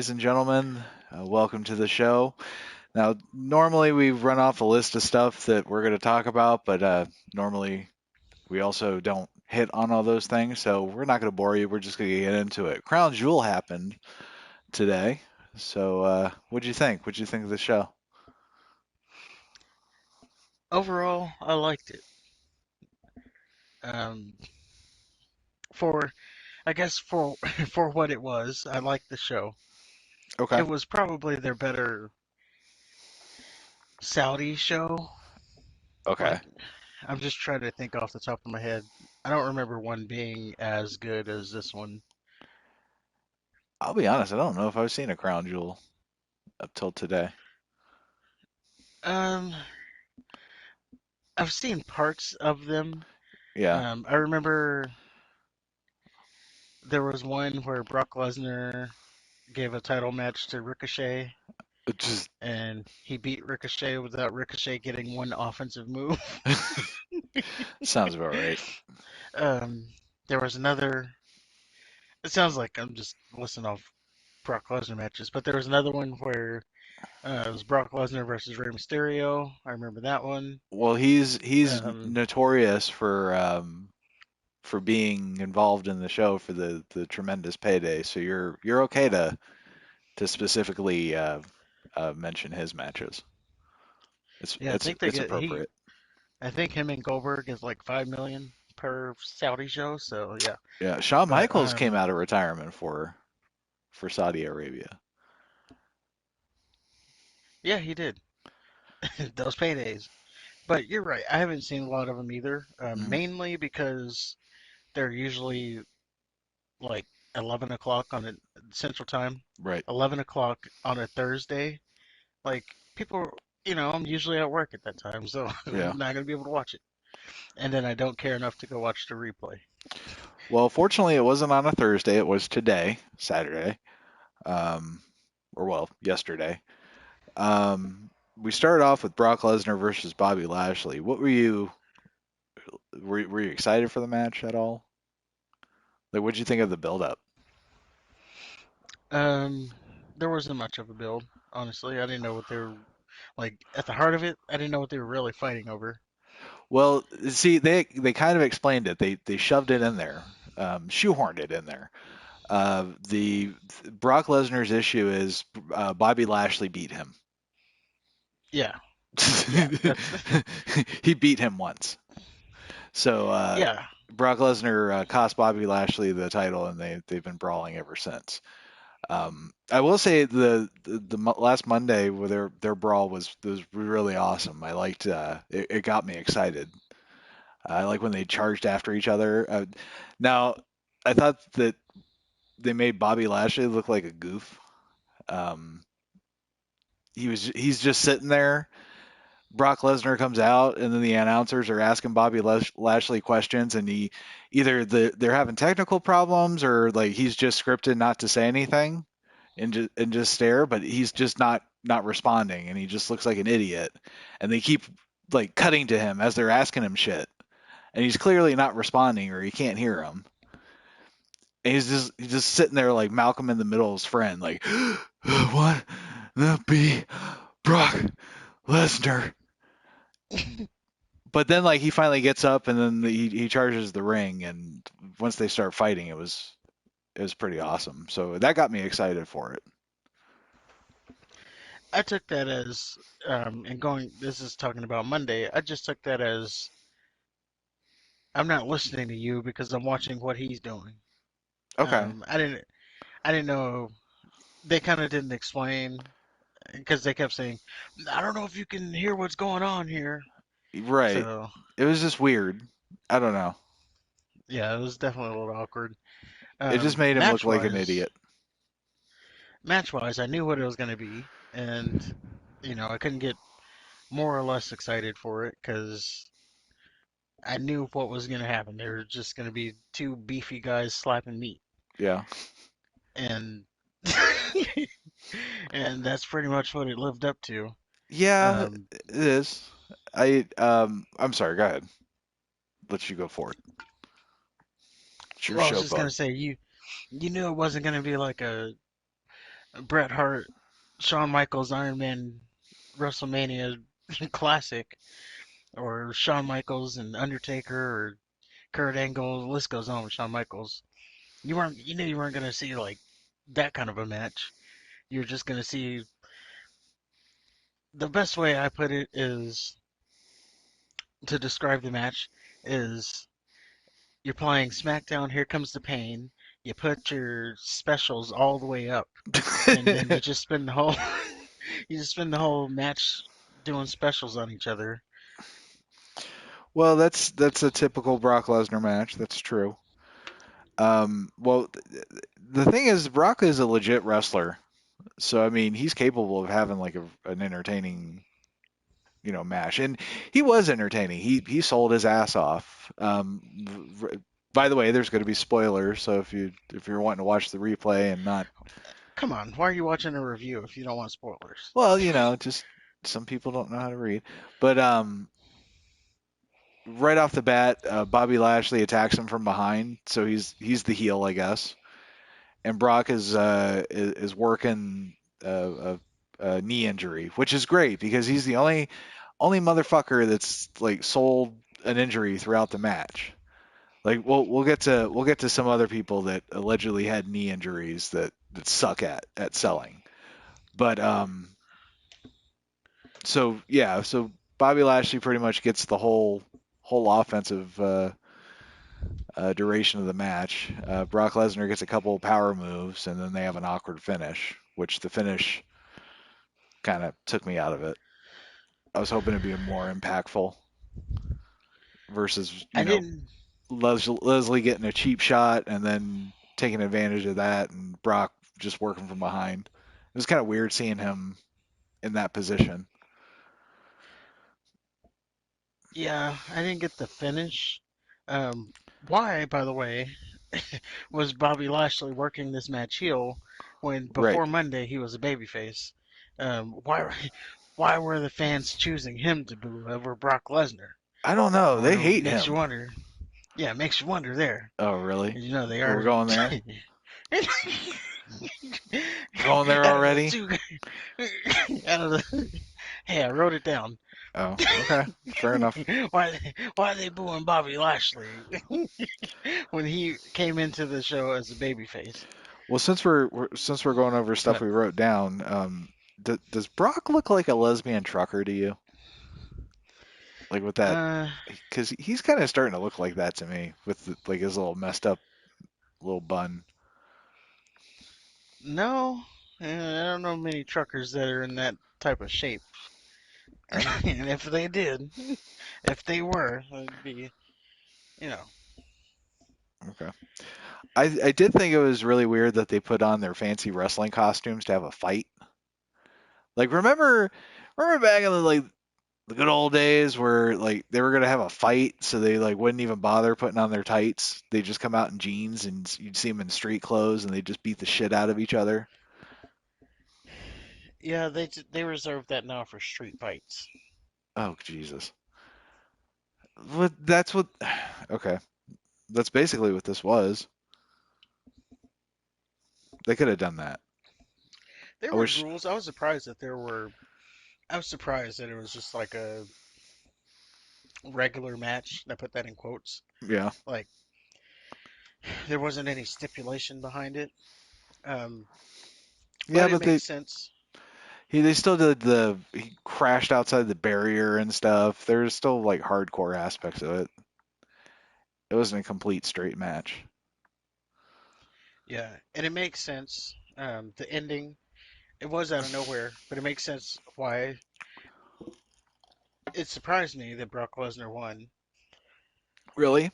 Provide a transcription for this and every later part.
ladies and gentlemen. Welcome to the show. Now, normally we run off a list of stuff that we're going to talk about, but normally we also don't hit on all those things, so we're not going to bore you. We're just going to get into it. Crown Jewel happened today, so what'd you think? What'd you think of the show? Overall, I liked it. Um, for I guess for for what it was, I liked the show. Okay. It was probably their better Saudi show. Okay. Like I'm just trying to think off the top of my head. I don't remember one being as good as this one. I'll be honest, I don't know if I've seen a Crown Jewel up till today. Um, I've seen parts of them. Yeah. I remember there was one where Brock Lesnar gave a title match to Ricochet, It just and he beat Ricochet without Ricochet getting one offensive move. sounds about right. Um, there was another. It sounds like I'm just listing off Brock Lesnar matches, but there was another one where it was Brock Lesnar versus Rey Mysterio. I remember that one. Well, he's Um, notorious for being involved in the show for the tremendous payday. So you're okay to specifically mention his matches. It's yeah, I it's think they it's get he. appropriate. I think him and Goldberg is like 5 million per Saudi show. So yeah, Yeah, Shawn but Michaels came out of retirement for Saudi Arabia. yeah, he did those paydays. But you're right. I haven't seen a lot of them either. Mhm. Mainly because they're usually like 11 o'clock on a Central Time, Right. 11 o'clock on a Thursday. Like, people, I'm usually at work at that time, so Yeah. I'm not going to be able to watch it. And then I don't care enough to go watch the replay. Well, fortunately, it wasn't on a Thursday. It was today, Saturday, um, or well, yesterday. We started off with Brock Lesnar versus Bobby Lashley. What were you excited for the match at all? Like, what'd you think of the build up? Um, there wasn't much of a build, honestly. I didn't know what they were, like, at the heart of it, I didn't know what they were really fighting over. Well, see, they kind of explained it. They shoved it in there, shoehorned it in there. The Brock Lesnar's issue is Bobby Lashley beat him. Yeah, yeah, that's, He beat him once. So yeah. Brock Lesnar cost Bobby Lashley the title, and they've been brawling ever since. I will say the last Monday where their brawl was really awesome. I liked it got me excited. I like when they charged after each other. Now, I thought that they made Bobby Lashley look like a goof. Um, he's just sitting there. Brock Lesnar comes out, and then the announcers are asking Bobby Lashley questions, and he either they're having technical problems or like he's just scripted not to say anything and just stare, but he's just not responding, and he just looks like an idiot. And they keep like cutting to him as they're asking him shit, and he's clearly not responding or he can't hear him. And he's just sitting there like Malcolm in the Middle, his friend, like, what? That be Brock Lesnar. But then like he finally gets up and then he charges the ring, and once they start fighting, it was pretty awesome. So that got me excited for it. I took that as, and going, this is talking about Monday, I just took that as I'm not listening to you because I'm watching what he's doing. Okay. I didn't know, they kind of didn't explain because they kept saying, I don't know if you can hear what's going on here. Right. So, It was just weird. I don't know. yeah, it was definitely a little awkward. It just made him look Match like an wise, idiot. match wise, I knew what it was going to be, and I couldn't get more or less excited for it because I knew what was going to happen. There were just going to be two beefy guys slapping meat, Yeah. and and that's pretty much what it lived up to. Yeah, Um, it is. I'm sorry, go ahead. Let you go for it. It's your well, I was show, just going bud. to say you knew it wasn't going to be like a Bret Hart, Shawn Michaels, Iron Man, WrestleMania Classic, or Shawn Michaels and Undertaker, or Kurt Angle. The list goes on with Shawn Michaels. You knew you weren't gonna see like that kind of a match. You're just gonna see. The best way I put it is to describe the match is you're playing SmackDown. Here comes the pain. You put your specials all the way up, and then you just spend the whole you just spend the whole match doing specials on each other. Well, that's a typical Brock Lesnar match. That's true. Well, the thing is, Brock is a legit wrestler, so I mean, he's capable of having like an entertaining, match, and he was entertaining. He sold his ass off. By the way, there's going to be spoilers, so if you're wanting to watch the replay and not, Come on, why are you watching a review if you don't want spoilers? well, just some people don't know how to read, but right off the bat, Bobby Lashley attacks him from behind, so he's the heel, I guess. And Brock is working a knee injury, which is great because he's the only motherfucker that's like sold an injury throughout the match. Like we'll get to some other people that allegedly had knee injuries that suck at selling. But so yeah, so Bobby Lashley pretty much gets the whole offensive duration of the match. Brock Lesnar gets a couple of power moves, and then they have an awkward finish, which the finish kind of took me out of it. I was hoping it'd be more impactful versus, I didn't. Leslie getting a cheap shot and then taking advantage of that, and Brock just working from behind. It was kind of weird seeing him in that position. Yeah, I didn't get the finish. Why, by the way, was Bobby Lashley working this match heel when Right. before Monday he was a babyface? Why, why were the fans choosing him to boo over Brock Lesnar? I don't know. They Well, it hate makes you him. wonder. Yeah, it makes you wonder there. Oh, really? You know, they We're are going there? Going there out of the already? two, out of the. Hey, I wrote it down. Oh, okay. Fair enough. Why are they booing Bobby Lashley when he came into the show as a babyface? Well, since we're going over stuff But we wrote down, does Brock look like a lesbian trucker to you? Like with that, uh, because he's kind of starting to look like that to me with like his little messed up little bun. no, I don't know many truckers that are in that type of shape. And if they did, if they were, it'd be, you know, Okay. I did think it was really weird that they put on their fancy wrestling costumes to have a fight. Like remember back in the good old days where like they were gonna have a fight, so they like wouldn't even bother putting on their tights. They just come out in jeans and you'd see them in street clothes and they just beat the shit out of each other. yeah, they reserve that now for street fights. Oh Jesus. That's what. Okay, that's basically what this was. They could have done that. There I were wish. rules. I was surprised that there were. I was surprised that it was just like a regular match. I put that in quotes. Yeah. Like there wasn't any stipulation behind it. Um, Yeah, but it but they makes sense. they still did he crashed outside the barrier and stuff. There's still like hardcore aspects of it. It wasn't a complete straight match. Yeah, and it makes sense. The ending, it was out of nowhere, but it makes sense why. It surprised me that Brock Lesnar won, Really?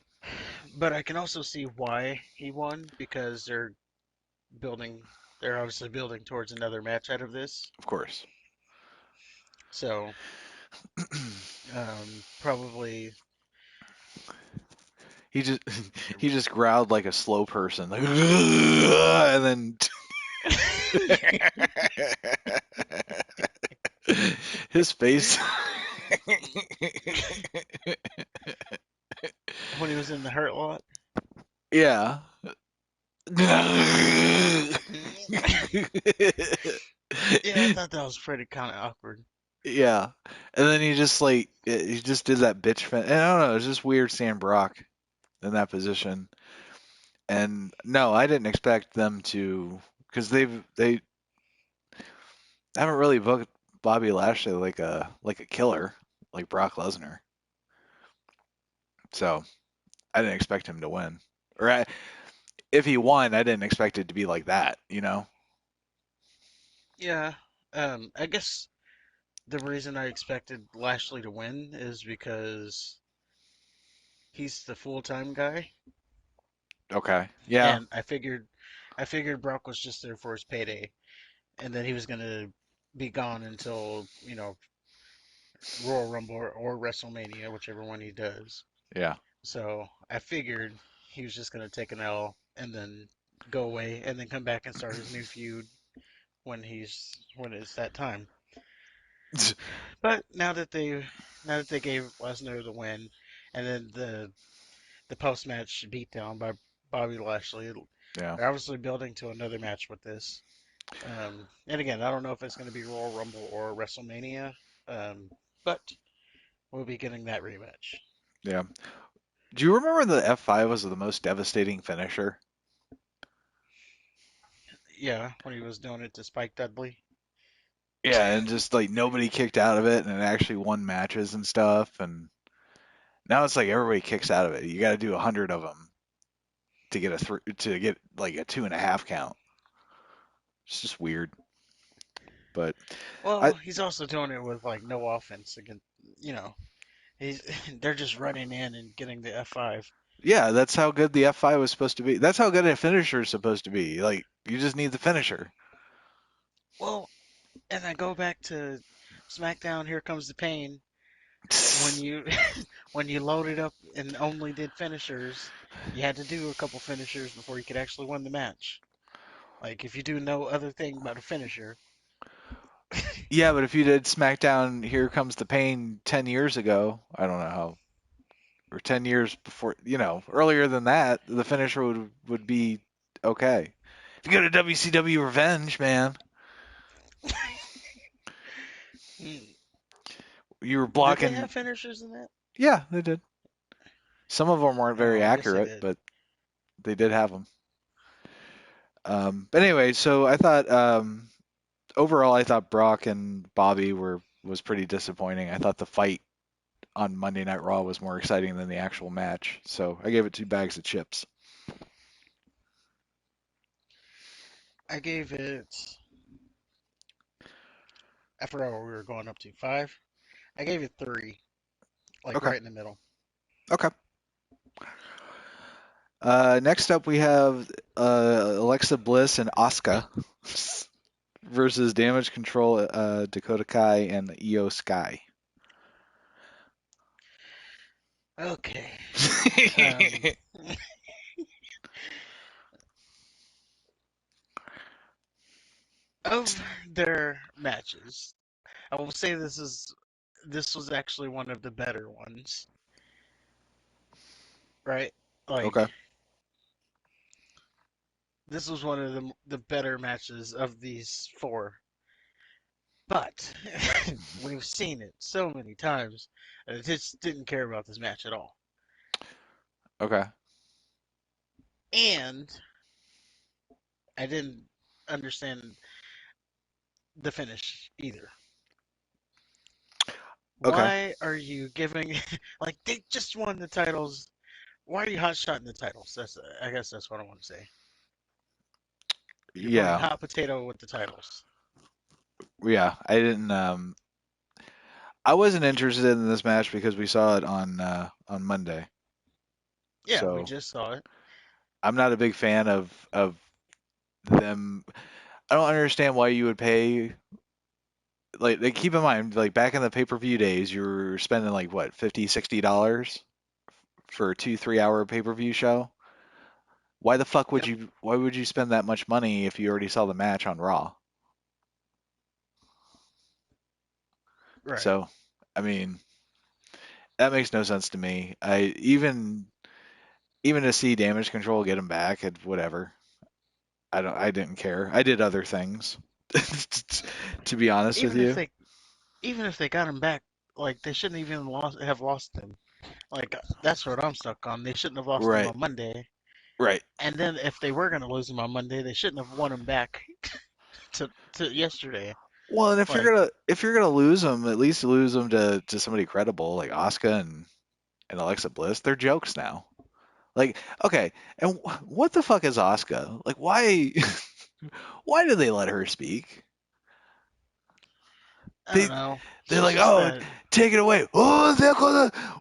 but I can also see why he won because building, they're obviously building towards another match out of this. Of course. So, probably. He just he just growled like a slow person, like, and then his face. When he was in the Hurt Lot. Yeah. Yeah, I thought that was pretty kind of awkward. Yeah. And then he just did that bitch fin. And I don't know, it's just weird seeing Brock in that position. And no, I didn't expect them to, because they haven't really booked Bobby Lashley like a killer like Brock Lesnar. So I didn't expect him to win. Or if he won, I didn't expect it to be like that, you know? Yeah, I guess the reason I expected Lashley to win is because he's the full-time guy, Okay. Yeah. and I figured Brock was just there for his payday, and then he was gonna be gone until Royal Rumble or WrestleMania, whichever one he does. Yeah. So I figured he was just gonna take an L and then go away, and then come back and start his new feud when it's that time. But now that they gave Lesnar the win, and then the post match beatdown by Bobby Lashley, Yeah. they're obviously building to another match with this. And again, I don't know if it's going to be Royal Rumble or WrestleMania, but we'll be getting that rematch. Yeah. Do you remember the F5 was the most devastating finisher? Yeah, when he was doing it to Spike Dudley. Yeah, and just like nobody kicked out of it and it actually won matches and stuff. And now it's like everybody kicks out of it. You got to do 100 of them to get like a 2.5 count. It's just weird. But I Well, he's also doing it with like no offense against, you know, he's they're just running in and getting the F5. Yeah, that's how good the F5 was supposed to be. That's how good a finisher is supposed to be. Like you just need the finisher. Well, and I go back to SmackDown. Here comes the pain. When you when you loaded up and only did finishers, you had to do a couple finishers before you could actually win the match. Like if you do no other thing but a finisher, Yeah, but if you did SmackDown Here Comes the Pain 10 years ago, I don't know how, or 10 years before, earlier than that, the finisher would be okay. If you go to WCW Revenge, man, hmm, you were did they blocking. have finishers in that? Yeah, they did. Some of them weren't Oh, very I guess they accurate, did. but they did have them. But anyway, so I thought overall, I thought Brock and Bobby was pretty disappointing. I thought the fight on Monday Night Raw was more exciting than the actual match, so I gave it 2 bags of chips. I gave it. I forgot what we were going up to. Five. I gave it three, like Okay, right in the middle. okay. Next up, we have Alexa Bliss and Asuka versus Damage Control, Dakota Kai, and Io Sky. Okay. Um, of their matches, I will say this was actually one of the better ones, right? Like Okay, this was one of the better matches of these four. But we've seen it so many times, and I just didn't care about this match at all. okay, And I didn't understand the finish either. okay. Why are you giving like they just won the titles? Why are you hot shotting the titles? I guess that's what I want to say. You're playing Yeah, hot potato with the titles. yeah. I wasn't interested in this match because we saw it on Monday. Yeah, we So just saw it. I'm not a big fan of them. I don't understand why you would pay like keep in mind like back in the pay-per-view days you were spending like what 50, $60 for a 2 3 hour pay-per-view show. Yep, Why would you spend that much money if you already saw the match on Raw? right. So, I mean, that makes no sense to me. I even to see Damage Control get him back and whatever. I didn't care. I did other things. To be honest with Even if you. they even if they got him back, like they shouldn't even lost him. Like that's what I'm stuck on. They shouldn't have lost him Right. on Monday. Right. And then if they were gonna lose him on Monday, they shouldn't have won him back to yesterday. Well, and Like if you're gonna lose them, at least lose them to somebody credible like Asuka and Alexa Bliss. They're jokes now. Like, okay, and what the fuck is Asuka? Like, why why do they let her speak? I don't They know. they're She's like, just oh, that. take it away. Oh,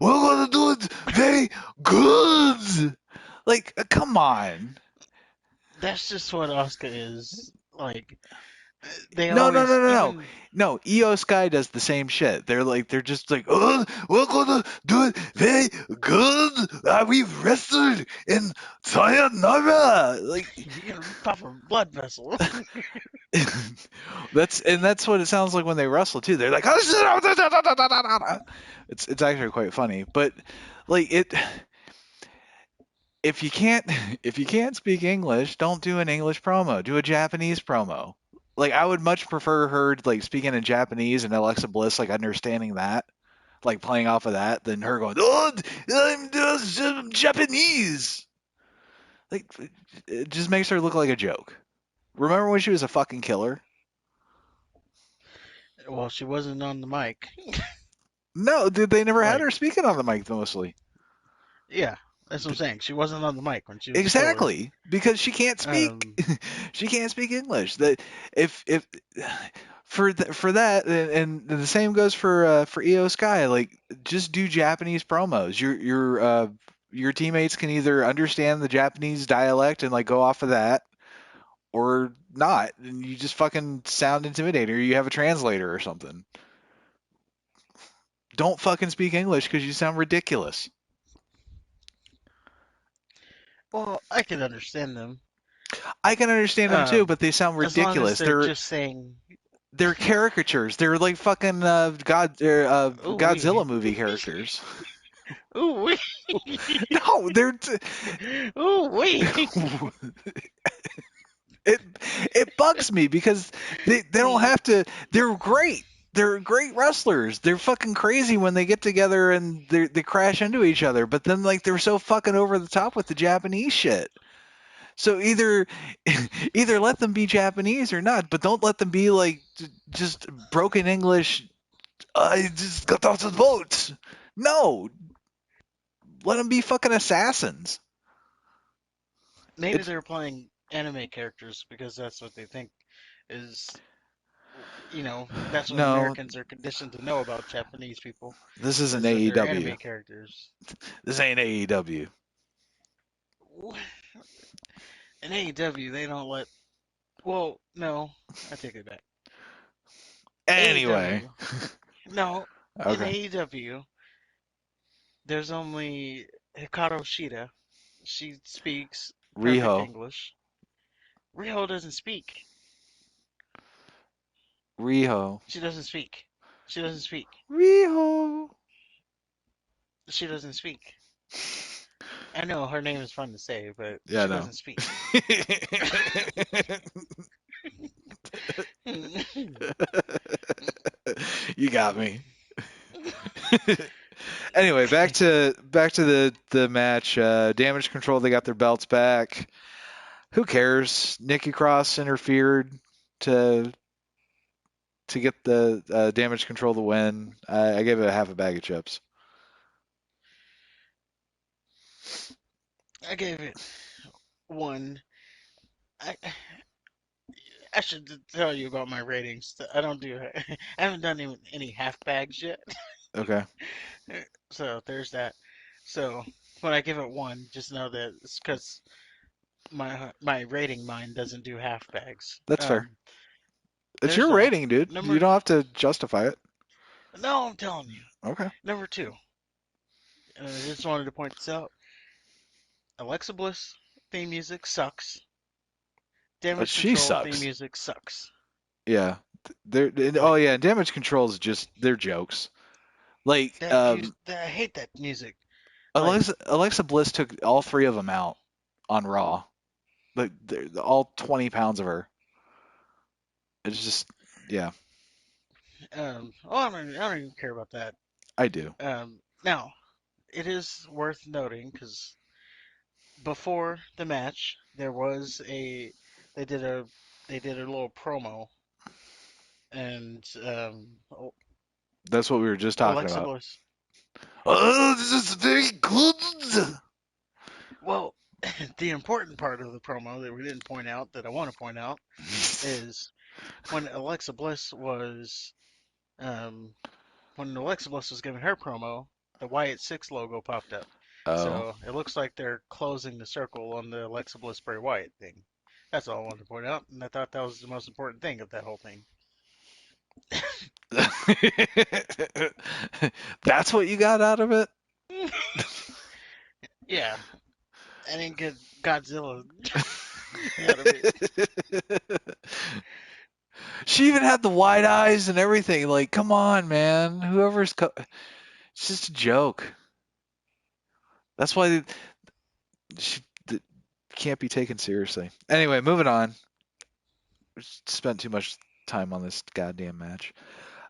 we're gonna do it very good. Like, come on. That's just what Asuka is. Like they No, no, no, always no, no. even. No, EO Sky does the same shit. They're just like, oh, we're gonna do it very good. We've wrestled in sayonara. Like, You're gonna pop a blood vessel. that's what it sounds like when they wrestle too. They're like, it's actually quite funny, but like it. If you can't if you can't speak English, don't do an English promo. Do a Japanese promo. Like I would much prefer her like speaking in Japanese and Alexa Bliss like understanding that, like playing off of that, than her going, "Oh, I'm just Japanese." Like it just makes her look like a joke. Remember when she was a fucking killer? Well, she wasn't on the mic. No, dude, they never had Like her speaking on the mic mostly. yeah, that's what I'm saying. She wasn't on the mic when she was a killer. Exactly, because she can't speak. Um, She can't speak English. That if for that, and the same goes for EO Sky. Like, just do Japanese promos. Your teammates can either understand the Japanese dialect and like go off of that, or not, and you just fucking sound intimidating, or you have a translator or something. Don't fucking speak English because you sound ridiculous. well, I can understand them. I can understand them too, but they sound As long as ridiculous. they're just saying They're caricatures. They're like fucking "ooh Godzilla wee, movie characters. ooh wee, No, ooh wee." it it bugs me because they don't have to. They're great. They're great wrestlers. They're fucking crazy when they get together and they crash into each other. But then like they're so fucking over the top with the Japanese shit. So either let them be Japanese or not, but don't let them be like just broken English. I just got off the boat. No, let them be fucking assassins. Maybe It's they're playing anime characters because that's what they think is, that's what no, Americans are conditioned to know about Japanese people this isn't is that they're AEW. anime characters. This ain't AEW. In AEW, they don't let. Well, no, I take it back. Anyway, AEW, no, in okay. AEW, there's only Hikaru Shida. She speaks perfect Riho, English. Riho doesn't speak. Riho, She doesn't speak. She doesn't speak. Riho. She doesn't speak. I know her name is fun to say, but Yeah, she no. doesn't speak. You got me. Anyway, back to the match. Damage Control. They got their belts back. Who cares? Nikki Cross interfered to get the Damage Control the win. I gave it a half a bag of chips. I gave it one. I I should tell you about my ratings. I don't do. I haven't done any half bags yet. Okay, So there's that. So when I give it one, just know that it's because my rating mine doesn't do half bags. that's fair. It's There's your that. rating, dude. You Number don't have to justify it. No, I'm telling you. Okay. Number two. And I just wanted to point this out. Alexa Bliss theme music sucks. Damage She Control theme sucks. music sucks. Yeah. Oh Like yeah, Damage Control is just they're jokes. Like I hate that music. Like Alexa Bliss took all three of them out on Raw. Like all 20 pounds of her. It's just, yeah, Oh, I don't even care about that. I do. Now it is worth noting because before the match there was a they did a they did a little promo and That's what we were just talking Alexa about. Bliss. Oh, this is very good. Well, the important part of the promo that we didn't point out that I want to point out is when Alexa Bliss was um, when Alexa Bliss was giving her promo, the Wyatt Six logo popped up. Oh. So it looks like they're closing the circle on the Alexa Bliss Bray Wyatt thing. That's all I wanted to point out, and I thought that was the most important thing of that whole thing. That's what you got out of it? Yeah, I didn't get Godzilla out of it. She even had the wide eyes and everything. Like, come on, man. It's just a joke. That's why she can't be taken seriously. Anyway, moving on. We spent too much time on this goddamn match.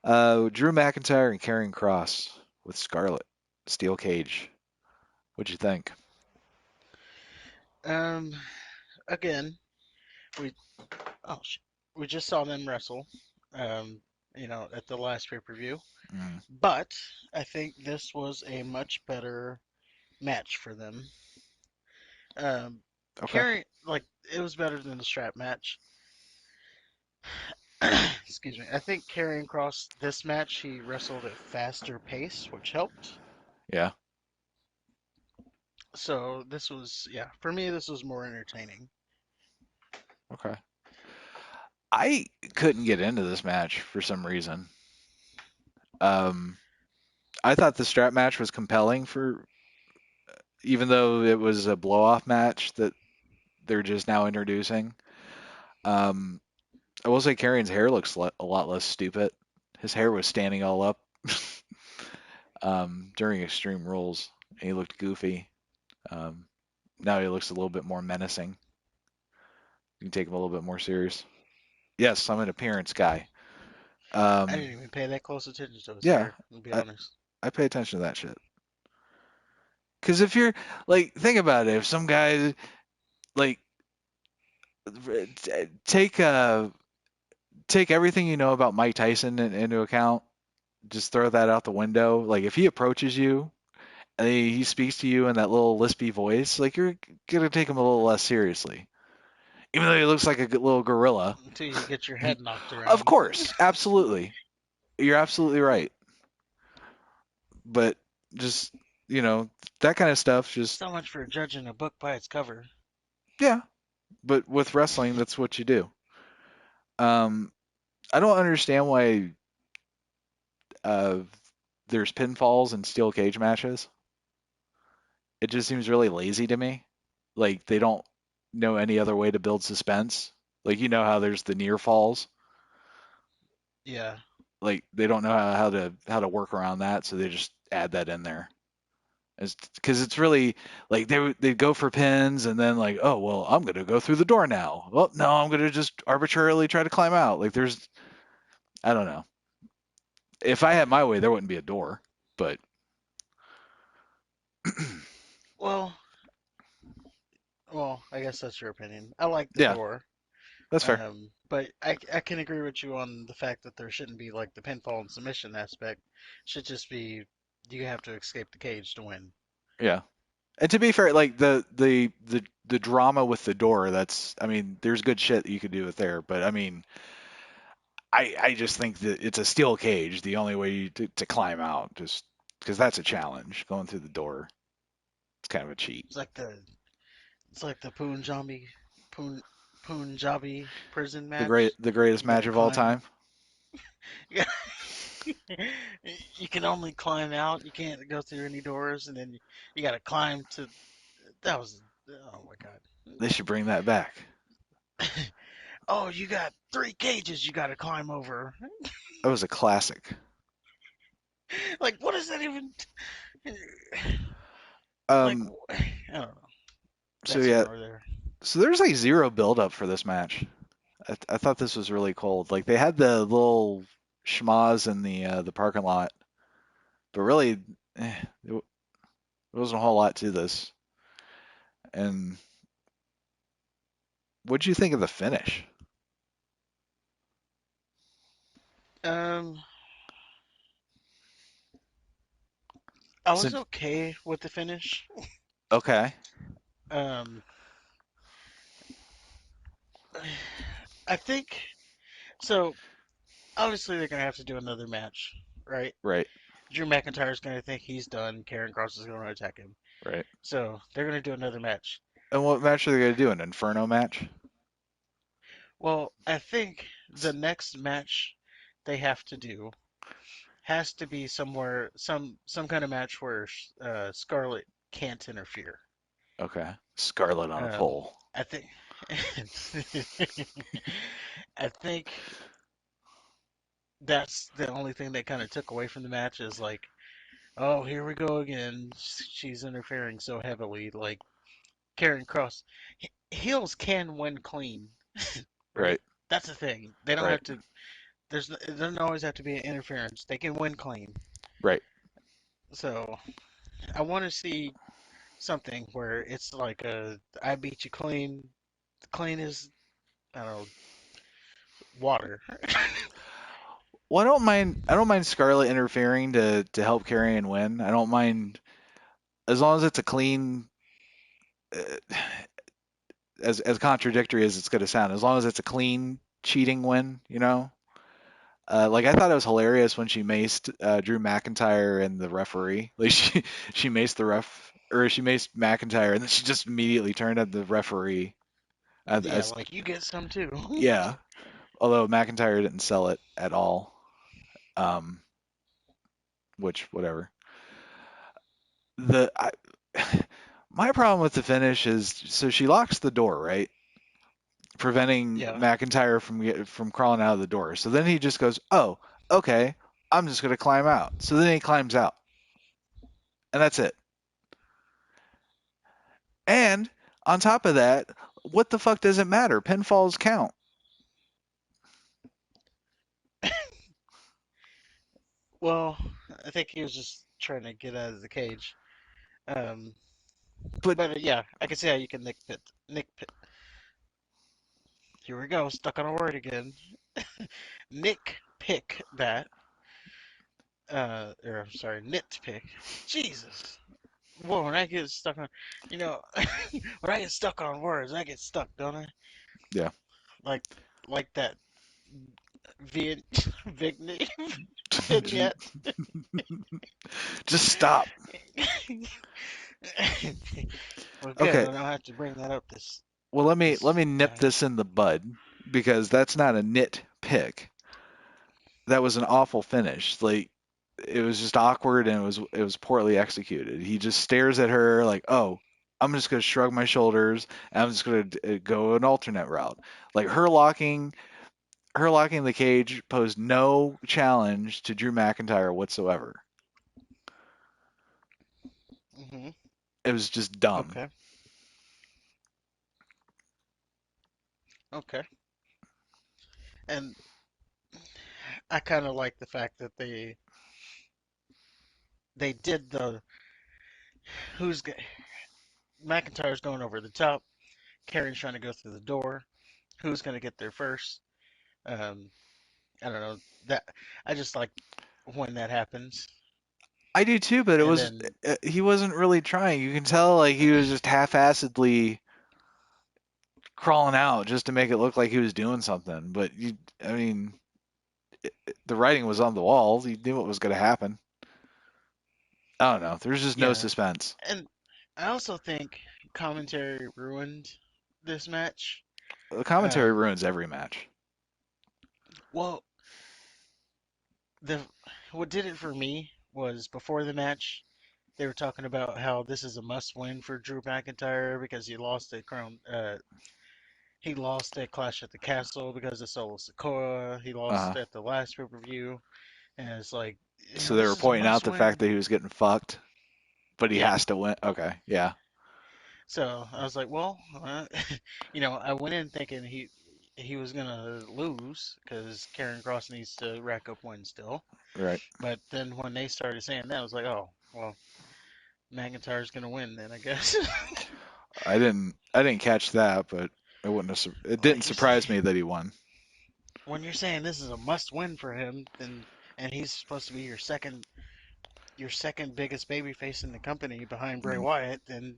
Drew McIntyre and Karrion Kross with Scarlett. Steel cage. What'd you think? Um, again, we oh we just saw them wrestle. Um, at the last pay-per-view. Mm, But I think this was a much better match for them. Um, okay. carrying like it was better than the strap match. Excuse me. I think carrying across this match, he wrestled at faster pace, which helped. Yeah. So this was, yeah, for me, this was more entertaining. Okay. I couldn't get into this match for some reason. Um, I thought the strap match was compelling for, even though it was a blow off match that they're just now introducing. Um, I will say Karrion's hair looks a lot less stupid. His hair was standing all up during Extreme Rules, and he looked goofy. Um, Now he looks a little bit more menacing. You can take him a little bit more serious. Yes, I'm an appearance guy. I Um, didn't even pay that close attention to his yeah, hair, to be I, honest. I pay attention to that shit. Because if you're like, think about it. If some guy like take take everything you know about Mike Tyson into account, just throw that out the window. Like if he approaches you and he speaks to you in that little lispy voice, like you're gonna take him a little less seriously. Even though he looks like a little gorilla. Until you get your He, head knocked of around. course, absolutely, you're absolutely right. But just that kind of stuff, just So much for judging a book by its cover. yeah. But with wrestling, that's what you do. Um, I don't understand why uh, there's pinfalls and steel cage matches. It just seems really lazy to me. Like they don't know any other way to build suspense. Like how there's the near falls. Yeah. Like they don't know how to work around that, so they just add that in there. Because it's really like they go for pins and then like, oh well, I'm gonna go through the door now. Well, no, I'm gonna just arbitrarily try to climb out. Like I don't know. If I had my way, there wouldn't be a door. But Well, I guess that's your opinion. I like the yeah, door. that's fair. But I can agree with you on the fact that there shouldn't be like the pinfall and submission aspect. Should just be you have to escape the cage to win. Yeah. And to be fair, like the drama with the door, I mean, there's good shit that you could do with there, but I mean, I just think that it's a steel cage. The only way to climb out, just because that's a challenge. Going through the door, it's kind of a cheat. It's like the Pun, Punjabi prison match. The greatest You got match to of all climb. time. You, you can only climb out. You can't go through any doors, and then you got to climb to. That was oh my They should bring that back. god. Oh, you got three cages you got to climb over. That was a classic. Like, what is that even? Like, Um, I don't know. so That's here yeah, nor there. So there's like zero build up for this match. I thought this was really cold. Like they had the little schmaz in the parking lot, but really, it wasn't a whole lot to this. And what'd you think of the finish? Um, I was Since okay with the finish. okay, Um, I think so. Obviously, they're gonna have to do another match, right? right, Drew McIntyre's gonna think he's done. Karen Cross is gonna attack him, right. so they're gonna do another match. And what match are they gonna do? An Inferno match? Well, I think the next match they have to do has to be somewhere, some kind of match where Scarlett can't interfere. Okay, Scarlet on a Um, pole. I think, I think that's the only thing they kind of took away from the match is like, oh, here we go again. She's interfering so heavily. Like Karen Cross, heels can win clean, right? Right, That's the thing. They don't right, have to. It doesn't always have to be an interference. They can win clean. right. So I want to see something where it's like I beat you clean. Clean as I don't know water. Well, I don't mind. I don't mind Scarlet interfering to help Carrion win. I don't mind as long as it's a clean, uh, as contradictory as it's going to sound. As long as it's a clean cheating win, you know. Like I thought it was hilarious when she maced Drew McIntyre and the referee. Like she maced the ref or she maced McIntyre and then she just immediately turned at the referee Yeah, as like you get some too. yeah. Although McIntyre didn't sell it at all. Um, which whatever. The I, my problem with the finish is so she locks the door, right? Preventing Yeah. McIntyre from crawling out of the door. So then he just goes, "Oh, okay, I'm just gonna climb out." So then he climbs out, and that's it. And on top of that, what the fuck does it matter? Pinfalls count. Well, I think he was just trying to get out of the cage. Um, But but yeah, I can see how you can nick pit. Here we go, stuck on a word again. Nick pick that. Or I'm sorry, nitpick. Jesus. Whoa, when I get stuck on, you know, when I get stuck on words, I get stuck, don't I? yeah, Like, like that Vin, Vignette, vignette. just stop. Well, good. Okay, I don't have to bring that up well let me this nip time. this in the bud because that's not a nit pick. That was an awful finish. Like it was just awkward and it was poorly executed. He just stares at her like, "Oh, I'm just going to shrug my shoulders and I'm just going to go an alternate route." Like her locking the cage posed no challenge to Drew McIntyre whatsoever. Hmm. It was just dumb. Okay. Okay. And I kind of like the fact that they did the who's g- McIntyre's going over the top. Karen's trying to go through the door. Who's going to get there first? Um, I don't know that. I just like when that happens. I do too, but it And was then he wasn't really trying. You can tell like he was just half-assedly crawling out just to make it look like he was doing something. But I mean, the writing was on the walls. He knew what was going to happen. I don't know. There's just no yeah, suspense. and I also think commentary ruined this match. The commentary Um, ruins every match. well, the what did it for me was before the match they were talking about how this is a must-win for Drew McIntyre because he lost at Crown. He lost at Clash at the Castle because of Solo Sikoa. He lost Uh-huh. at the last pay-per-view, and it's like, So they this were is a pointing out the fact must-win. that he was getting fucked, but he Yeah, has to win. Okay, yeah, So I was like, well, I went in thinking he was gonna lose because Karen Cross needs to rack up wins still. Right. But then when they started saying that, I was like, oh, well, McIntyre's gonna win then, I guess. I didn't catch that, but it didn't Like you say, surprise me that he won. when you're saying this is a must-win for him, then and he's supposed to be your second biggest babyface in the company behind Bray Mm. Wyatt, then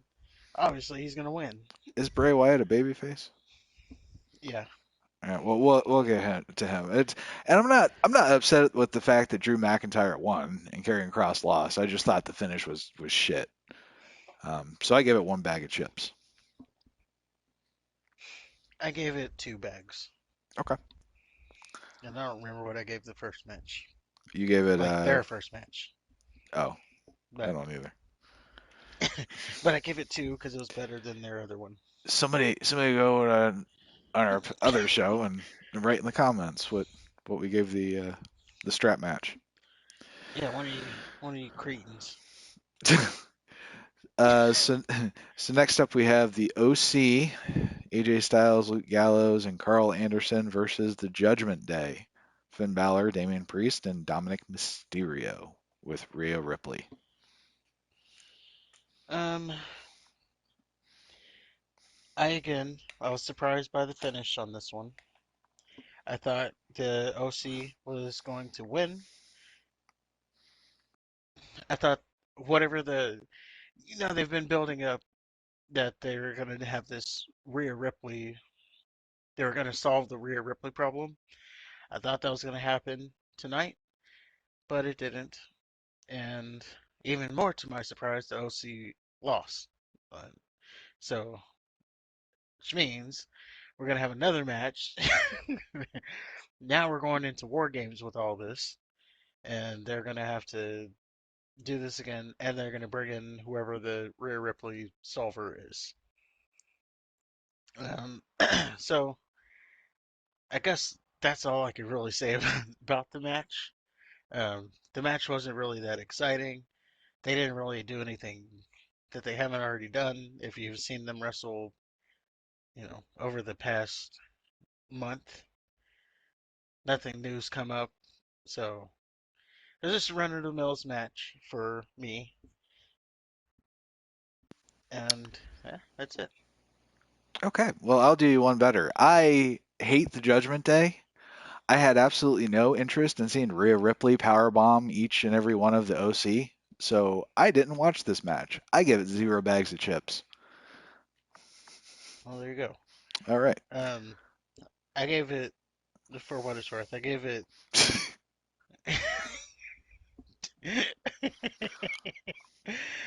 obviously he's gonna win. Is Bray Wyatt a babyface? Yeah, Yeah, well, we'll get to him. And I'm not upset with the fact that Drew McIntyre won and Karrion Kross lost. I just thought the finish was shit. So I give it one bag of chips. I gave it 2 bags, Okay. and I don't remember what I gave the first match, You gave it like their first match, oh, I but don't either. but I gave it 2 because it was better than their other one. Somebody go on our other show and write in the comments what we gave the strap match. Yeah, one of you cretins. So so next up we have the OC, AJ Styles, Luke Gallows, and Carl Anderson versus the Judgment Day, Finn Balor, Damian Priest, and Dominic Mysterio with Rhea Ripley. Um, I was surprised by the finish on this one. I thought the OC was going to win. I thought whatever they've been building up that they were going to have this Rhea Ripley. They were going to solve the Rhea Ripley problem. I thought that was going to happen tonight, but it didn't. And even more to my surprise, the OC lost. Uh, so, which means we're going to have another match. Now we're going into war games with all this, and they're going to have to do this again, and they're going to bring in whoever the Rhea Ripley solver is. Um, so I guess that's all I could really say about the match. The match wasn't really that exciting. They didn't really do anything that they haven't already done. If you've seen them wrestle, over the past month, nothing new's come up. So it was just a run of the mills match for me, and that's it. Okay, well I'll do you one better. I hate the Judgment Day. I had absolutely no interest in seeing Rhea Ripley powerbomb each and every one of the OC, so I didn't watch this match. I give it zero bags of chips. Well, there you go. All right. Um, I gave it for what it's worth. I gave it.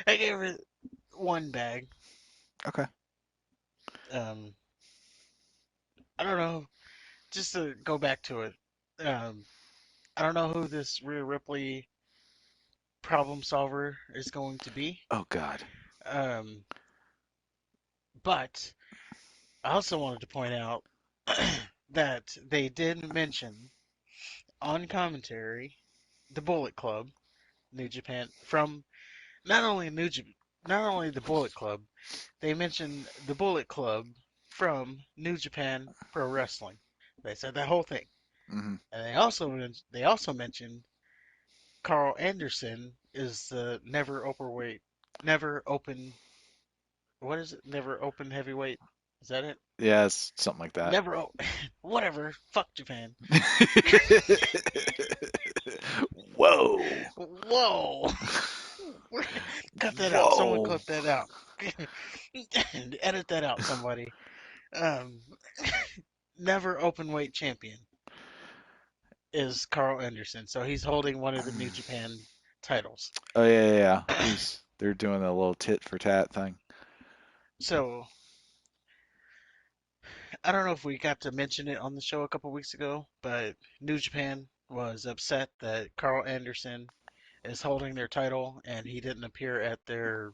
I gave it 1 bag. Okay. Um, I don't know. Just to go back to it, um, I don't know who this Rhea Ripley problem solver is going to be. Oh God. Um, but I also wanted to point out that they did mention on commentary the Bullet Club, New Japan, from not only not only the Bullet Club, they mentioned the Bullet Club from New Japan Pro Wrestling. They said that whole thing, Hmm. and they also mentioned Carl Anderson is the never open. What is it? Never open heavyweight. Is that it? Yeah, it's something like that. Never. Whatever. Fuck Japan. Whoa. Whoa. Cut that out. Someone Whoa. clip that out. Edit that out, somebody. Um, never open weight champion is Carl Anderson. So he's holding one of the New Japan titles. Oh yeah, yeah, yeah. They're doing a little tit for tat thing. So I don't know if we got to mention it on the show a couple weeks ago, but New Japan was upset that Carl Anderson is holding their title and he didn't appear at their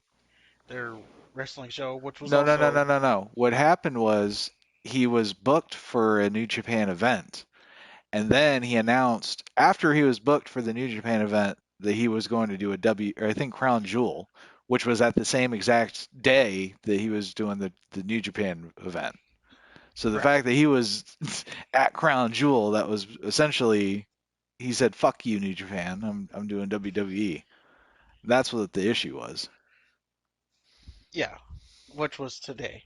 wrestling show, which was No, no, no, no, also no, no. What happened was he was booked for a New Japan event, and then he announced after he was booked for the New Japan event that he was going to do a W, or I think Crown Jewel, which was at the same exact day that he was doing the New Japan event. So the Right. fact that he was at Crown Jewel, that was essentially he said, "Fuck you, New Japan. I'm doing WWE." That's what the issue was. Yeah, which was today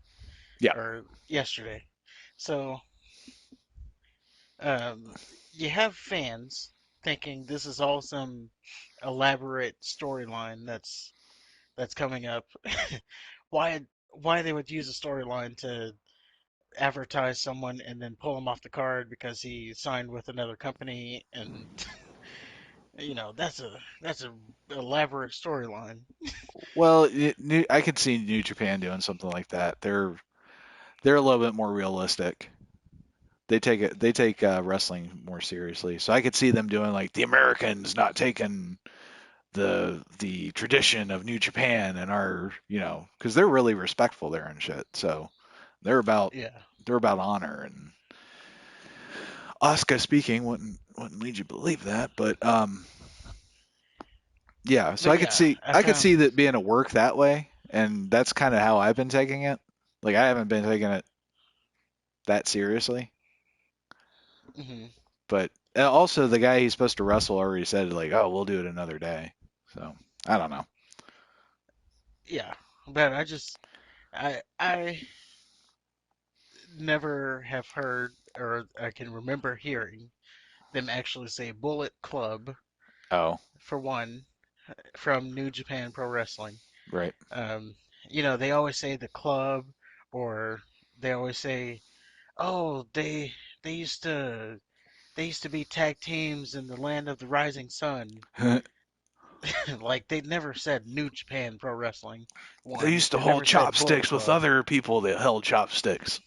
Yeah. or yesterday. So um, you have fans thinking this is all some elaborate storyline that's coming up. why why they would use a storyline to advertise someone and then pull him off the card because he signed with another company, and that's a elaborate storyline. Well, I could see New Japan doing something like that. They're a little bit more realistic. They take wrestling more seriously. So I could see them doing like the Americans not taking the tradition of New Japan and our because they're really respectful there and shit. So they're about Yeah. they're about honor and Asuka speaking wouldn't lead you to believe that, but yeah. So But I could yeah, see I I could found see that being a work that way, and that's kind of how I've been taking it. Like I haven't been taking it that seriously, mhm, but also the guy he's supposed to wrestle already said like, oh, we'll do it another day. So I don't know. yeah, but I never have heard, or I can remember hearing them actually say Bullet Club Oh, for one from New Japan Pro Wrestling. right. Um, they always say the club, or they always say, "Oh, they used to they used to be tag teams in the land of the rising sun." Like they never said New Japan Pro Wrestling. They One, used to they hold never said Bullet chopsticks with Club. other people that held chopsticks.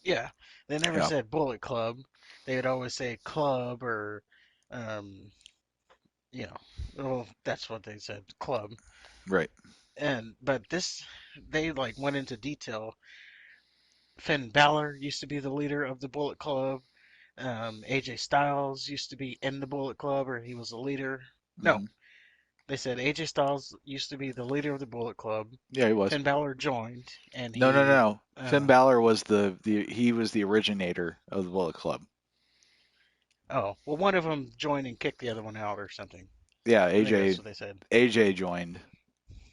Yeah, they never Yeah, said Bullet Club. They would always say club or, um, you know, well, that's what they said, club. right. But they like went into detail. Finn Balor used to be the leader of the Bullet Club. AJ Styles used to be in the Bullet Club, or he was the leader. No, Hmm. they said AJ Styles used to be the leader of the Bullet Club. Yeah, he was. Finn Balor joined, and No, no, no, he, no. Finn Balor was the he was the originator of the Bullet Club. oh, well, one of them joined and kicked the other one out or something. Yeah, I think AJ that's what they said. AJ joined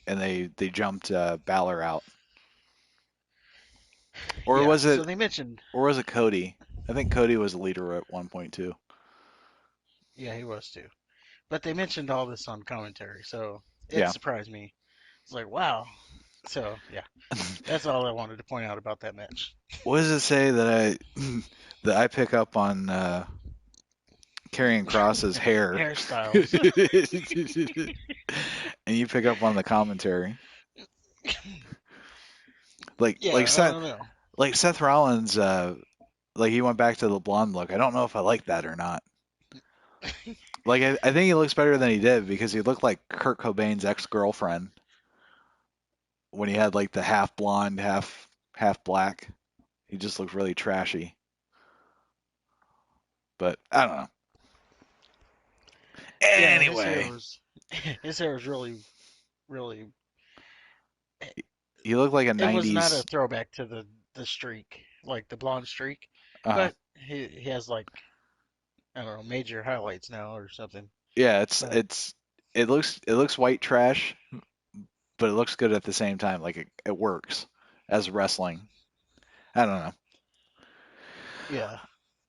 and they jumped Balor out. Or Yeah, was so it they mentioned, or was it Cody? I think Cody was the leader at one point too. yeah, he was too. But they mentioned all this on commentary, so it Yeah. surprised me. It's like, wow. So, yeah, that's all I wanted to point out about that match. What does it say that I that I pick up on Karrion Cross's hair, Hairstyles. and you pick up on the commentary? Like Yeah, like I Seth don't know. like Seth Rollins like he went back to the blonde look. I don't know if I like that or not. Like I think he looks better than he did because he looked like Kurt Cobain's ex-girlfriend when he had like the half blonde, half black. He just looked really trashy. But I don't know. Yeah, his hair Anyway, was his hair was really, really. he looked like a It was not a 90s. throwback to the streak, like the blonde streak, Uh, but he has like, I don't know, major highlights now or something. yeah, But it looks white trash, but it looks good at the same time. Like it works as wrestling. I don't know. yeah,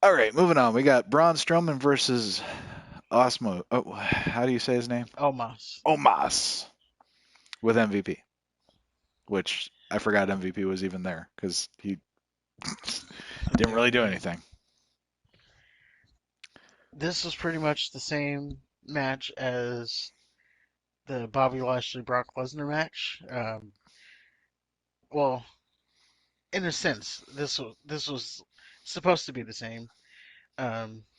All right, moving on. We got Braun Strowman versus Osmo. Oh, how do you say his name? Omos. Omos with MVP, which I forgot MVP was even there because he didn't really do Yeah. anything. This was pretty much the same match as the Bobby Lashley Brock Lesnar match. Well, in a sense, this was supposed to be the same,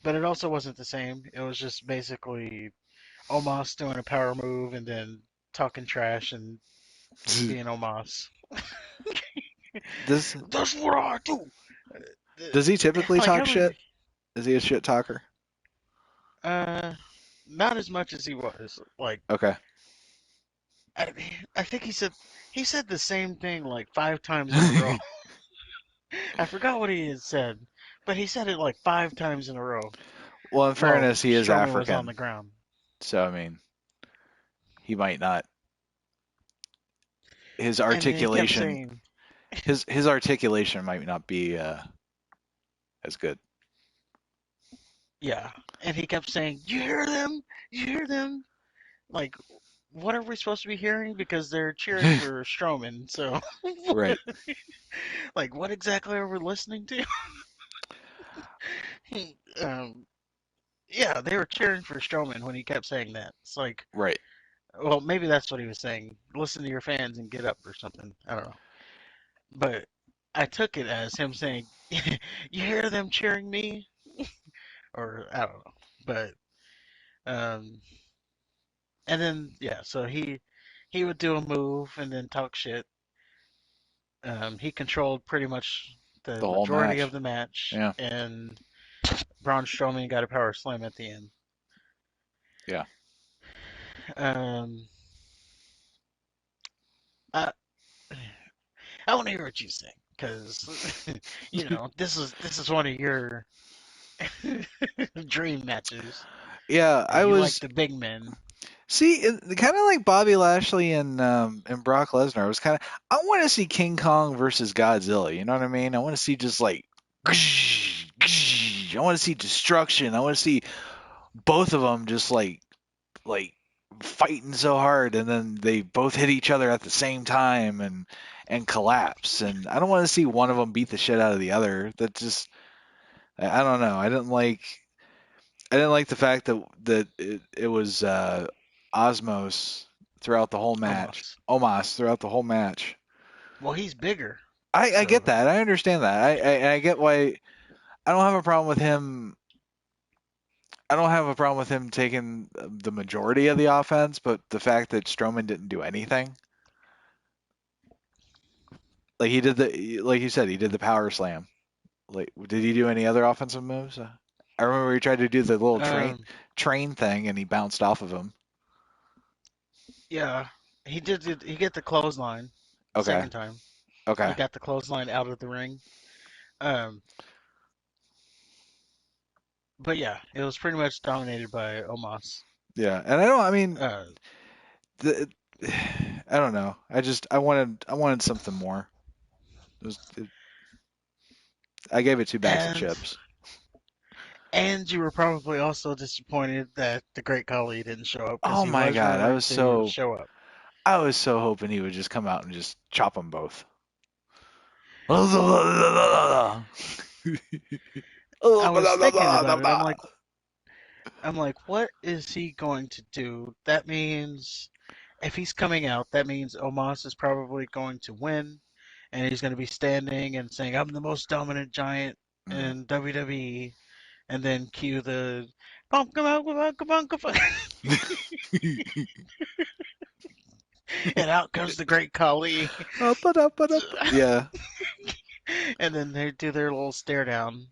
but it also wasn't the same. It was just basically Omos doing a power move and then talking trash and being Omos. This That's what I do. does he typically Like talk how shit? many? Is he a shit talker? Uh, Not as much as he was. Like Okay. I, I think he said the same thing like 5 times in a row. I forgot what he had said, but he said it like 5 times in a row Well, in while fairness, he is Strowman was on the African, ground. so I mean, he might not. His And then he kept articulation, saying, his articulation might not be as good. yeah. And he kept saying, "You hear them? You hear them?" Like, what are we supposed to be hearing? Because they're cheering for Strowman. So, Right. like, what exactly are we listening to? um, yeah, they were cheering for Strowman when he kept saying that. It's like, Right. well, maybe that's what he was saying. Listen to your fans and get up or something. I don't know. But I took it as him saying, "You hear them cheering me?" Or I don't know. But um, and then yeah, so he would do a move and then talk shit. He controlled pretty much the The whole majority of match. the match, Yeah. and Braun Strowman got a power slam at the end. Yeah. Um, I I want to hear what you think because this is one of your dream matches. Yeah. I You like was the big men. see kind of like Bobby Lashley and Brock Lesnar. I was kind of I want to see King Kong versus Godzilla. You know what I mean? I want to see just like I want to see destruction. I want to see both of them just like fighting so hard and then they both hit each other at the same time and collapse and I don't want to see one of them beat the shit out of the other. That just I don't know. I didn't like the fact that it was Osmos throughout the whole match. Almost. Omos throughout the whole match. Well, he's bigger, I get so that. I understand that. I get why I don't have a problem with him. I don't have a problem with him taking the majority of the offense, but the fact that Strowman didn't do anything, like he did like you said, he did the power slam. Like, did he do any other offensive moves? I remember he tried to do the little um, train thing, and he bounced off of him. yeah, he get the clothesline the Okay, second time. He okay, got the clothesline out of the ring. Um, but yeah, it was pretty much dominated by Omos. yeah. And I don't. I mean, Uh, the, I don't know. I wanted something more. I gave it two bags of and chips. and you were probably also disappointed that the Great Khali didn't show up because Oh he my was god, rumored to show up. I was so hoping he would just come out and just chop them both. I was thinking about it. I'm like, what is he going to do? That means if he's coming out, that means Omos is probably going to win, and he's going to be standing and saying, "I'm the most dominant giant Mm. in WWE," and then cue the bonka bonka bonka bonka, bonka, and out comes the Great Khali, Up, up, up, up. Yeah. and then they do their little stare down,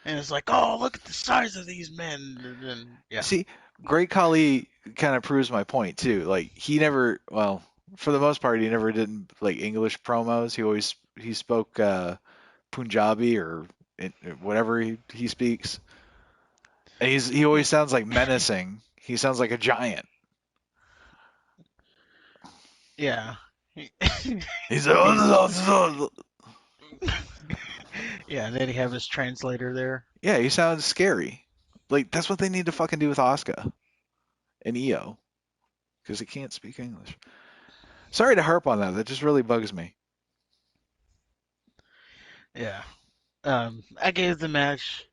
and it's like, "Oh, look at the size of these men," and then yeah, See, Great Khali kind of proves my point too. Like he never, well, for the most part, he never did like English promos. He spoke Punjabi or whatever he speaks. And he always sounds like menacing. He sounds like a giant. yeah. He's He's like, yeah, and then he have his translator there. yeah, he sounds scary. Like that's what they need to fucking do with Asuka and Io because they can't speak English. Sorry to harp on that. That just really bugs me. Yeah. I gave the match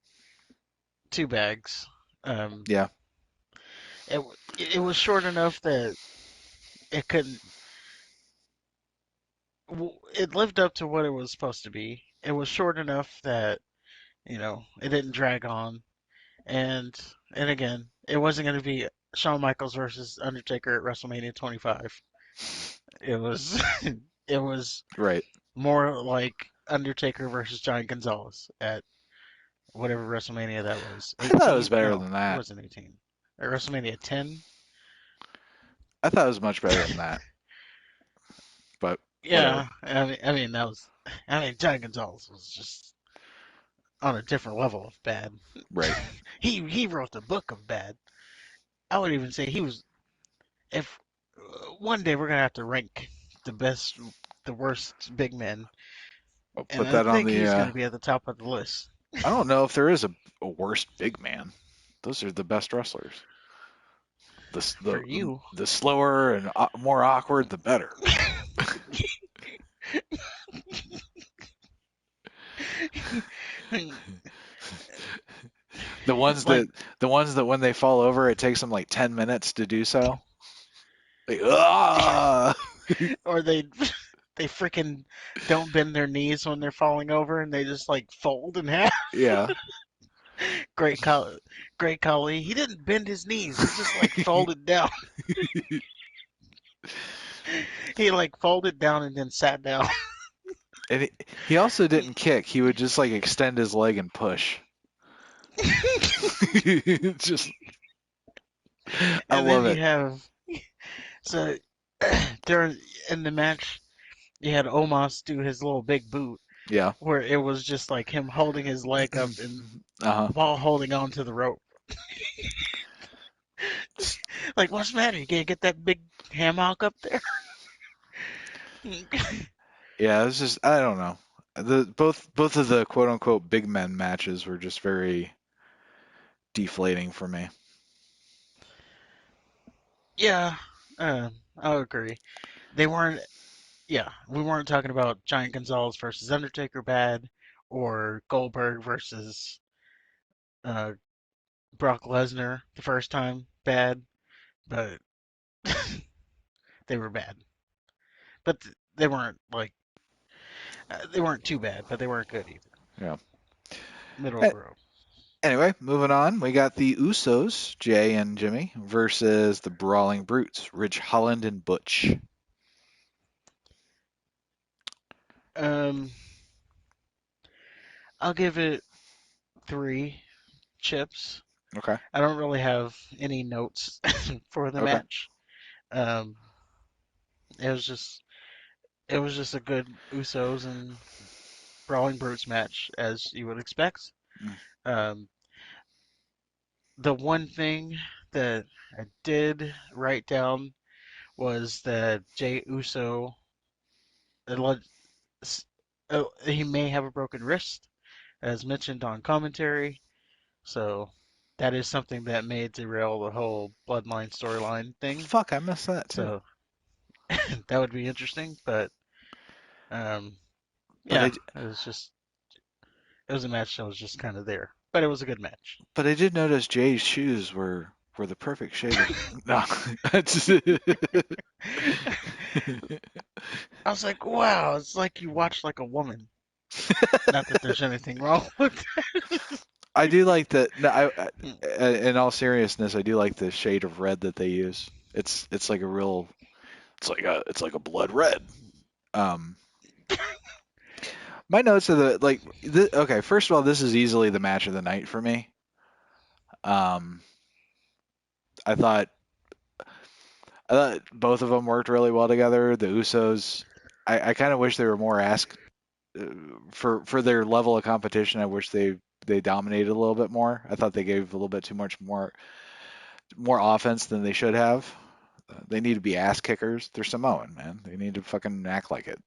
2 bags. Um, Yeah. it it was short enough that it couldn't. It lived up to what it was supposed to be. It was short enough that it didn't drag on, and again, it wasn't going to be Shawn Michaels versus Undertaker at WrestleMania 25. It was it was Right. more like Undertaker versus Giant Gonzalez at whatever WrestleMania that was. I thought it was 18? better No, than it that. wasn't 18. At WrestleMania 10? I thought it was much better than that. Whatever. Yeah, I mean that was, I mean Johnny Gonzalez was just on a different level of bad. Right. He wrote the book of bad. I would even say he was. If one day we're gonna have to rank the best, the worst big men, I'll and put I that on think the. he's gonna be at the top of the list I don't know if there is a worse big man. Those are the best wrestlers. for you. The slower and more awkward, the better. The ones Like, that when they fall over, it takes them like 10 minutes to do so. Like, ah, or they freaking don't bend their knees when they're falling over, and they just like fold in half. yeah. Great call, great Khali. He didn't bend his knees. He just like folded down. He like folded down and then sat down. And he also didn't kick. He would just like extend his leg and push. Just, I And then love you it. have, so during in the match you had Omos do his little big boot Yeah. where it was just like him holding his leg up and Uh huh. while holding on to the rope. Like, what's the matter? You can't get that big hammock up there? Yeah, it's just I don't know. The both of the quote unquote big men matches were just very deflating for me. Yeah, I would agree. They weren't. Yeah, we weren't talking about Giant Gonzalez versus Undertaker bad, or Goldberg versus uh, Brock Lesnar the first time bad, but they were bad. But they weren't like they weren't too bad, but they weren't good either. Yeah. Middle of A- the road. Anyway, moving on, we got the Usos, Jay and Jimmy, versus the Brawling Brutes, Ridge Holland and Butch. Um, I'll give it 3 chips. Okay. I don't really have any notes for the Okay. match. Um, it was just it was just a good Usos and Brawling Brutes match as you would expect. Mm. Um, the one thing that I did write down was that Jay Uso, he may have a broken wrist, as mentioned on commentary. So that is something that may derail the whole Bloodline storyline thing. Fuck, I missed that too. So that would be interesting. But um, But yeah, it was a match that was just kind of there. But it was a good match. I did notice Jay's shoes were the perfect shade of no. I was like, wow, it's like you watch like a woman. Not that there's anything wrong with I do like the no, it. in all seriousness, I do like the shade of red that they use. It's like a real it's like a blood red. Um, my notes are okay. First of all, this is easily the match of the night for me. Um, I thought I thought both of them worked really well together. The Usos, I kind of wish they were more asked uh, for their level of competition. I wish they dominated a little bit more. I thought they gave a little bit too much more offense than they should have. They need to be ass kickers. They're Samoan, man. They need to fucking act like it.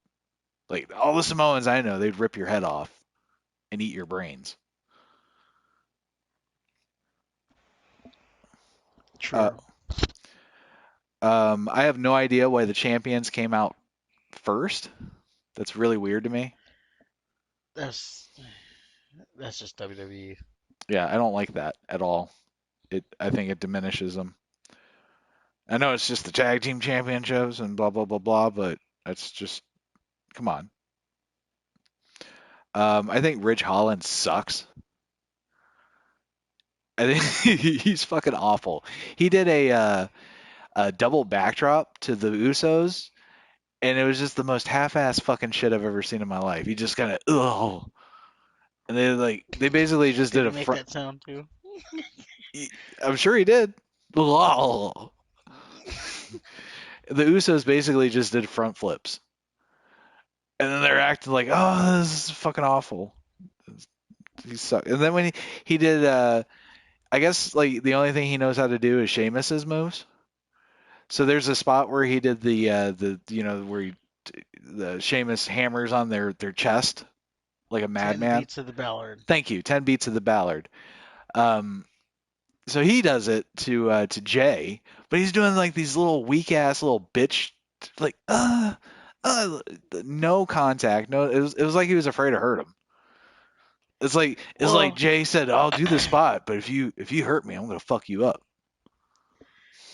Like all the Samoans I know, they'd rip your head off and eat your brains. Uh, True. I have no idea why the champions came out first. That's really weird to me. That's that's just WWE. Yeah, I don't like that at all. I think it diminishes them. I know it's just the tag team championships and blah blah blah blah, but that's just come on. I think Ridge Holland sucks. I think he's fucking awful. He did a double backdrop to the Usos, and it was just the most half-ass fucking shit I've ever seen in my life. He just kind of ugh, and they basically just Did did he a make front. that sound too? I'm sure he did. Ugh. The Usos basically just did front flips. and then they're acting like, oh, this is fucking awful. He sucked. And then when he did, I guess like the only thing he knows how to do is Sheamus's moves. So there's a spot where he did the where the Sheamus hammers on their chest like a 10 madman. beats of the Ballard. Thank you. 10 beats of the Ballard. Um, so he does it to Jay, but he's doing like these little weak ass little bitch like uh no contact. No, it was like he was afraid to hurt him. It's like Well, Jay said, I'll do the spot, but if you hurt me, I'm gonna fuck you up.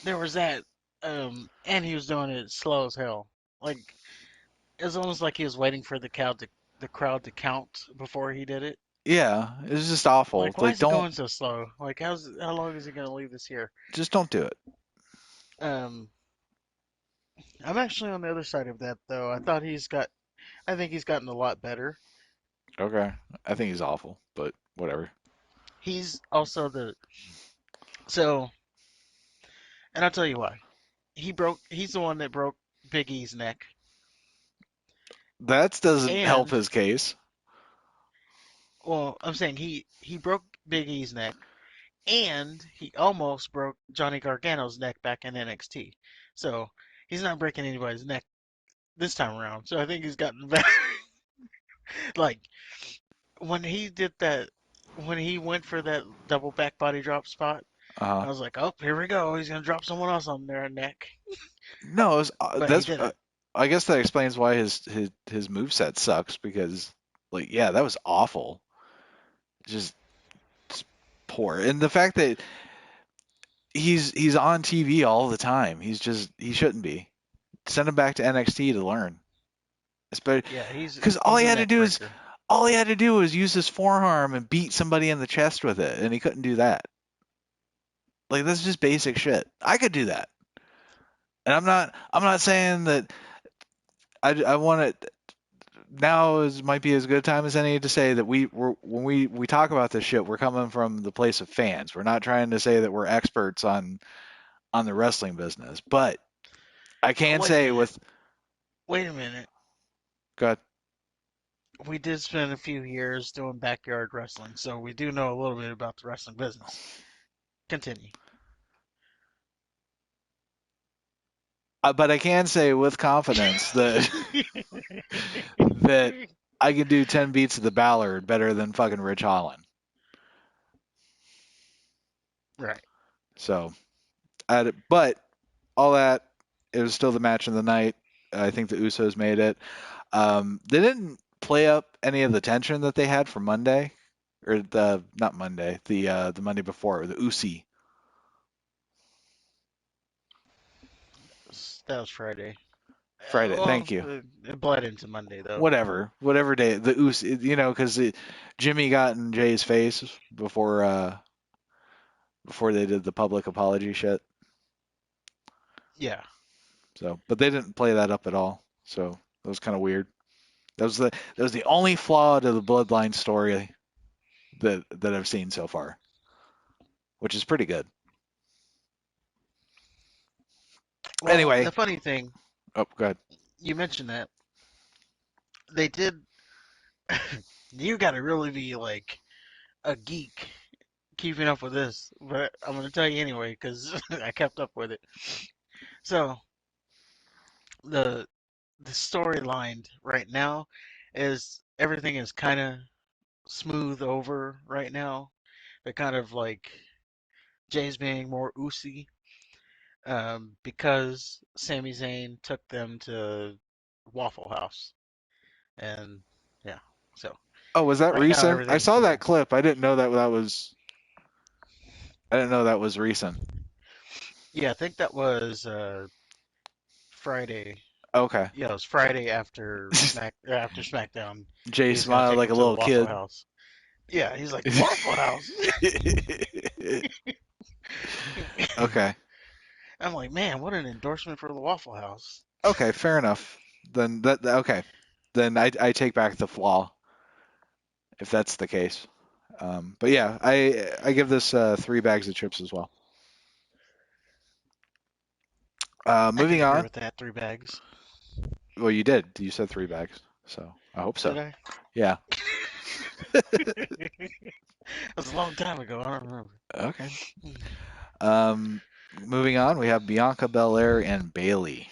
there was that, and he was doing it slow as hell. Like it was almost like he was waiting for the crowd to count before he did it. Yeah, it's just awful. Like, why Like is it don't going so slow? Like, how long is he gonna leave this here? just don't do it. Um, I'm actually on the other side of that though. I think he's gotten a lot better. Okay. I think he's awful, but whatever. He's also so, and I'll tell you why. He's the one that broke Big E's neck, That doesn't help and his case. well, I'm saying he broke Big E's neck, and he almost broke Johnny Gargano's neck back in NXT. So he's not breaking anybody's neck this time around. So I think he's gotten better. Like when he did that, when he went for that double back body drop spot, Uh I was like, oh, here we go. He's gonna drop someone else on their neck, no, but he that's didn't. I guess that explains why his moveset sucks because like yeah, that was awful. Just poor. And the fact that he's on TV all the time. He shouldn't be. Send him back to NXT to learn. Yeah, Because he's a neck breaker. all he had to do was use his forearm and beat somebody in the chest with it, and he couldn't do that. Like that's just basic shit. I could do that, and I'm not saying that I want it now is might be as good a time as any to say that when we talk about this shit, we're coming from the place of fans. We're not trying to say that we're experts on the wrestling business, but I can Wait a say minute. with Wait a minute. God, We did spend a few years doing backyard wrestling, so we do know a little bit about the wrestling business. Continue. but I can say with confidence that that I can do 10 beats of the Ballard better than fucking Rich Holland. Right. So, but all that, it was still the match of the night. I think the Usos made it. They didn't play up any of the tension that they had for Monday, or the not Monday, the Monday before, the Usi That was Friday. Friday. Well, Thank you. it bled into Monday though. Whatever day the Usi, because Jimmy got in Jay's face before they did the public apology shit. Yeah. So, but they didn't play that up at all. So that was kind of weird. That was the only flaw to the Bloodline story that I've seen so far, which is pretty good. Well, the Anyway, funny thing, oh, go ahead. you mentioned that they did. You got to really be like a geek keeping up with this, but I'm gonna tell you anyway because I kept up with it. So the the storyline right now is everything is kind of smooth over right now. They're kind of like Jay's being more oozy because Sami Zayn took them to Waffle House, and yeah, so Oh, was that right now recent? I everything's saw that smooth. clip. I didn't know that was recent. Yeah, I think that was Friday. Okay. Yeah, it was Friday after SmackDown. Jay He was gonna smiled take like him a to the little Waffle kid. House. Yeah, he's like the Waffle House. Okay. I'm like, man, what an endorsement for the Waffle House. Okay, fair enough. Then okay. Then I take back the flaw if that's the case. But yeah, I give this 3 bags of chips as well. I can Moving agree on. with that. 3 bags. Well, you did. You said 3 bags. So I hope Did so. I? Yeah. It was a long time ago. I don't remember. Okay. Um, moving on, we have Bianca Belair and Bailey.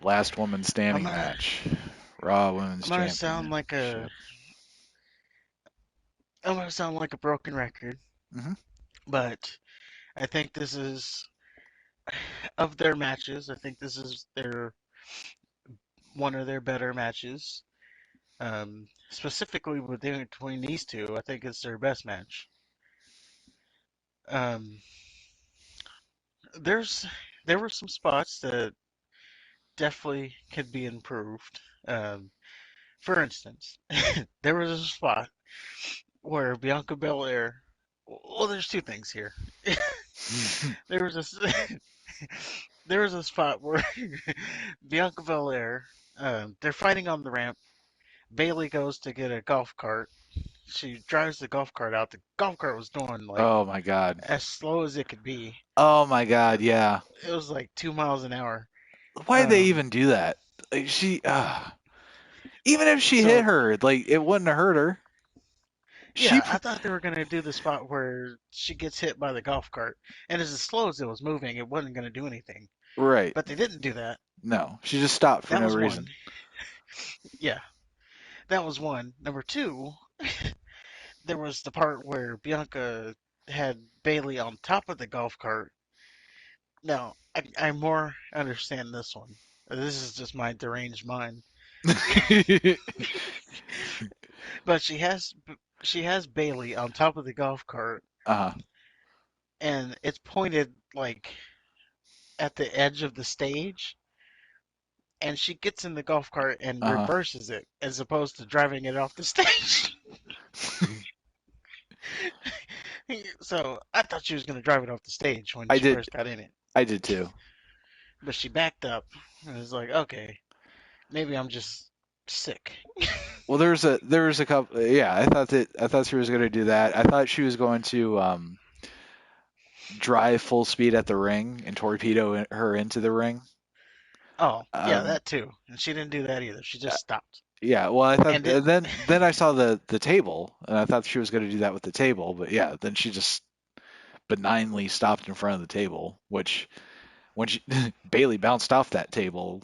Last woman I'm standing gonna match. Raw Women's I'm gonna sound like Championship. a broken record, Hmm. but I think this is of their matches. I think this is their one of their better matches. Specifically between these two, I think it's their best match. Um, there's there were some spots that definitely could be improved. For instance, there was a spot where Bianca Belair. Well, there's two things here. There was a there was a spot where Bianca Belair, they're fighting on the ramp. Bailey goes to get a golf cart. She drives the golf cart out. The golf cart was going like Oh my God. as slow as it could be. Oh my God. Yeah. It was like 2 miles an hour. Why did they Um, even do that? Like even if she hit so her, like it wouldn't have hurt her. She, yeah, I thought they were gonna do the spot where she gets hit by the golf cart, and as slow as it was moving, it wasn't gonna do anything. right. But they didn't do that. No, she just stopped for That no was one. reason. Yeah, that was one. Number two, there was the part where Bianca had Bailey on top of the golf cart. Now, I more understand this one. This is just my deranged mind. But she has Bailey on top of the golf cart, Uh-huh. and it's pointed like at the edge of the stage, and she gets in the golf cart and Uh-huh. reverses it as opposed to driving it off the stage. So I thought she was going to drive it off the stage when I she did first got in it, I did too. but she backed up and was like, okay, maybe I'm just sick. Well, there was a couple. Yeah, I thought she was going to do that. I thought she was going to drive full speed at the ring and torpedo her into the ring. Oh, yeah, Um, that too. And she didn't do that either. She uh, just stopped yeah. Well, I thought and and didn't. then I saw the table and I thought she was going to do that with the table, but yeah, then she just benignly stopped in front of the table, which when she Bailey bounced off that table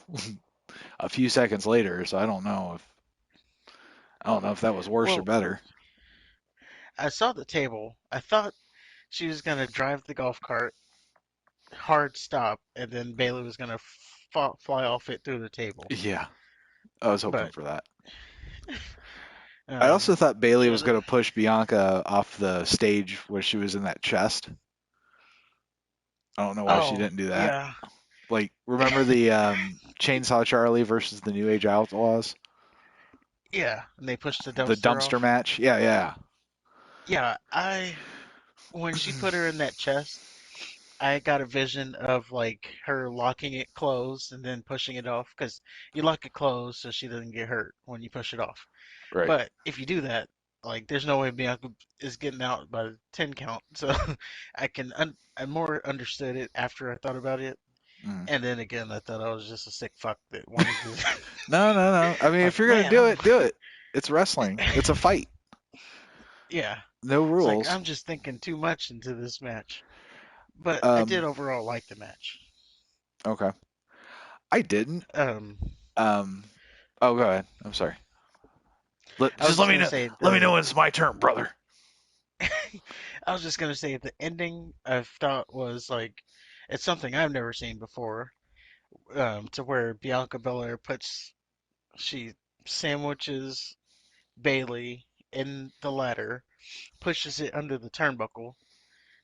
a few seconds later, so I don't know if that was worse or Well, better. I saw the table. I thought she was going to drive the golf cart hard stop, and then Bailey was going to fly off it through the table. Yeah, I was hoping But for that. I um, also thought Bailey yeah, was going to push Bianca off the stage where she was in that chest. I don't know why she oh didn't do that. yeah, Like, remember the Chainsaw Charlie versus the New Age Outlaws? yeah, and they pushed the The dumpster dumpster off. match? Yeah, yeah. Yeah, I when she put her in that chest, I got a vision of like her locking it closed and then pushing it off because you lock it closed so she doesn't get hurt when you push it off. Right. But if you do that, like there's no way Bianca is getting out by the 10 count. So I more understood it after I thought about it. Mm. And then again, I thought I was just a sick fuck that wanted to No, no, no. I mean, if like, you're going to man, do it, do it. It's wrestling. It's a fight. yeah. No It's like rules. I'm just thinking too much into this match. But I did Um, overall like the match. okay. I didn't. Um, Um, oh, go ahead. I'm sorry. I was Just just let me gonna know. say Let me know when it's my turn, brother. I was just gonna say the ending I thought was like it's something I've never seen before. To where Bianca Belair she sandwiches Bailey in the ladder, pushes it under the turnbuckle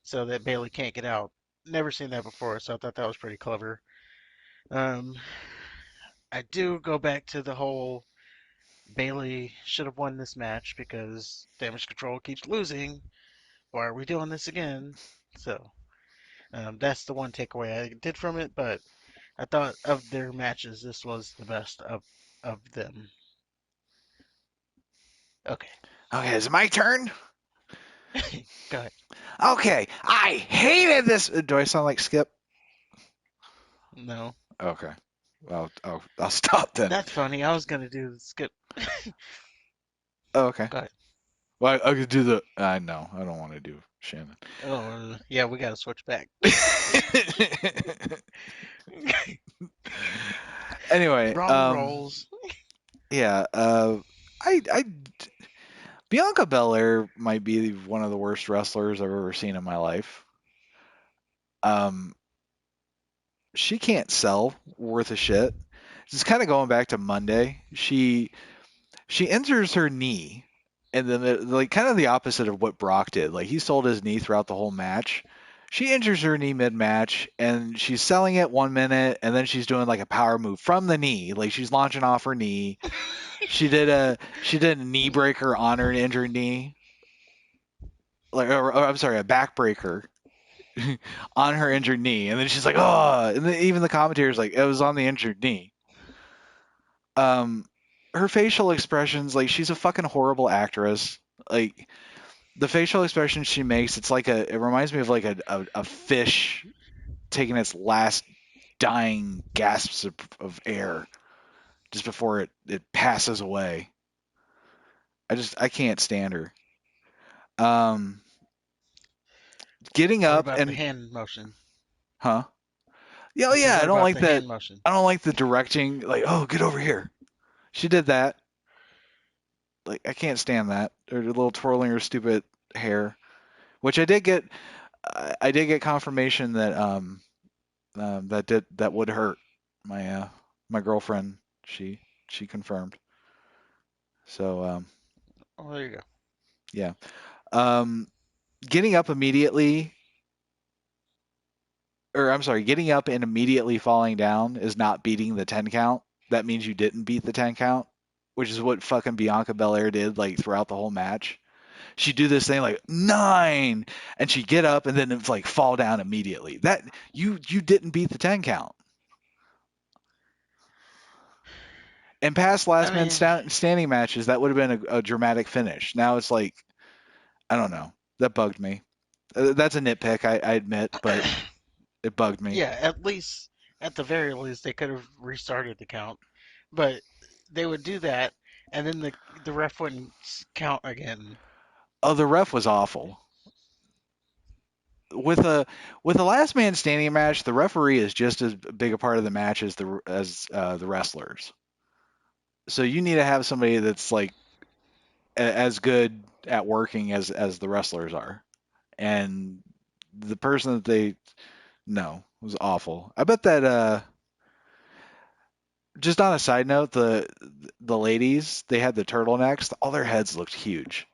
so that Bailey can't get out. Never seen that before, so I thought that was pretty clever. Um, I do go back to the whole Bailey should have won this match because Damage Control keeps losing. Why are we doing this again? So that's the one takeaway I did from it. But I thought of their matches, this was the best of them. Okay, Okay, is it my turn? go ahead. Okay, I hated this. Do I sound like Skip? No, Okay. I'll stop then. That's funny. I was gonna do the skip. Oh, okay. Go ahead. Well, I could do the. No, I don't want to do Shannon. Oh, yeah, we gotta switch back. Anyway, Wrong rolls. yeah. I Bianca Belair might be one of the worst wrestlers I've ever seen in my life. Um, she can't sell worth a shit. Just kind of going back to Monday, she injures her knee, and then like kind of the opposite of what Brock did. Like he sold his knee throughout the whole match. She injures her knee mid-match, and she's selling it 1 minute, and then she's doing like a power move from the knee, like she's launching off her knee. She did a knee breaker on her injured knee, like or I'm sorry, a back breaker on her injured knee, and then she's like, oh, and then even the commentator's like, it was on the injured knee. Um, her facial expressions, like she's a fucking horrible actress. Like the facial expressions she makes, it reminds me of like a fish taking its last dying gasps of air just before it passes away. I can't stand her. Um, getting What up about the and hand motion? huh? Yeah, oh I said, yeah, I what don't about like the that. hand motion? I don't like the directing. Like, oh, get over here. She did that. Like, I can't stand that. Or the little twirling her stupid hair, which I did get. I did get confirmation that that would hurt my girlfriend. She she confirmed. So Oh, there you go. yeah. Um, getting up immediately, or I'm sorry, getting up and immediately falling down is not beating the 10 count. That means you didn't beat the 10 count, which is what fucking Bianca Belair did like throughout the whole match. She'd do this thing like 9, and she'd get up and then it's like fall down immediately. That you didn't beat the 10 count. In past I last man mean, standing matches, that would have been a dramatic finish. Now it's like I don't know. That bugged me. That's a nitpick, I admit, but it bugged me. yeah, at the very least, they could have restarted the count. But they would do that, and then the ref wouldn't count again. Oh, the ref was awful. With a last man standing match, the referee is just as big a part of the match as the wrestlers. So you need to have somebody that's like as good at working as the wrestlers are. And the person that they no was awful. I bet that just on a side note, the ladies they had the turtlenecks. All their heads looked huge.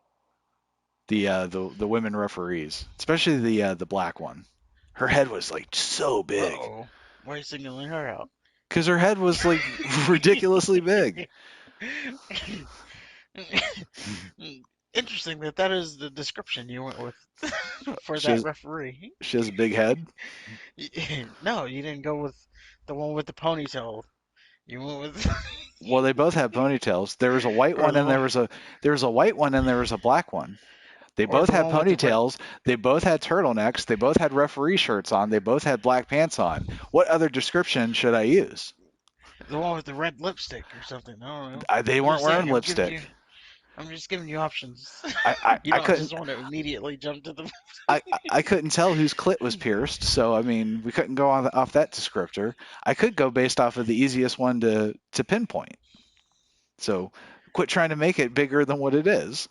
The women referees, especially the black one, her head was like so big Uh-oh. Why are you singling her out? because her head was like ridiculously big. Interesting that that is the description you went with for She that has referee. she has a big head. No, you didn't go with the one with the ponytail. You went with Well, they both had ponytails. There was a white or one and the there was a white one and there was a black one. They or both the had one with the red ponytails. They both had turtlenecks. They both had referee shirts on. They both had black pants on. What other description should I use? the one with the red lipstick or something. I don't know. They I'm weren't just saying. wearing lipstick. I'm just giving you options. I, I, You I don't just couldn't want to immediately jump to the. I couldn't tell whose clit was pierced, so I mean we couldn't go off that descriptor. I could go based off of the easiest one to pinpoint. So quit trying to make it bigger than what it is.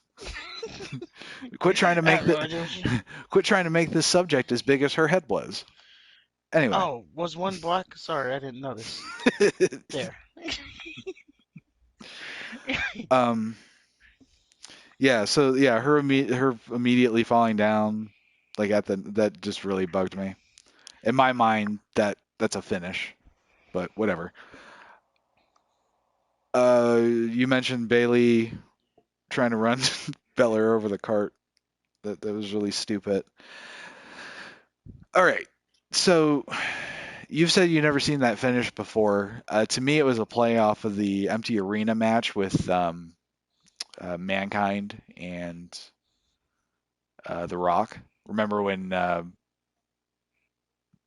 Quit trying to I make have no the idea what you. quit trying to make this subject as big as her head was. Anyway, Oh, was one black? Sorry, I didn't notice. There. um, yeah. So yeah, her immediately falling down, like at the that just really bugged me. In my mind, that's a finish, but whatever. You mentioned Bailey trying to run Belair over the cart. That was really stupid. All right. So you've said you've never seen that finish before. To me, it was a play off of the empty arena match with Mankind and The Rock. Remember when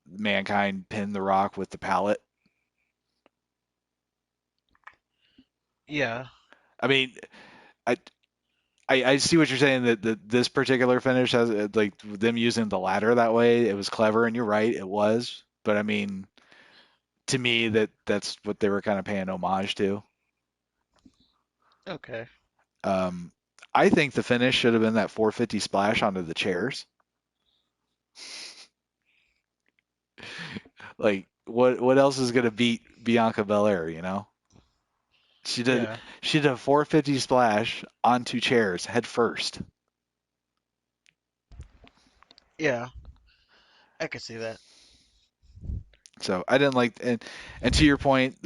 Mankind pinned The Rock with the pallet? Yeah, I mean, I I see what you're saying that this particular finish has like them using the ladder that way. It was clever, and you're right, it was. But I mean, to me, that's what they were kind of paying homage to. okay. Um, I think the finish should have been that 450 splash onto the chairs. Like, what else is gonna beat Bianca Belair? You know, she did Yeah, she did a 450 splash onto chairs head first. yeah, I could see that. So I didn't like and to your point,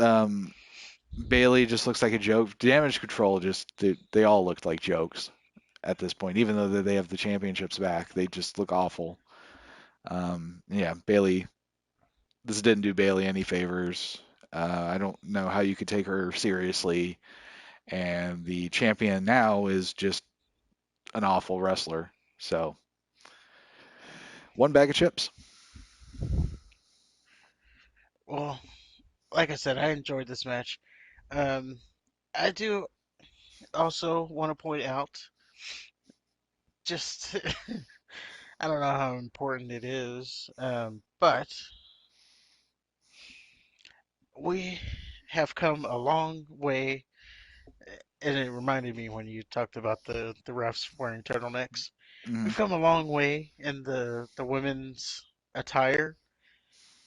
Bailey just looks like a joke. Damage Control just they all looked like jokes at this point, even though they have the championships back. They just look awful. Yeah, Bailey. This didn't do Bailey any favors. I don't know how you could take her seriously. And the champion now is just an awful wrestler. So one bag of chips. Well, like I said, I enjoyed this match. Um, I do also want to point out, just I don't know how important it is, but we have come a long way, and it reminded me when you talked about the refs wearing turtlenecks. Mm-hmm. We've come a long way in the women's attire.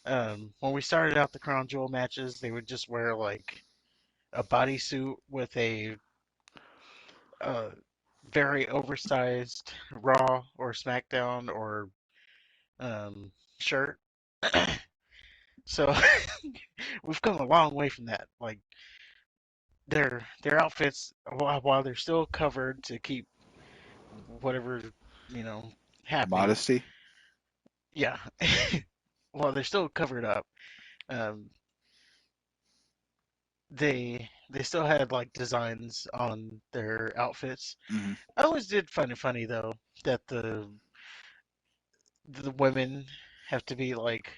When we started out the Crown Jewel matches, they would just wear like a bodysuit with a uh, very oversized Raw or SmackDown or shirt. So we've come a long way from that. Like their outfits, while they're still covered to keep whatever you know happening, Modesty. yeah. While they're still covered up, um, they still had like designs on their outfits. Mm-hmm. I always did find it funny though that the women have to be like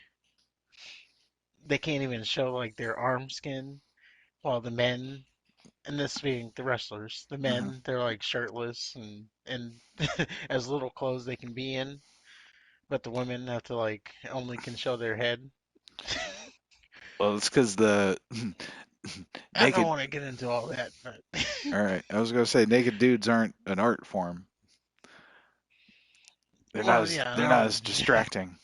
they can't even show like their arm skin, while the men, and this being the wrestlers, the Mm-hmm. men they're like shirtless and as little clothes they can be in, but the women have to like only can show their head. Well, it's because the I don't naked. want to get into all that, but All right, I was gonna say naked dudes aren't an art form. well, yeah, They're not as distracting.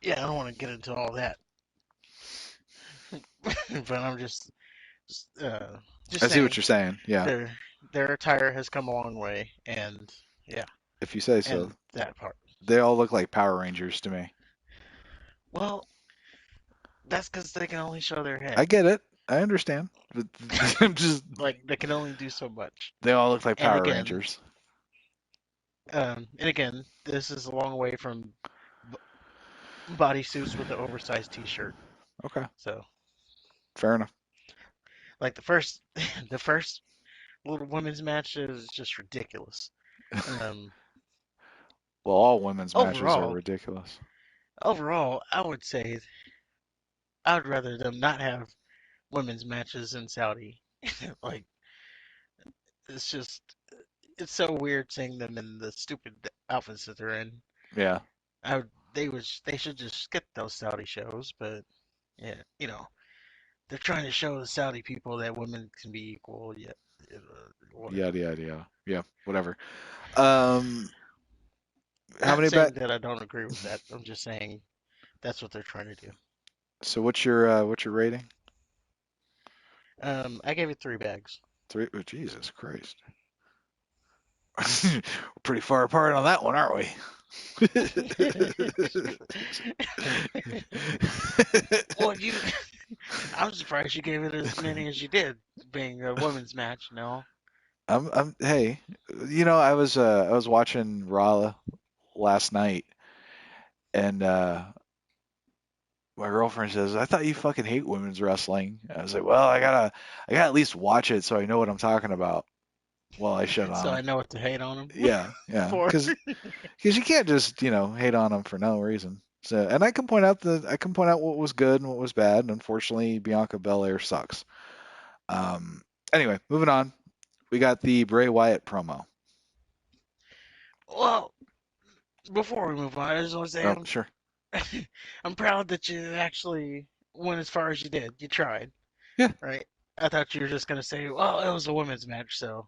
yeah, I don't want to get into all that, but I'm just I see what saying you're saying. Yeah, their their attire has come a long way, and yeah, if you say so. and that part. They all look like Power Rangers to me. Well, that's because they can only show their I head. get it. I understand. But I'm just Like they can only do so much. they all look like And Power again, Rangers. this is a long way from bodysuits with an oversized T-shirt. Okay, So, fair enough. like the first, the first little women's match is just ridiculous. Um, Well, all women's matches are overall, ridiculous. overall, I would say I would rather them not have women's matches in Saudi. Like it's just it's so weird seeing them in the stupid outfits that they're in. Yeah, They should just skip those Saudi shows, but yeah, they're trying to show the Saudi people that women can be equal. Yet, yada whatever. yada yada. Yeah, whatever. Um, how Not many bet? saying that I don't agree with that. I'm just saying that's what they're trying to do. So what's your rating? I gave it 3 bags. Three. Oh, Jesus Christ. We're pretty far apart on that one, aren't we? Well, I'm surprised you gave it as many as you did, being a women's match. No, hey, I was watching Raw last night, and my girlfriend says, "I thought you fucking hate women's wrestling." I was like, "Well, I gotta at least watch it so I know what I'm talking about." Well, I shit on so I them. know what to hate on them Yeah, yeah, for. because you can't just hate on them for no reason. So, and I can point out what was good and what was bad. And unfortunately, Bianca Belair sucks. Um, Anyway, moving on. We got the Bray Wyatt promo. Well, before we move on, I just want to say Oh, sure. I'm proud that you actually went as far as you did. You tried, Yeah, right? I thought you were just gonna say, well, it was a women's match, so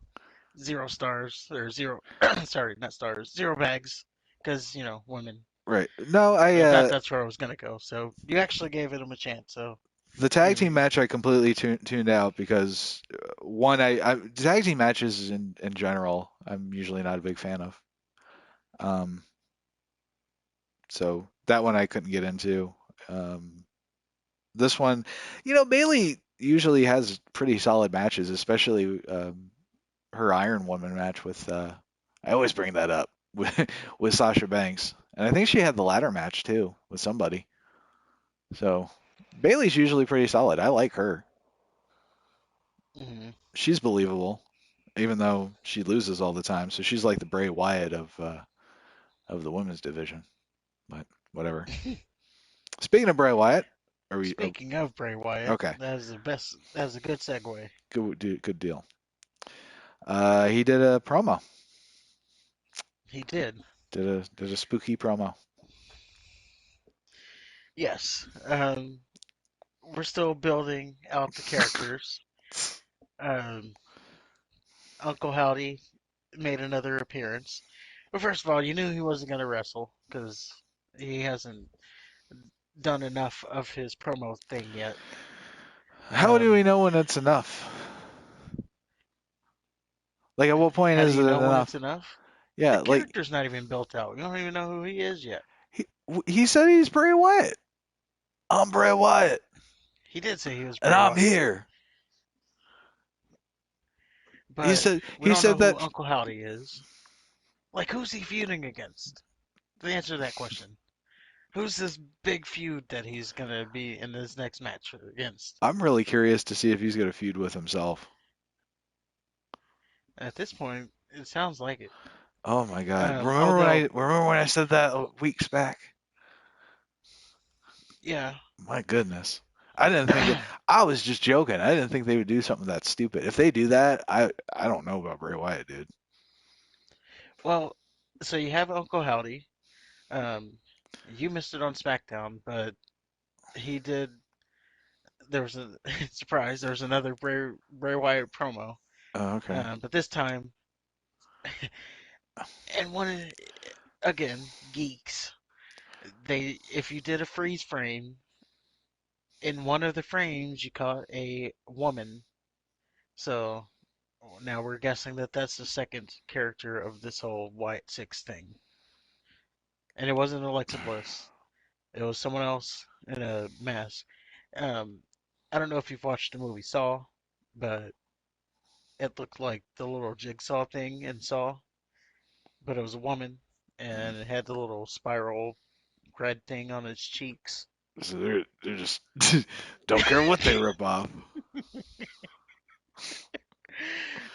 0 stars or zero. Sorry, not stars. 0 bags, because women. right. No, I thought that's where I was gonna go. So you actually gave them a chance. So the tag team you, match I completely tuned out because one, tag team matches in general, I'm usually not a big fan of. Um, so that one I couldn't get into. Um, this one, Bailey usually has pretty solid matches, especially her Iron Woman match with. I always bring that up with Sasha Banks, and I think she had the ladder match too with somebody. So Bailey's usually pretty solid. I like her. mhm. She's believable, even though she loses all the time. So she's like the Bray Wyatt of the women's division. But whatever. Speaking of Bray Wyatt, are we? Oh, Speaking of Bray Wyatt, okay, that was the best. That was a good segue. good deal. He did a promo. He did. Did a spooky promo. Yes. We're still building out the characters. Um, Uncle Howdy made another appearance. But first of all, you knew he wasn't going to wrestle because he hasn't done enough of his promo thing yet. How do we Um, know when it's enough? Like, at what point how do is you it know when enough? it's enough? The Yeah, like character's not even built out. We don't even know who he is yet. he he said he's Bray Wyatt. I'm Bray Wyatt, He did say he was and Bray I'm Wyatt, here. He but said we he don't know said who that Uncle Howdy is. Like, who's he feuding against? To answer that question, who's this big feud that he's gonna be in this next match against? I'm really curious to see if he's gonna feud with himself. At this point, it sounds like it. Oh my God! Although, Remember when I said that weeks back? yeah. My goodness. I didn't think that. I was just joking. I didn't think they would do something that stupid. If they do that, I don't know about Bray Wyatt, dude. Well, so you have Uncle Howdy. Um, you missed it on SmackDown, but he did. There was a surprise. There was another Bray Wyatt promo, Oh, okay. but this time, and again, geeks. They if you did a freeze frame, in one of the frames you caught a woman. So now we're guessing that that's the second character of this whole Wyatt Six thing. And it wasn't Alexa Bliss. It was someone else in a mask. Um, I don't know if you've watched the movie Saw, but it looked like the little jigsaw thing in Saw, but it was a woman, and it had the little spiral red thing on its cheeks. So they're just don't care what they rip off.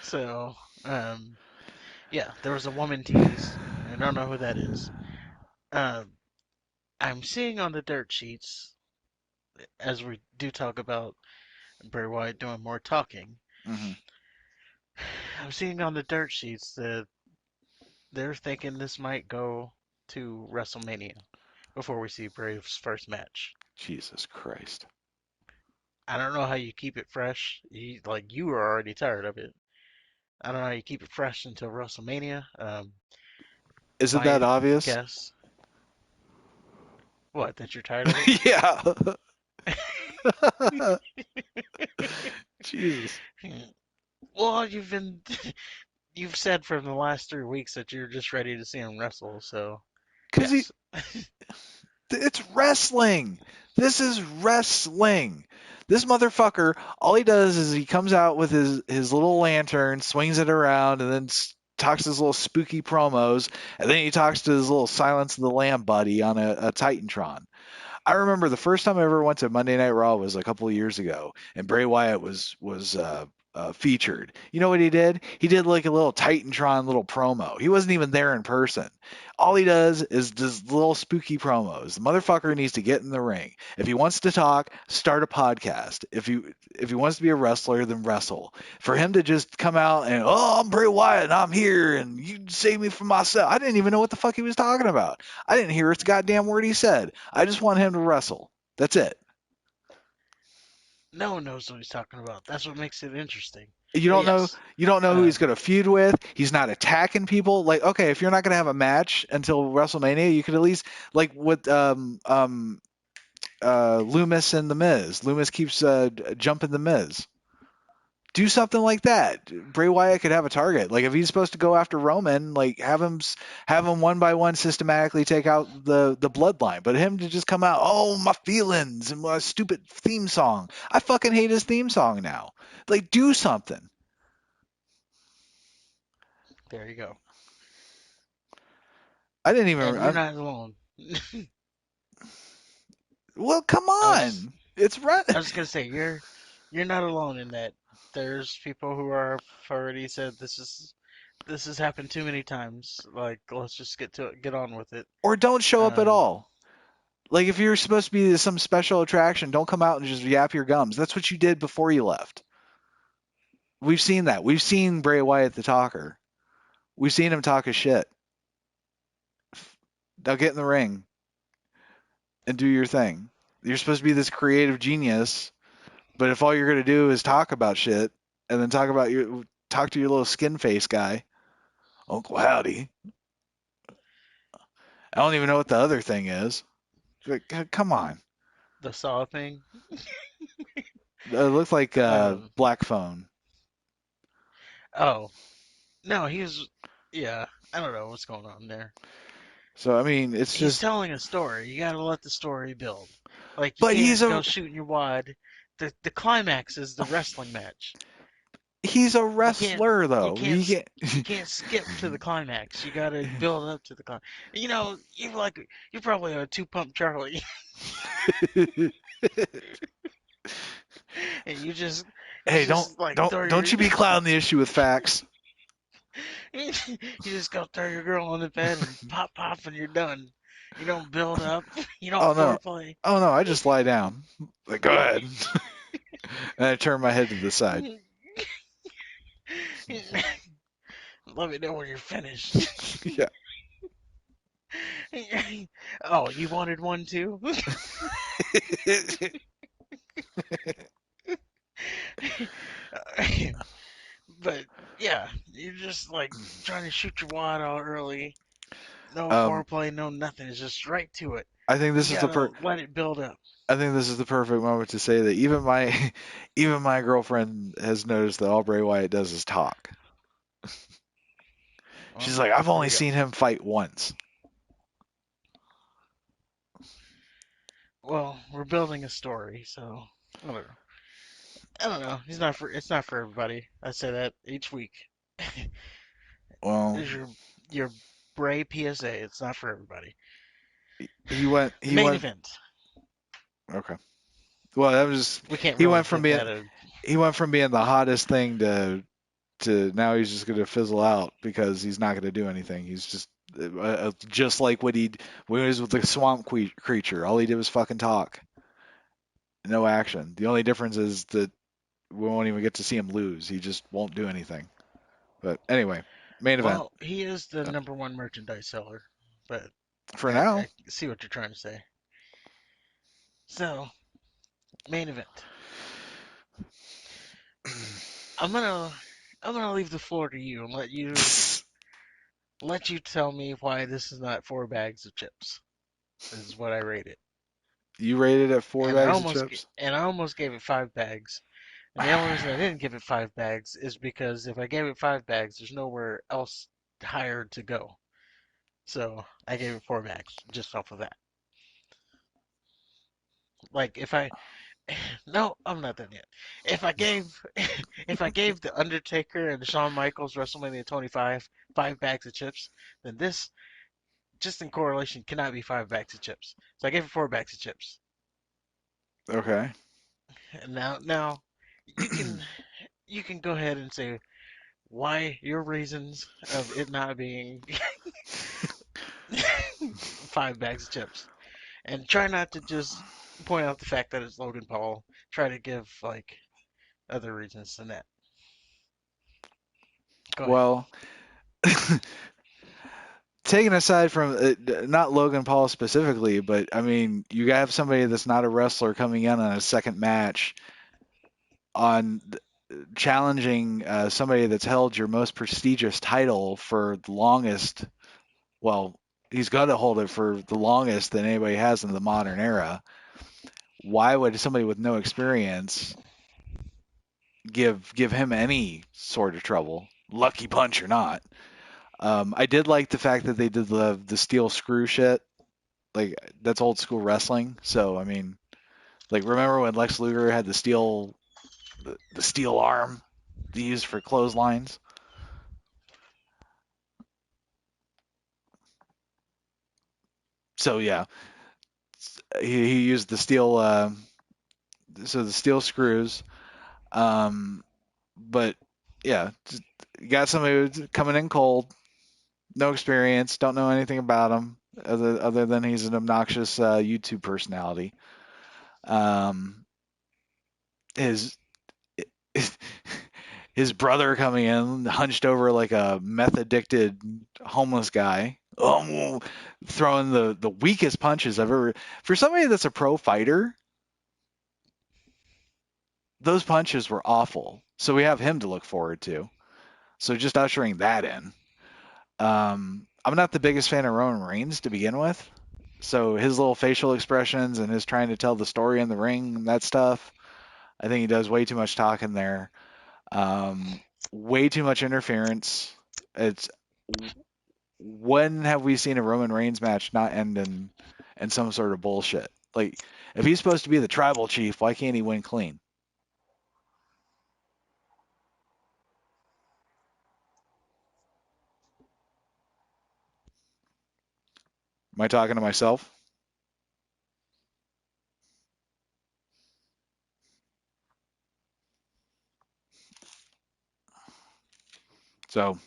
So, yeah, there was a woman teased. I don't know who that is. Um, I'm seeing on the dirt sheets, as we do talk about Bray Wyatt doing more talking, Hmm. I'm seeing on the dirt sheets that they're thinking this might go to WrestleMania before we see Bray's first match. Jesus Christ. I don't know how you keep it fresh. You were already tired of it. I don't know how you keep it fresh until WrestleMania. Isn't that My obvious? guess, what, that you're tired of it? Yeah. Jesus. Well, you've said for the last 3 weeks that you're just ready to see him wrestle. So Because yes. it's wrestling. This is wrestling. This motherfucker, all he does is he comes out with his little lantern, swings it around, and then talks his little spooky promos, and then he talks to his little Silence of the Lamb buddy on a Titantron. I remember the first time I ever went to Monday Night Raw was a couple of years ago, and Bray Wyatt was featured. You know what he did? He did like a little Titantron little promo. He wasn't even there in person. All he does is little spooky promos. The motherfucker needs to get in the ring. If he wants to talk, start a podcast. If he wants to be a wrestler, then wrestle. For him to just come out and I'm Bray Wyatt and I'm here and you save me from myself. I didn't even know what the fuck he was talking about. I didn't hear its goddamn word he said. I just want him to wrestle. That's it. No one knows what he's talking about. That's what makes it interesting. You But don't know yes, you don't know who uh, he's going to feud with. He's not attacking people. Like, okay, if you're not going to have a match until WrestleMania, you could at least like with Loomis and the Miz. Loomis keeps jumping the Miz. Do something like that. Bray Wyatt could have a target. Like if he's supposed to go after Roman, like have him one by one systematically take out the bloodline. But him to just come out, oh my feelings and my stupid theme song. I fucking hate his theme song now. Like do something. there you go. I didn't even. And you're not alone. Well, come I was on. It's right. I was gonna say you're not alone in that. There's people who are have already said this has happened too many times. Like let's just get on with it. Or don't show up at Um, all. Like if you're supposed to be some special attraction, don't come out and just yap your gums. That's what you did before you left. We've seen that. We've seen Bray Wyatt the talker. We've seen him talk his shit. Now get in the ring and do your thing. You're supposed to be this creative genius, but if all you're gonna do is talk about shit and then talk to your little skin face guy, Uncle Howdy. I don't even know what the other thing is. Like, come on. the Saw thing. It looks like Um, Black Phone. oh no, yeah. I don't know what's going on there. So I mean, it's He's just. telling a story. You gotta let the story build. Like you But can't go shooting your wad. The climax is the wrestling match. he's a You can't wrestler you though. can't He s- can't. you can't skip to the climax. You gotta build up to the climax. You know, you're probably a two pump Charlie, and you Hey, don't just like don't throw don't your you be clouding the issue with facts. you just go throw your girl on the bed and pop pop and you're done. You don't build up. You don't Oh no. foreplay. Oh no, I just lie down. Like, go ahead. And I turn my head to the side. Let me know when you're finished. Yeah. Oh, you wanted one too? But yeah, you're just like trying to shoot your wad out early. No um, foreplay, no nothing. It's just right to it. I think You this is the gotta per. let it build up. I think this is the perfect moment to say that even my, even my girlfriend has noticed that all Bray Wyatt does is talk. Well, She's like, I've there only you go. seen him fight once. Well, we're building a story, so I don't know. I don't know. It's not for everybody. I say that each week. Well, There's your Bray PSA. It's not for everybody. he went. The He main went. event. Okay. Well, that was just. We can't He really went from give being. that a. He went from being the hottest thing to now he's just going to fizzle out because he's not going to do anything. He's just like when he was with the creature. All he did was fucking talk, no action. The only difference is that we won't even get to see him lose. He just won't do anything. But anyway, main event Well, he is the number one merchandise seller, but for now. I see what you're trying to say. So, main event. I'm gonna I'm gonna leave the floor to you and let you tell me why this is not 4 bags of chips. This is what I rate it. You rated it four bags of chips. And I almost gave it 5 bags. And the only reason I didn't give it 5 bags is because if I gave it 5 bags, there's nowhere else higher to go. So I gave it 4 bags just off of that. Like if I no, I'm not done yet. If I gave if I gave the Undertaker and Shawn Michaels WrestleMania 25 5 bags of chips, then this just in correlation cannot be 5 bags of chips. So I gave it 4 bags of chips. Okay. And now you can. you can go ahead and say why your reasons of it not being 5 bags of chips, and try not to just point out the fact that it's Logan Paul. Try to give like other reasons than that. Go ahead. Well, taking aside from not Logan Paul specifically, but I mean, you have somebody that's not a wrestler coming in on a second match on challenging somebody that's held your most prestigious title for the longest. Well, he's got to hold it for the longest that anybody has in the modern era. Why would somebody with no experience give him any sort of trouble, lucky punch or not? I did like the fact that they did the steel screw shit. Like that's old school wrestling. So I mean, like remember when Lex Luger had the steel arm they used for clotheslines? So yeah, he used the steel. So the steel screws. Um, but yeah, just, you got somebody who's coming in cold, no experience, don't know anything about him other than he's an obnoxious YouTube personality. Um, his his brother coming in hunched over like a meth addicted homeless guy. Throwing the weakest punches I've ever for somebody that's a pro fighter. Those punches were awful. So we have him to look forward to. So just ushering that in. I'm not the biggest fan of Roman Reigns to begin with. So his little facial expressions and his trying to tell the story in the ring and that stuff, I think he does way too much talking there. Um, Way too much interference. It's when have we seen a Roman Reigns match not end in some sort of bullshit? Like if he's supposed to be the tribal chief, why can't he win clean? Am I talking to myself? So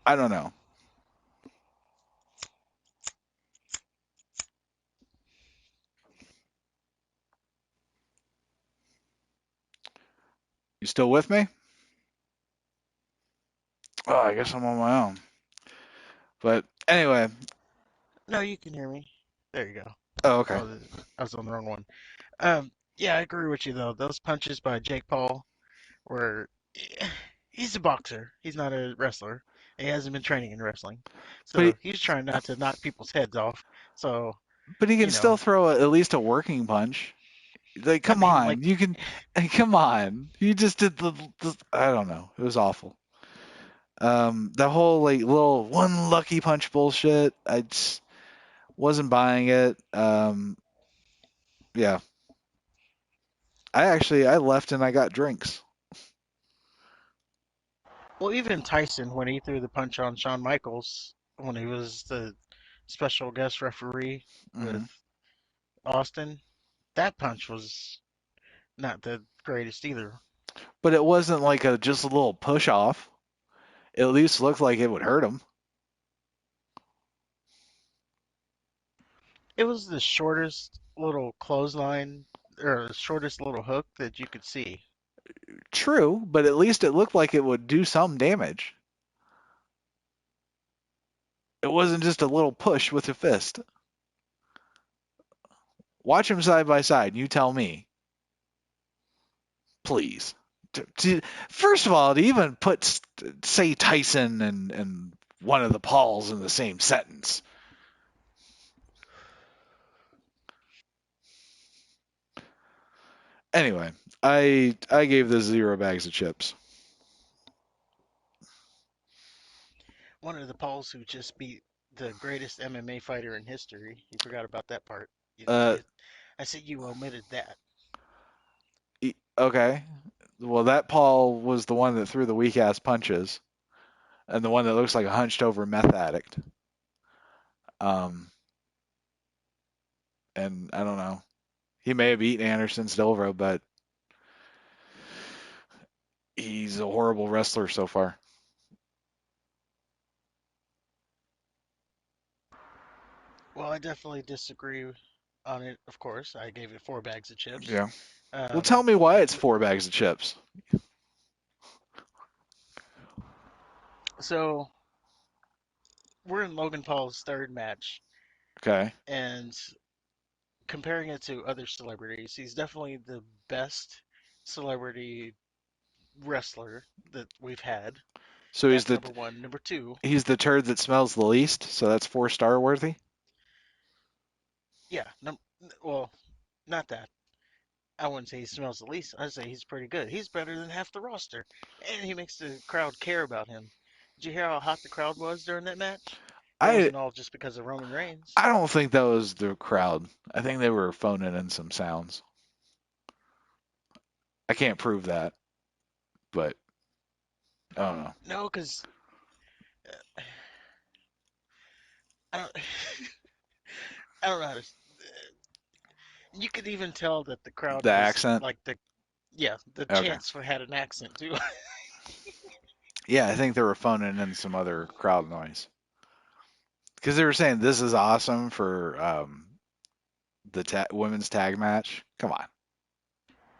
I don't know. You still with me? Oh, I guess I'm on my own. But anyway, No, you can hear me. There you go. oh, I okay. was I was on the wrong one. Yeah, I agree with you though. Those punches by Jake Paul were. He's a boxer. He's not a wrestler. He hasn't been training in wrestling, But so he's trying not to knock people's heads off. So he can you still know, throw at least a working punch. Like, I come mean, like on, you can. Come on, you just did the. I don't know. It was awful. The whole like little one lucky punch bullshit. I just wasn't buying it. Yeah, I left and I got drinks. well, even Tyson when he threw the punch on Shawn Michaels when he was the special guest referee with Hmm. Austin, that punch was not the greatest either. But it wasn't like a just a little push off. It at least looked like it would hurt him. It was the shortest little clothesline or the shortest little hook that you could see. True, but at least it looked like it would do some damage. It wasn't just a little push with a fist. Watch them side by side. You tell me, please. First of all, to even put, say, Tyson and one of the Pauls in the same sentence. Anyway, I gave this 0 bags of chips. One of the Pauls who just beat the greatest MMA fighter in history. You forgot about that part. Uh, I said you omitted that. okay. Well, that Paul was the one that threw the weak ass punches, and the one that looks like a hunched over meth addict. Um, and I don't know. He may have beaten Anderson Silva, but He's a horrible wrestler so far. Well, I definitely disagree on it. Of course, I gave it 4 bags of chips. Yeah. Well, Um, tell me why it's 4 bags of chips. so we're in Logan Paul's third match, Okay. and comparing it to other celebrities, he's definitely the best celebrity wrestler that we've had. So That's number one. Number two, he's the turd that smells the least. So that's 4 star worthy. yeah, well, not that. I wouldn't say he smells the least. I'd say he's pretty good. He's better than half the roster, and he makes the crowd care about him. Did you hear how hot the crowd was during that match? It I wasn't all just because of Roman Reigns. I don't think that was the crowd. I think they were phoning in some sounds. I can't prove that, but I don't know. No, because I don't. I don't know how to. You could even tell that the crowd The was accent. like yeah, the Okay. chants had an accent too. Yeah, I think they were phoning in some other crowd noise because they were saying this is awesome for the women's tag match. Come on.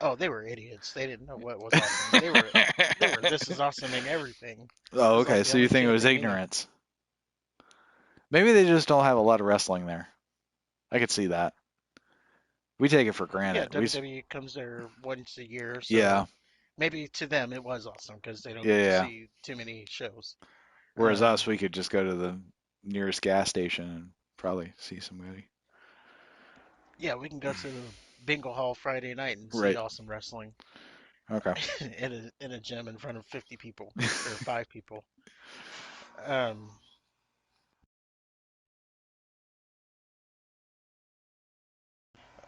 Oh, they were idiots. They didn't know what was awesome. They were this is awesoming everything. Oh, It's like okay. the So you only think it chant was they knew. ignorance? Maybe they just don't have a lot of wrestling there. I could see that. We take it for Yeah, granted. WWE comes there once a year, Yeah, so maybe to them it was awesome because they don't yeah, get to yeah. see too many shows. Whereas Um, us, we could just go to the nearest gas station and probably see somebody. yeah, we can go to the Bingo Hall Friday night and see Right. awesome wrestling Okay. in a gym in front of 50 people or 5 people. Um,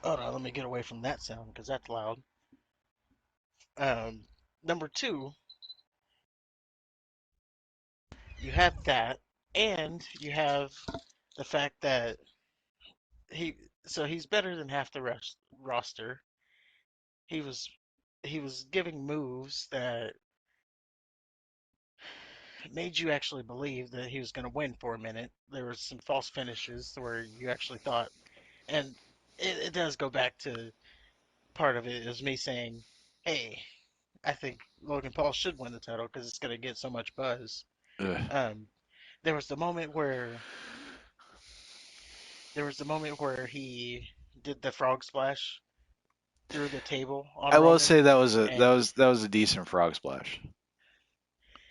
oh no, let me get away from that sound because that's loud. Um, number two, you have that, and you have the fact that he he's better than half the roster. He was he was giving moves that made you actually believe that he was going to win for a minute. There was some false finishes where you actually thought, and it does go back to part of it is me saying, "Hey, I think Logan Paul should win the title because it's going to get so much buzz." Ugh. Um, there was the moment where he did the frog splash through the table on I will Roman, say that was a and decent frog splash.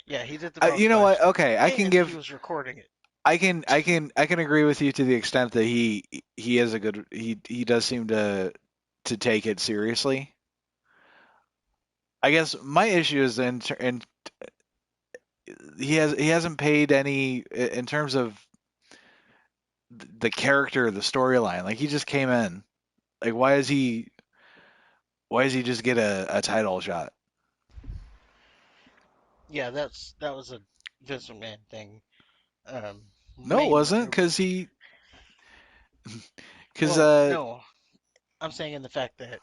yeah, he did the frog You know what? splash, Okay, and he was recording it. I can agree with you to the extent that he is a good he does seem to take it seriously. I guess my issue is in he hasn't paid any in terms of the character, the storyline. Like he just came in. Like why does he just get a title shot? Yeah, that was a Vince McMahon thing, um, No, it mainly. wasn't because Well, no, I'm saying in the fact that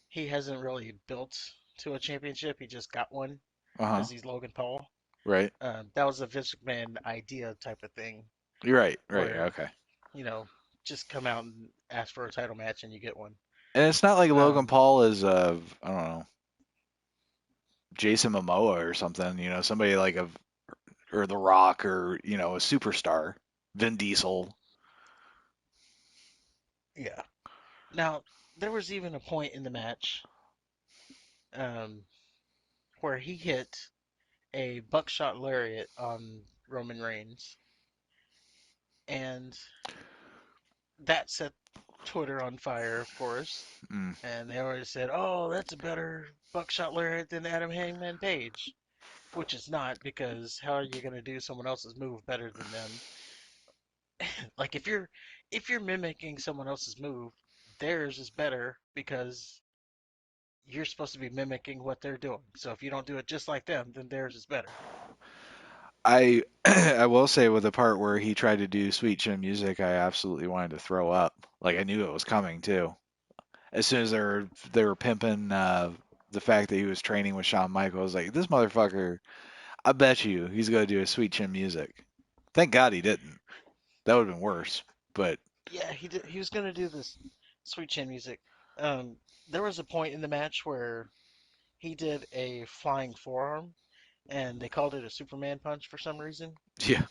he hasn't really built to a championship. He just got one uh-huh. because he's Logan Paul. Right. That was a Vince McMahon idea type of thing You're right. Right. where, Okay. you know, just come out and ask for a title match and you get one. And it's not like Logan Um, Paul is I don't know, Jason Momoa or something, somebody like or The Rock or, a superstar, Vin Diesel. yeah. Now, there was even a point in the match um, where he hit a buckshot lariat on Roman Reigns, and that set Twitter on fire, of course. Mm. And they always said, "Oh, that's a better buckshot lariat than Adam Hangman Page," which it's not because how are you going to do someone else's move better than them? Like if you're mimicking someone else's move, theirs is better because you're supposed to be mimicking what they're doing. So if you don't do it just like them, then theirs is better. I I will say with the part where he tried to do sweet chin music, I absolutely wanted to throw up. Like I knew it was coming too. As soon as they were pimping the fact that he was training with Shawn Michaels. Like this motherfucker, I bet you he's gonna do a Sweet Chin Music. Thank God he didn't. That would have been worse. But Yeah, he did. He was gonna do this Sweet Chin Music. Um, there was a point in the match where he did a flying forearm, and they called it a Superman punch for some reason. yeah.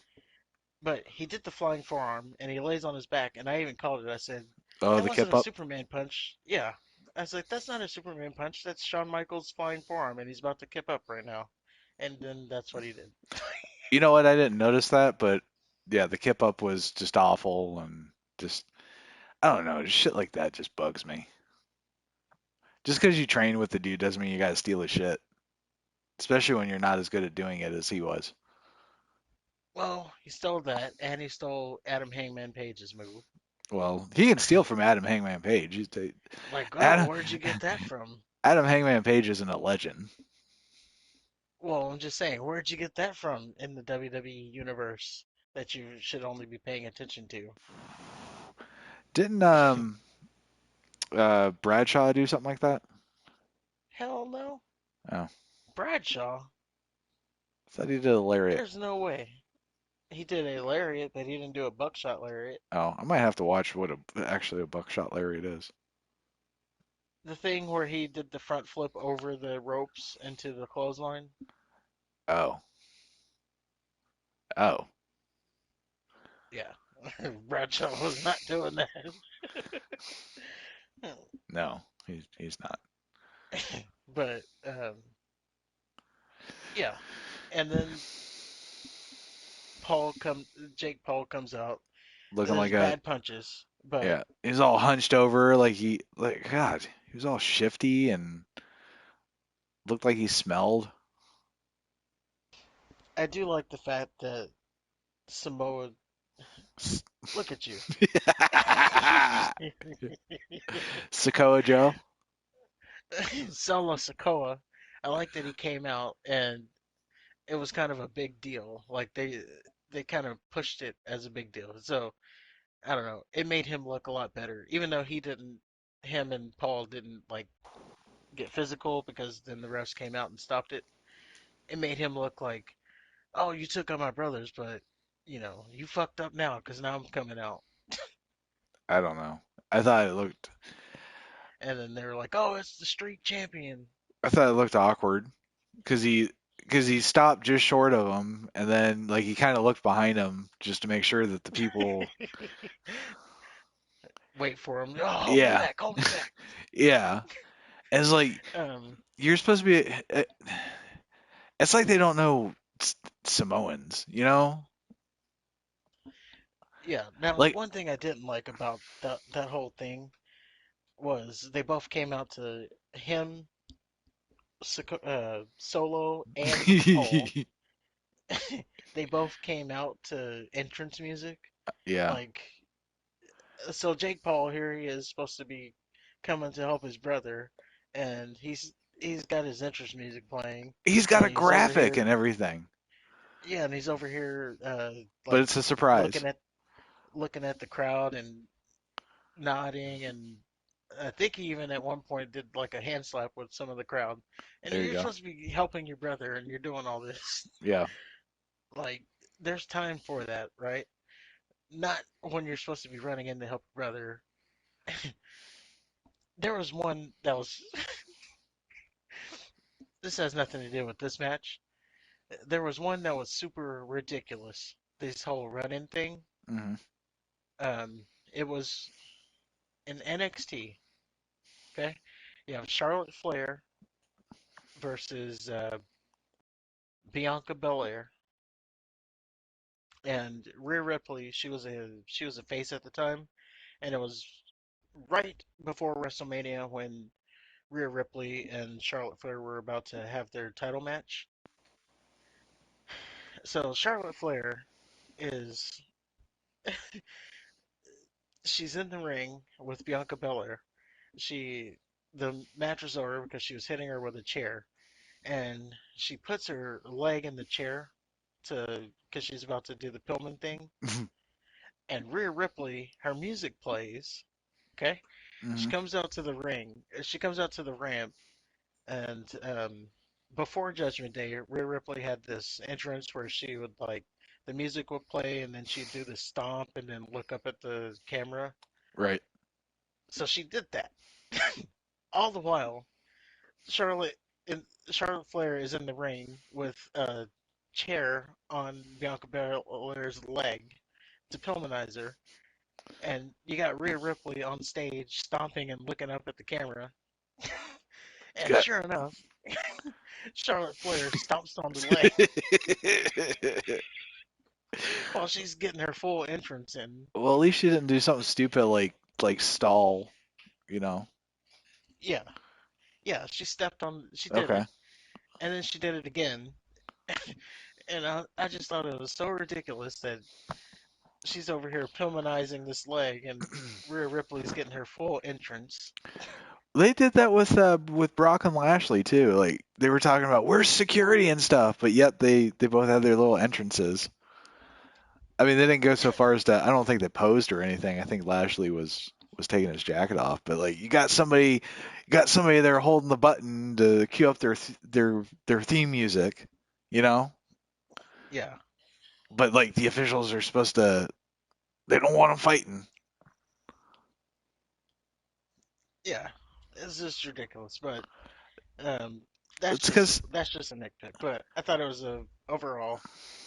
But he did the flying forearm, and he lays on his back, and I even called it. I said, Oh, "That the wasn't kip a up. Superman punch." Yeah, I was like, "That's not a Superman punch. That's Shawn Michaels' flying forearm, and he's about to kip up right now." And then that's what he did. You know what? I didn't notice that, but yeah, the kip up was just awful and just I don't know, shit like that just bugs me. Just because you train with the dude doesn't mean you gotta steal his shit, especially when you're not as good at doing it as he was. Well, he stole that, and he stole Adam Hangman Page's move. Well, he can steal from Adam Hangman Page. Like, oh, Adam where'd you get that from? Adam Hangman Page isn't a legend. Well, I'm just saying, where'd you get that from in the WWE universe that you should only be paying attention to? Didn't Bradshaw do something like that? Hell no. Oh, Bradshaw? I thought he did a lariat. There's no way. He did a lariat, but he didn't do a buckshot lariat. Oh, I might have to watch what actually a buckshot lariat is. The thing where he did the front flip over the ropes into the clothesline? Oh, oh, Yeah. Bradshaw was not doing that. no, he's not. But, yeah. And then Jake Paul comes out. Looking There's like a bad punches, but yeah. He's all hunched over, like God. He was all shifty and looked like he smelled. I do like the fact that Samoa, look at you. Sokoa Joe. Solo Sokoa, I like that he came out and it was kind of a big deal. Like they kind of pushed it as a big deal. So I don't know. It made him look a lot better, even though him and Paul didn't like get physical because then the refs came out and stopped it. It made him look like, oh, you took out my brothers, but you fucked up now because now I'm coming out. I don't know. I thought it looked. And then they were like, oh, it's the street champion. I thought it looked awkward because he stopped just short of him, and then like he kind of looked behind him just to make sure that the people. Wait for him. Oh, hold me Yeah, back, hold me back. yeah. And it's like Um, you're supposed to be. It's like they don't know Samoans, you know? yeah. Now, Like one thing I didn't like about that whole thing was they both came out to him, Solo, and Paul. They both came out to entrance music. yeah. Like, so Jake Paul here he is supposed to be coming to help his brother, and he's got his entrance music playing, He's got and a he's over graphic and here. everything, Yeah, and he's over here, but like it's a surprise. looking at the crowd and nodding, and I think he even at one point did like a hand slap with some of the crowd. And There you you're go. supposed to be helping your brother, and you're doing all this. Yeah. Like, there's time for that, right? Not when you're supposed to be running in to help your brother. There was one that was. This has nothing to do with this match. There was one that was super ridiculous. This whole run-in thing. Hmm. It was in NXT. Okay, you have Charlotte Flair versus Bianca Belair and Rhea Ripley. She was a face at the time, and it was right before WrestleMania when Rhea Ripley and Charlotte Flair were about to have their title match. So Charlotte Flair is she's in the ring with Bianca Belair. She the match was over because she was hitting her with a chair, and she puts her leg in the chair to because she's about to do the Pillman thing. And Rhea Ripley, her music plays. Okay, she Hmm. comes out to the ring. She comes out to the ramp, And before Judgment Day, Rhea Ripley had this entrance where she would like the music would play and then she'd do the stomp and then look up at the camera. Right. So she did that. All the while, Charlotte in Charlotte Flair is in the ring with a chair on Bianca Belair's leg to Pillmanize her, and you got Rhea Ripley on stage stomping and looking up at the camera. And Good. sure enough, Charlotte Flair stomps on the leg while she's getting her full entrance in. Well, at least she didn't do something stupid like stall, you know. Yeah, yeah, she stepped on, she did Okay. it, and then she did it again. And I just thought it was so ridiculous that she's over here Pillmanizing this leg, and Rhea Ripley's getting her full entrance. They did that with Brock and Lashley too. Like they were talking about where's security and stuff, but yet they both had their little entrances. I mean, they didn't go so far as to. I don't think they posed or anything. I think Lashley was taking his jacket off, but like you got somebody there holding the button to cue up their theme music, you know. Yeah, But like the officials are supposed to, they don't want them fighting. yeah, it's just ridiculous. But um, that's It's just because that's just a nitpick. But I thought it was a overall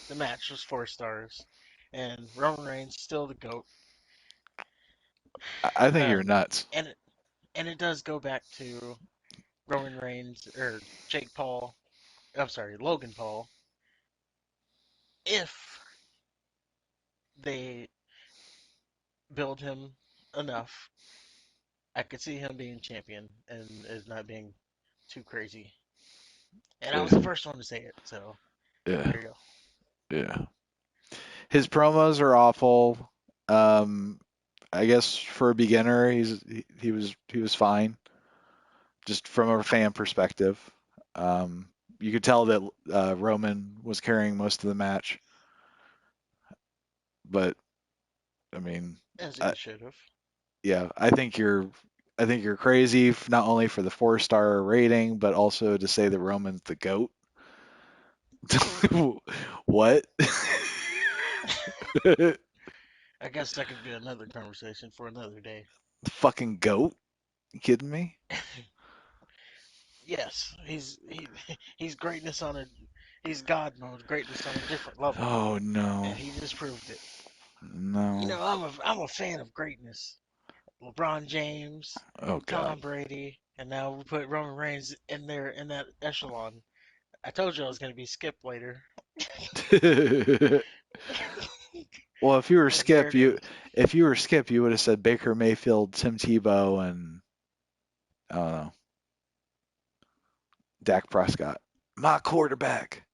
the match was 4 stars, and Roman Reigns still the goat. I think you're Um, nuts. and it does go back to Roman Reigns or Jake Paul. I'm sorry, Logan Paul. If they build him enough, I could see him being champion and is not being too crazy. And I was the Yeah, first one to say it, so yeah, there you go. yeah. His promos are awful. Um, I guess for a beginner, he was fine, just from a fan perspective. You could tell that Roman was carrying most of the match, but I mean, As he uh, should have. yeah, I think you're crazy not only for the 4-star rating, but also to say that Roman's the goat. What? I guess that could be another conversation for another day. Fucking goat? You kidding me? Yes, he's greatness on a he's God mode, greatness on a different level, Oh no, and he just proved it. You no. know, I'm a fan of greatness. LeBron James, Oh god. Tom Brady, and now we put Roman Reigns in there in that echelon. I told you I was going to be Skip later, Well, if you were and there Skip, it is. you would have said Baker Mayfield, Tim Tebow, and I don't know, Dak Prescott. My quarterback.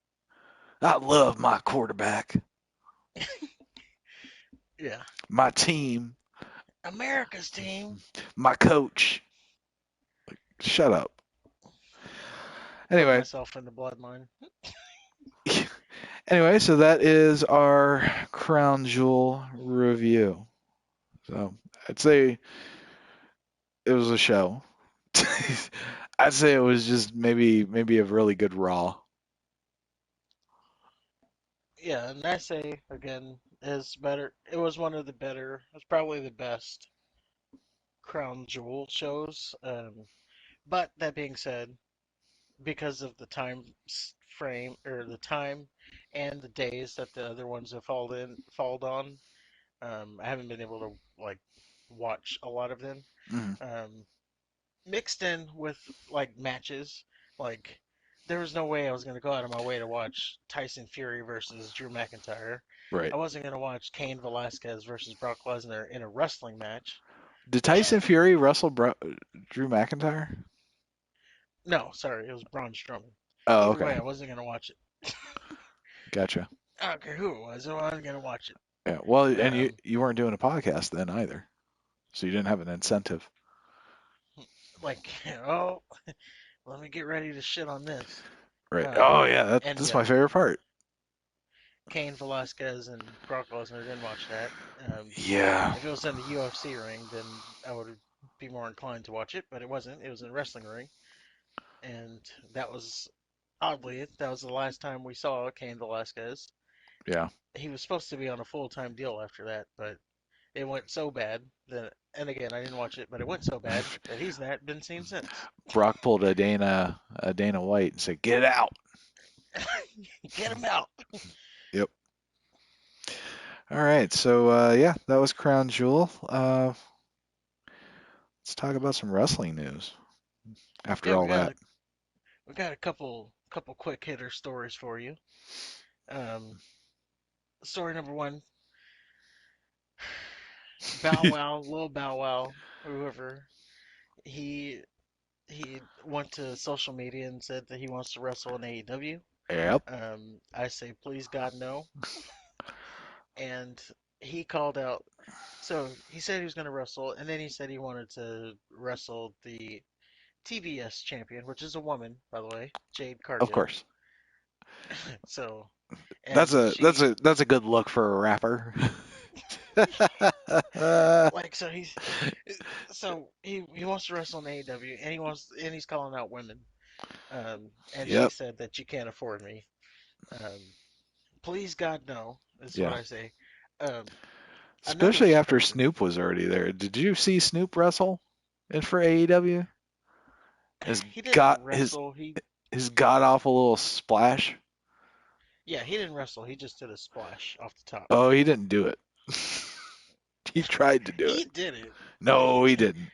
I love my quarterback. Yeah, My team. America's team. My coach. Shut up. Put Anyway, myself in the bloodline. so that is our Crown Jewel review. So I'd say it was a show. I'd say it was just maybe a really good Raw. Yeah, and I say again is better. It was one of the better. It's probably the best Crown Jewel shows. But that being said, because of the time frame or the time and the days that the other ones have falled on, I haven't been able to like watch a lot of them. Mm, Um, Mixed in with like matches, like there was no way I was gonna go out of my way to watch Tyson Fury versus Drew McIntyre. right. I wasn't gonna watch Cain Velasquez versus Brock Lesnar in a wrestling match. Did Tyson Fury wrestle Drew McIntyre? No, sorry, it was Braun Strowman. Oh, Either okay. way, I wasn't gonna watch it. Gotcha. I don't care who it was. I wasn't gonna watch it. Yeah. Well, and you Um, you weren't doing a podcast then either, so you didn't have an incentive. like, oh, let me get ready to shit on this. Right. Oh yeah, And that's yeah, my favorite part. Cain Velasquez and Brock Lesnar didn't watch that. Yeah. If it was in the UFC ring, then I would be more inclined to watch it, but it wasn't. It was in a wrestling ring. and that was oddly that was the last time we saw Cain Velasquez. Yeah. He was supposed to be on a full-time deal after that, but it went so bad that, and again, I didn't watch it, but it went so bad that he's not been seen since. Brock pulled a Dana White and said, "Get out." Get him out. Yep. All right. So yeah, that was Crown Jewel. Let's talk about some wrestling news after Yeah, all that. we got a couple quick hitter stories for you. Um, Story number one: Bow Wow, Lil Bow Wow, whoever he he went to social media and said that he wants to wrestle in AEW. Yep. I say, please God, no. And he called out. So he said he was going to wrestle, and then he said he wanted to wrestle the TBS champion, which is a woman, by the way, Jade Of Cargill. course. So, That's and a that's she a that's a good look for a rapper. like he wants to wrestle in AEW, and he's calling out women. And she Yep. said that you can't afford me. Um, Please God, no, is what Yeah. I say. Um, Another Especially after person. Snoop was already there. Did you see Snoop wrestle in for AEW? His He didn't got his wrestle. He his god awful little splash. Yeah, he didn't wrestle. He just did a splash off the top. Oh, he didn't do it. He tried to do it. He did it. No, he didn't.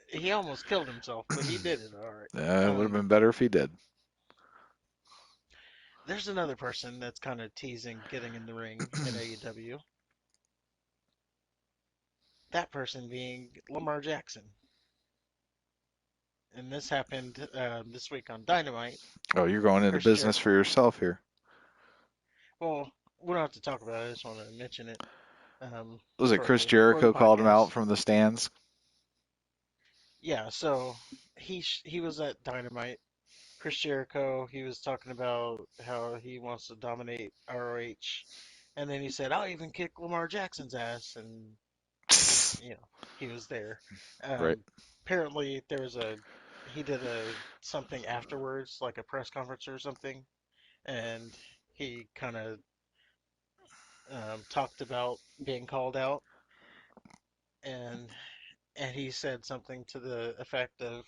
He almost killed himself, but he did it. All right. It would have been better if he did. There's another person that's kind of teasing getting in the ring in AEW. That person being Lamar Jackson. And this happened this week on Dynamite. Oh, you're going into Chris business Jericho. for yourself here. Well, we don't have to talk about it. I just want to mention it Was it Chris for the Jericho called him out podcast. from the stands? Yeah. So he was at Dynamite. Chris Jericho. He was talking about how he wants to dominate ROH, and then he said, "I'll even kick Lamar Jackson's ass," and you know he was there. Right. Apparently, there was a he did a something afterwards, like a press conference or something, and he kind of talked about being called out, and he said something to the effect of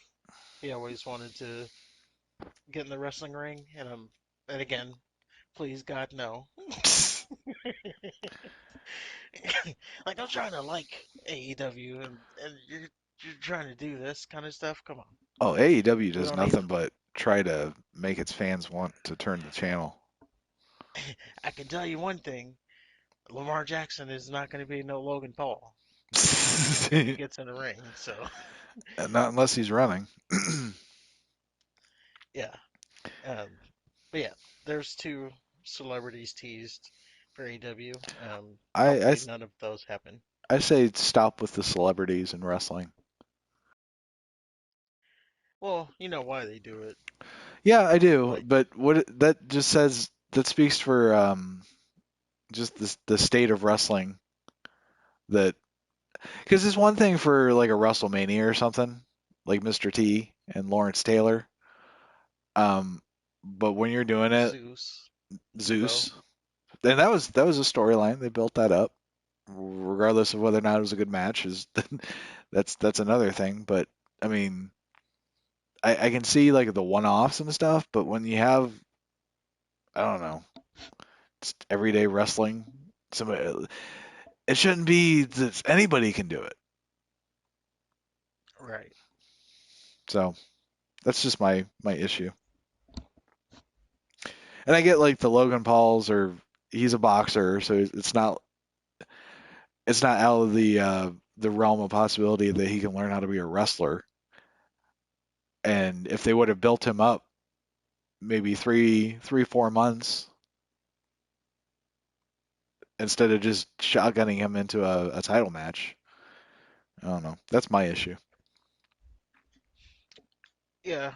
he always wanted to get in the wrestling ring, and again, please God no. Like I'm trying to like AEW, and you're trying to do this kind of stuff. Come on, Oh, AEW we does don't need nothing it. but try to make its fans want to turn the channel. I can tell you one thing: Lamar Jackson is not going to be no Logan Paul when he gets in the ring. So Not unless he's running. yeah, um, but yeah, there's two celebrities teased for AEW. I, I Hopefully s- none of those happen. I say stop with the celebrities in wrestling. Well, you know why they do it. Yeah, I do, Like, but that just says that speaks for just the state of wrestling. That because it's one thing for like a WrestleMania or something, like Mr. T and Lawrence Taylor. Um, but when you're doing it, Zeus, Zebo. Zeus, and that was a storyline. They built that up, regardless of whether or not it was a good match. Is that's another thing. But I mean, I can see like the one-offs and stuff, but when you have, I don't know, just everyday wrestling, somebody, it shouldn't be that anybody can do it. Right. So that's just my issue. And I get like the Logan Pauls, or he's a boxer, so it's not out of the realm of possibility that he can learn how to be a wrestler. And if they would have built him up maybe 4 months instead of just shotgunning him into a title match, I don't know. That's my issue. Yeah,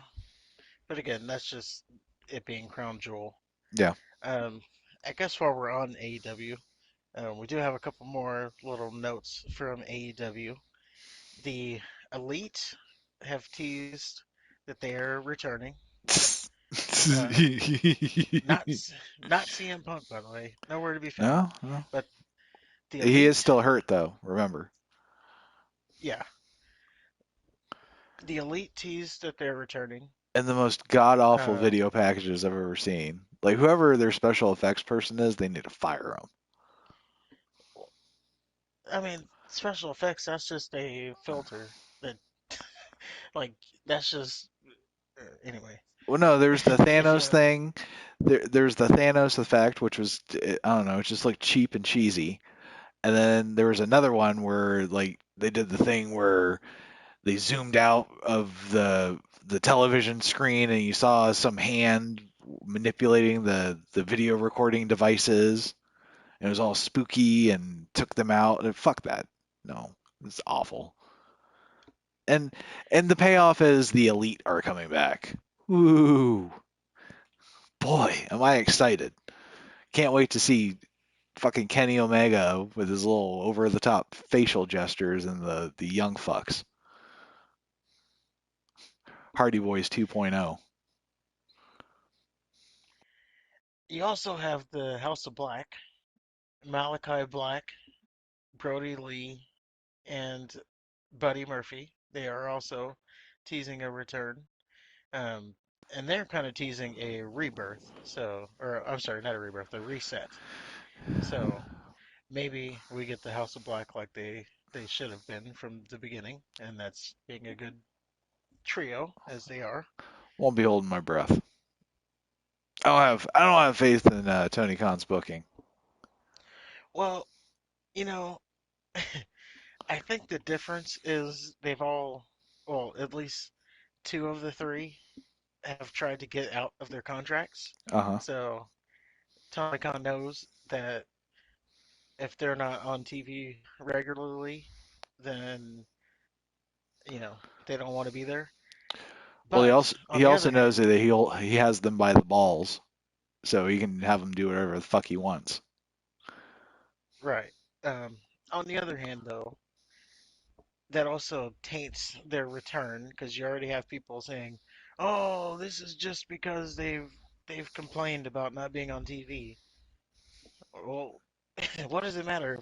but again, that's just it being Crown Jewel. Yeah. Um, I guess while we're on AEW, we do have a couple more little notes from AEW. The Elite have teased that they are returning. Uh, not No, not CM Punk, by the way, nowhere to be found. no. But the He is elite, still hurt though, remember. yeah, the elite teased that they're returning. And the most god awful Um, video packages I've ever seen. Like whoever their special effects person is, they need to fire him. I mean, special effects, that's just a filter. That, like, that's just, anyway. Well, no, there's the If Thanos you, thing. There's the Thanos effect, which was I don't know, it just looked cheap and cheesy. And then there was another one where like they did the thing where they zoomed out of the television screen and you saw some hand manipulating the video recording devices. And it was all spooky and took them out. And fuck that. No, it's awful. And and the payoff is the elite are coming back. Ooh, boy, am I excited. Can't wait to see fucking Kenny Omega with his little over the top facial gestures and the young fucks. Hardy Boys 2.0. you also have the House of Black, Malachi Black, Brody Lee, and Buddy Murphy. They are also teasing a return. Um, and they're kind of teasing a rebirth. So, or I'm sorry, not a rebirth, a reset. So maybe we get the House of Black like they should have been from the beginning, and that's being a good trio as they are. Won't be holding my breath. I don't have faith in Tony Khan's booking. Well, you know, I think the difference is they've all, well, at least two of the three have tried to get out of their contracts. Uh huh. So Tony Khan knows that if they're not on TV regularly, then they don't want to be there. Well, he But also on he the also other knows hand, that he has them by the balls, so he can have them do whatever the fuck he wants. right. Um, on the other hand, though, that also taints their return because you already have people saying, "Oh, this is just because they've complained about not being on TV." Well, what does it matter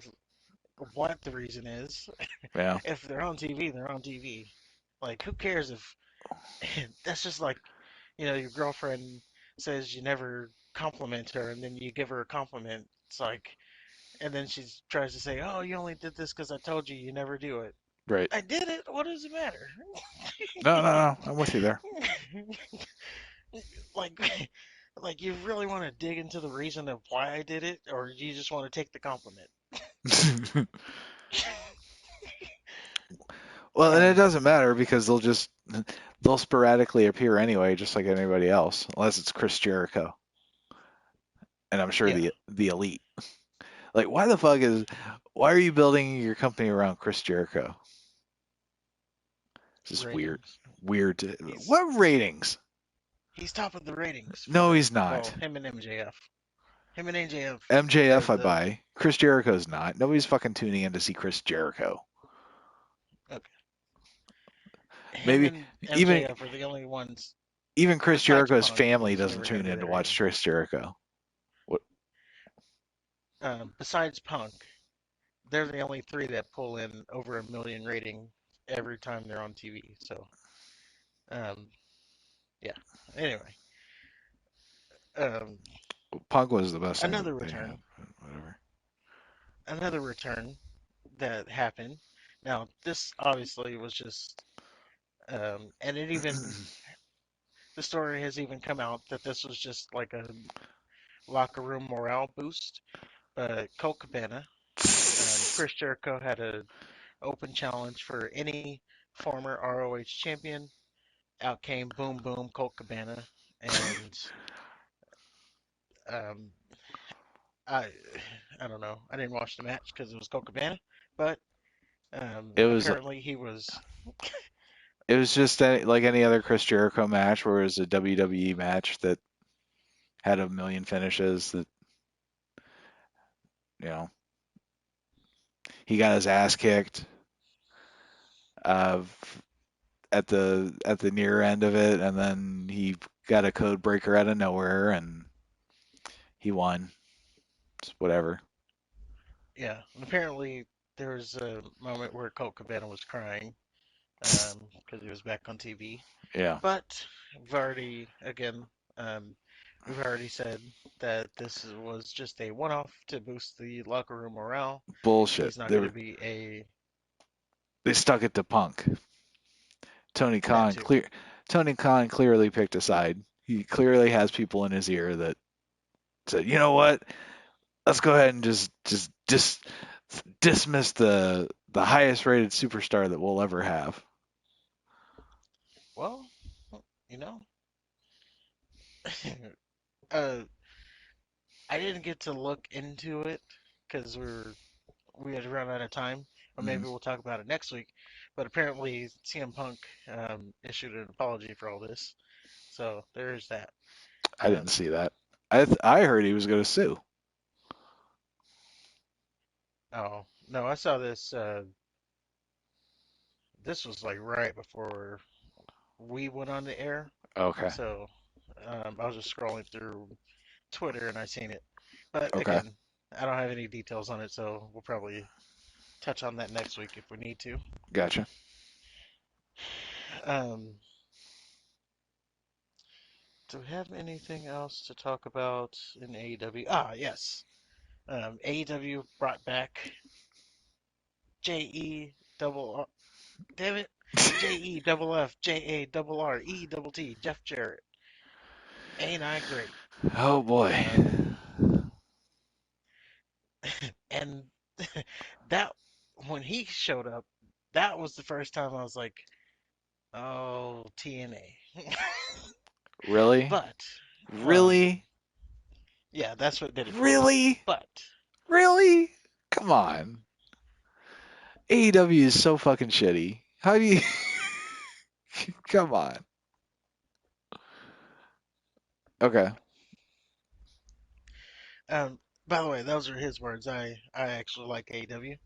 what the reason is? Yeah. If they're on TV, they're on TV. Like, who cares if that's just like, your girlfriend says you never compliment her and then you give her a compliment. It's like, and then she tries to say, "Oh, you only did this because I told you you never do it." Right. I did it. What does it matter? No, no, no. I'm with you there. like, like you really want to dig into the reason of why I did it, or you just want to take the compliment? Well, and it Um, doesn't matter because they'll sporadically appear anyway, just like anybody else, unless it's Chris Jericho, and I'm sure yeah, the elite. Like, why are you building your company around Chris Jericho? It's just weird, ratings. weird. He's What ratings? he's top of the ratings No, for he's not. well, him and MJF. Him and MJF are MJF I the buy. Chris Jericho's not. Nobody's fucking tuning in to see Chris Jericho. okay. Him Maybe and even MJF are the only ones even Chris besides Jericho's Punk family who's doesn't ever going to tune be in to that watch rating. Chris Jericho. What? Besides Punk, they're the only three that pull in over 1 million rating every time they're on TV. So, um, yeah. Anyway, um, Punk was the best thing that another they have. return, Whatever. another return that happened. Now, this obviously was just, and it even the story has even come out that this was just like a locker room morale boost. But Colt Cabana, Chris Jericho had a open challenge for any former ROH champion. Out came Boom Boom Colt Cabana, and um, I I don't know. I didn't watch the match because it was Colt Cabana, but it was apparently he was it was just like any other Chris Jericho match, where it was a WWE match that had a million finishes. That you know he got his ass kicked. Uh, at the near end of it, and then he got a code breaker out of nowhere, and he won. It's whatever. Yeah, and apparently there was a moment where Colt Cabana was crying because he was back on TV. Yeah, But we've already, again, um, we've already said that was just a one-off to boost the locker room morale. bullshit. He's not going to be They stuck it to Punk. Tony that Khan too. clear. Tony Khan clearly picked a side. He clearly has people in his ear that said, you know what? Let's go ahead and just dismiss the highest rated superstar that we'll ever have. Well, you know, uh, I didn't get to look into it because we had run out of time, or Mm, maybe we'll talk about it next week. But apparently, CM Punk issued an apology for all this, so there is that. I didn't Um, see that. I heard he was going to sue. oh no, I saw this. This was like right before we went on the air, Okay. so I was just scrolling through Twitter and I seen it. But Okay. again, I don't have any details on it, so we'll probably touch on that next week if we need to. Gotcha. Um, do we have anything else to talk about in AEW? Ah, yes. AEW brought back JE double R, damn it, JE double F J A double R E double T Jeff Jarrett. Ain't I great? Oh boy. Um, and that when he showed up, that was the first time I was like, oh, TNA. Really? But um, Really? yeah, that's what did it for me. Really? But Really? Come on. AEW is so fucking shitty. How do you come on? Okay. um, by the way, those are his words. I actually like AEW.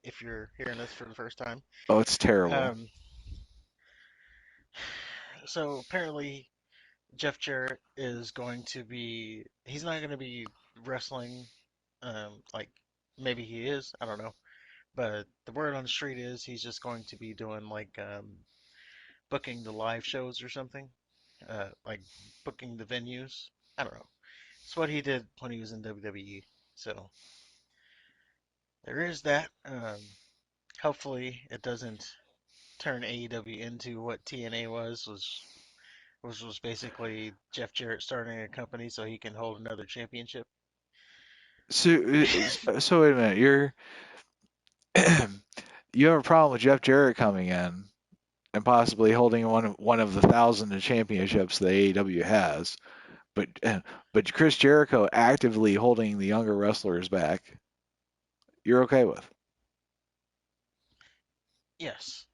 If you're hearing this for the first time, Oh, it's terrible. um, so apparently Jeff Jarrett is going to be. He's not going to be wrestling. Like maybe he is. I don't know. But the word on the street is he's just going to be doing like booking the live shows or something. Like booking the venues. I don't know. It's what he did when he was in WWE. So there is that. Hopefully it doesn't turn AEW into what TNA was, which was basically Jeff Jarrett starting a company so he can hold another championship. So wait a minute. You have a problem with Jeff Jarrett coming in and possibly holding one of the thousand championships that AEW has, but but Chris Jericho actively holding the younger wrestlers back. You're okay with? Yes,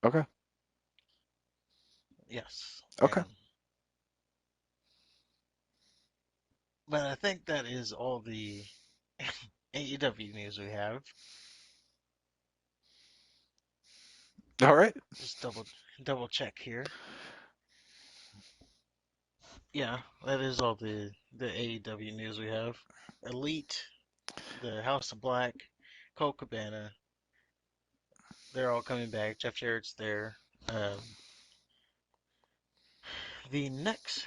Okay. yes, Okay. but I think that is all the AEW news we have. All right. Just double check here. Yeah, that is all the AEW news we have. Elite, the House of Black, Colt Cabana, they're all coming back. Jeff Jarrett's there. The next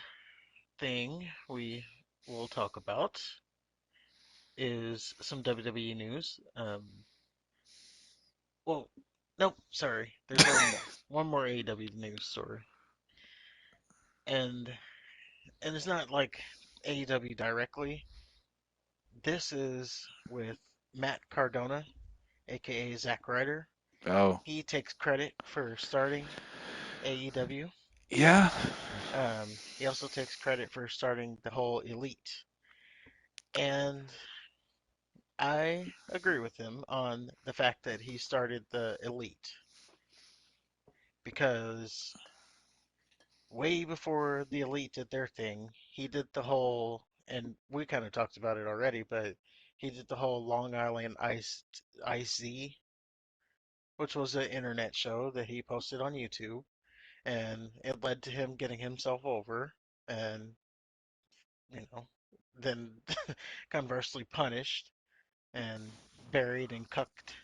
thing we will talk about is some WWE news. Well, nope, sorry. There's one more. One more AEW news story. And it's not like AEW directly. This is with Matt Cardona, aka Zack Ryder. Oh, He takes credit for starting AEW. yeah. He also takes credit for starting the whole Elite. And I agree with him on the fact that he started the Elite because way before the Elite did their thing, he did the whole, and we kind of talked about it already, but he did the whole Long Island IZ, which was an internet show that he posted on YouTube. and it led to him getting himself over, and you know, then conversely punished and buried and cucked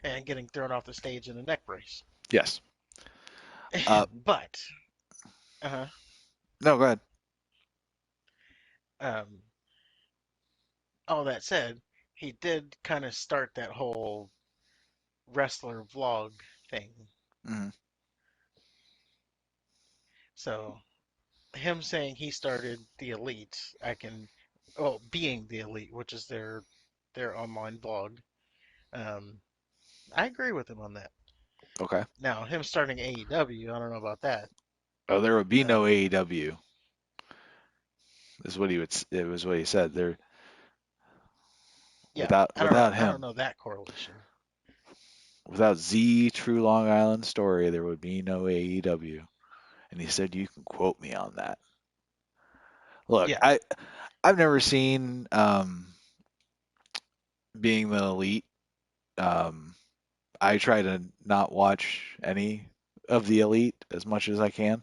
and getting thrown off the stage in a neck brace. Yes. Uh, But uh, no, go ahead. um, all that said, he did kind of start that whole wrestler vlog thing. Mhm. So him saying he started the elite, I can, well, being the elite, which is their online blog. Um, I agree with him on that. Okay. Now him starting AEW, I don't know about that. Oh, there would be no Um, AEW. Is what he would. It was what he said. There yeah, without I don't him, know that correlation. without Z True Long Island Story, there would be no AEW. And he said you can quote me on that. Look, Yeah, I've never seen being the elite. Um, I try to not watch any of the elite as much as I can.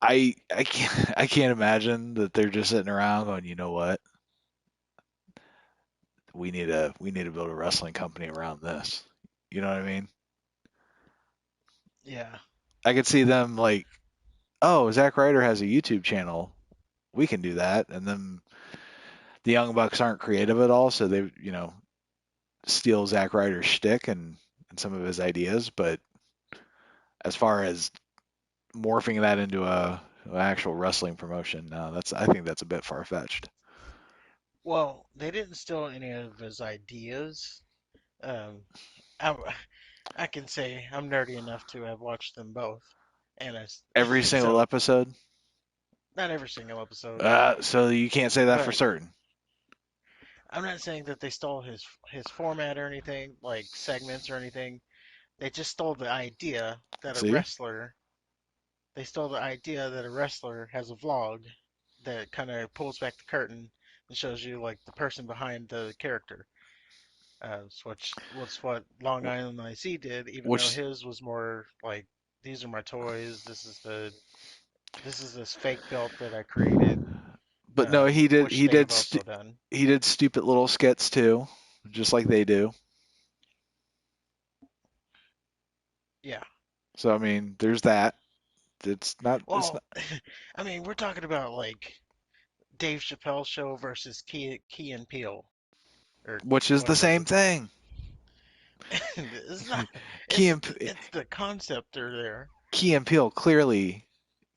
I can't I can't imagine that they're just sitting around going, you know what? We need to build a wrestling company around this. You know what I mean? yeah. I could see them like, oh, Zack Ryder has a YouTube channel. We can do that. And then the Young Bucks aren't creative at all, so they, steal Zack Ryder's shtick and some of his ideas. But as far as morphing that into an actual wrestling promotion, no, I think that's a bit far fetched. Well, they didn't steal any of his ideas. Um, I, I can say I'm nerdy enough to have watched them both, and Every single so episode. not every single episode, So you can't say that for but certain. I'm not saying that they stole his format or anything, like segments or anything. They just stole the idea that a See? wrestler. They stole the idea that a wrestler has a vlog that kind of pulls back the curtain and shows you like the person behind the character. What's what Long Island IC did, even though Which, his was more like these are my toys. This is this fake belt that I created, but no, which they have also done. he did stupid little skits too, just like they do. Yeah. So I mean, there's that. It's not. Well, I mean, we're talking about like Dave Chappelle show versus Key and Peele, or Which is what the was same it? thing. It's not. Key and It's the concept are there. Key and Peele clearly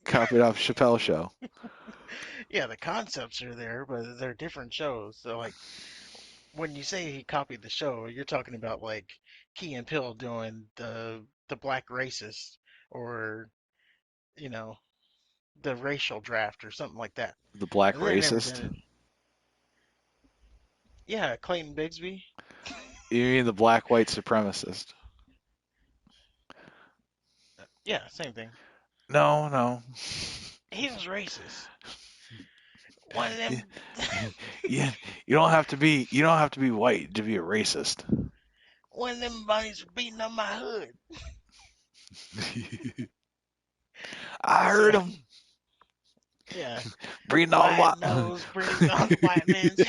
copied off Chappelle show. Yeah, the concepts are there, but they're different shows. So like when you say he copied the show, you're talking about like Key and Peele doing the black racist or you know the racial draft or something like that. The black They've never racist. done it. Yeah, Clayton Bigsby. You mean the black white supremacist? Yeah, same thing. No, no. He was racist. One of Yeah, them. yeah. You don't have to be white to be a racist. One of them bunnies beating on my hood. I heard So him yeah, breathing on wide what? nose breathing on the white man's.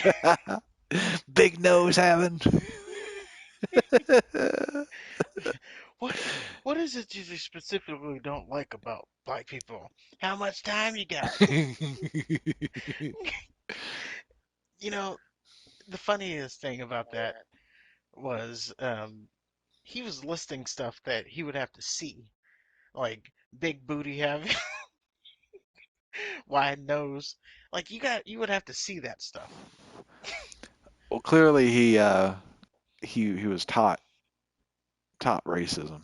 Big nose having. What what is it you specifically don't like about black people? How much time you got? You know, the funniest thing about that was he was listing stuff that he would have to see, like big booty having, wide nose. Like you would have to see that stuff. Well, clearly he was taught racism.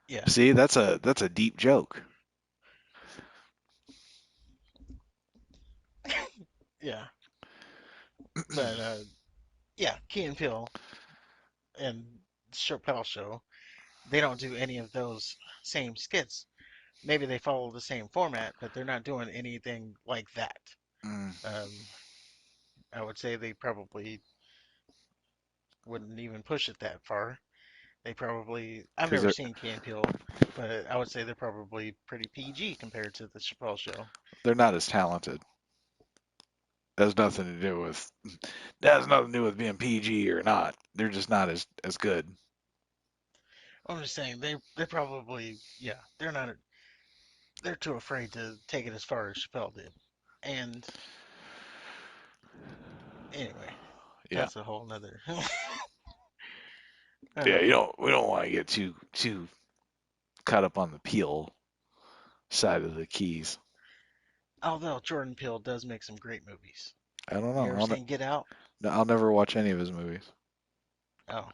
Yeah, See, that's a deep joke. yeah. But yeah, Key and Peele and Chappelle Show, they don't do any of those same skits. Maybe they follow the same format, but they're not doing anything like that. Mm. Um, I would say they probably wouldn't even push it that far. They probably, I've because never seen Key and Peele, but I would say they're probably pretty PG compared to the Chappelle Show. they're not as talented. That has nothing to do with that has nothing to do with being PG or not. They're just not as good. I'm just saying they probably, yeah, they're too afraid to take it as far as Chappelle did. And anyway, Yeah, that's a whole nother. yeah. You um, don't we don't want to get too caught up on the Peel side of the keys. Although Jordan Peele does make some great movies. I don't know. You ever seen Get Out? I'll never watch any of his movies. Oh,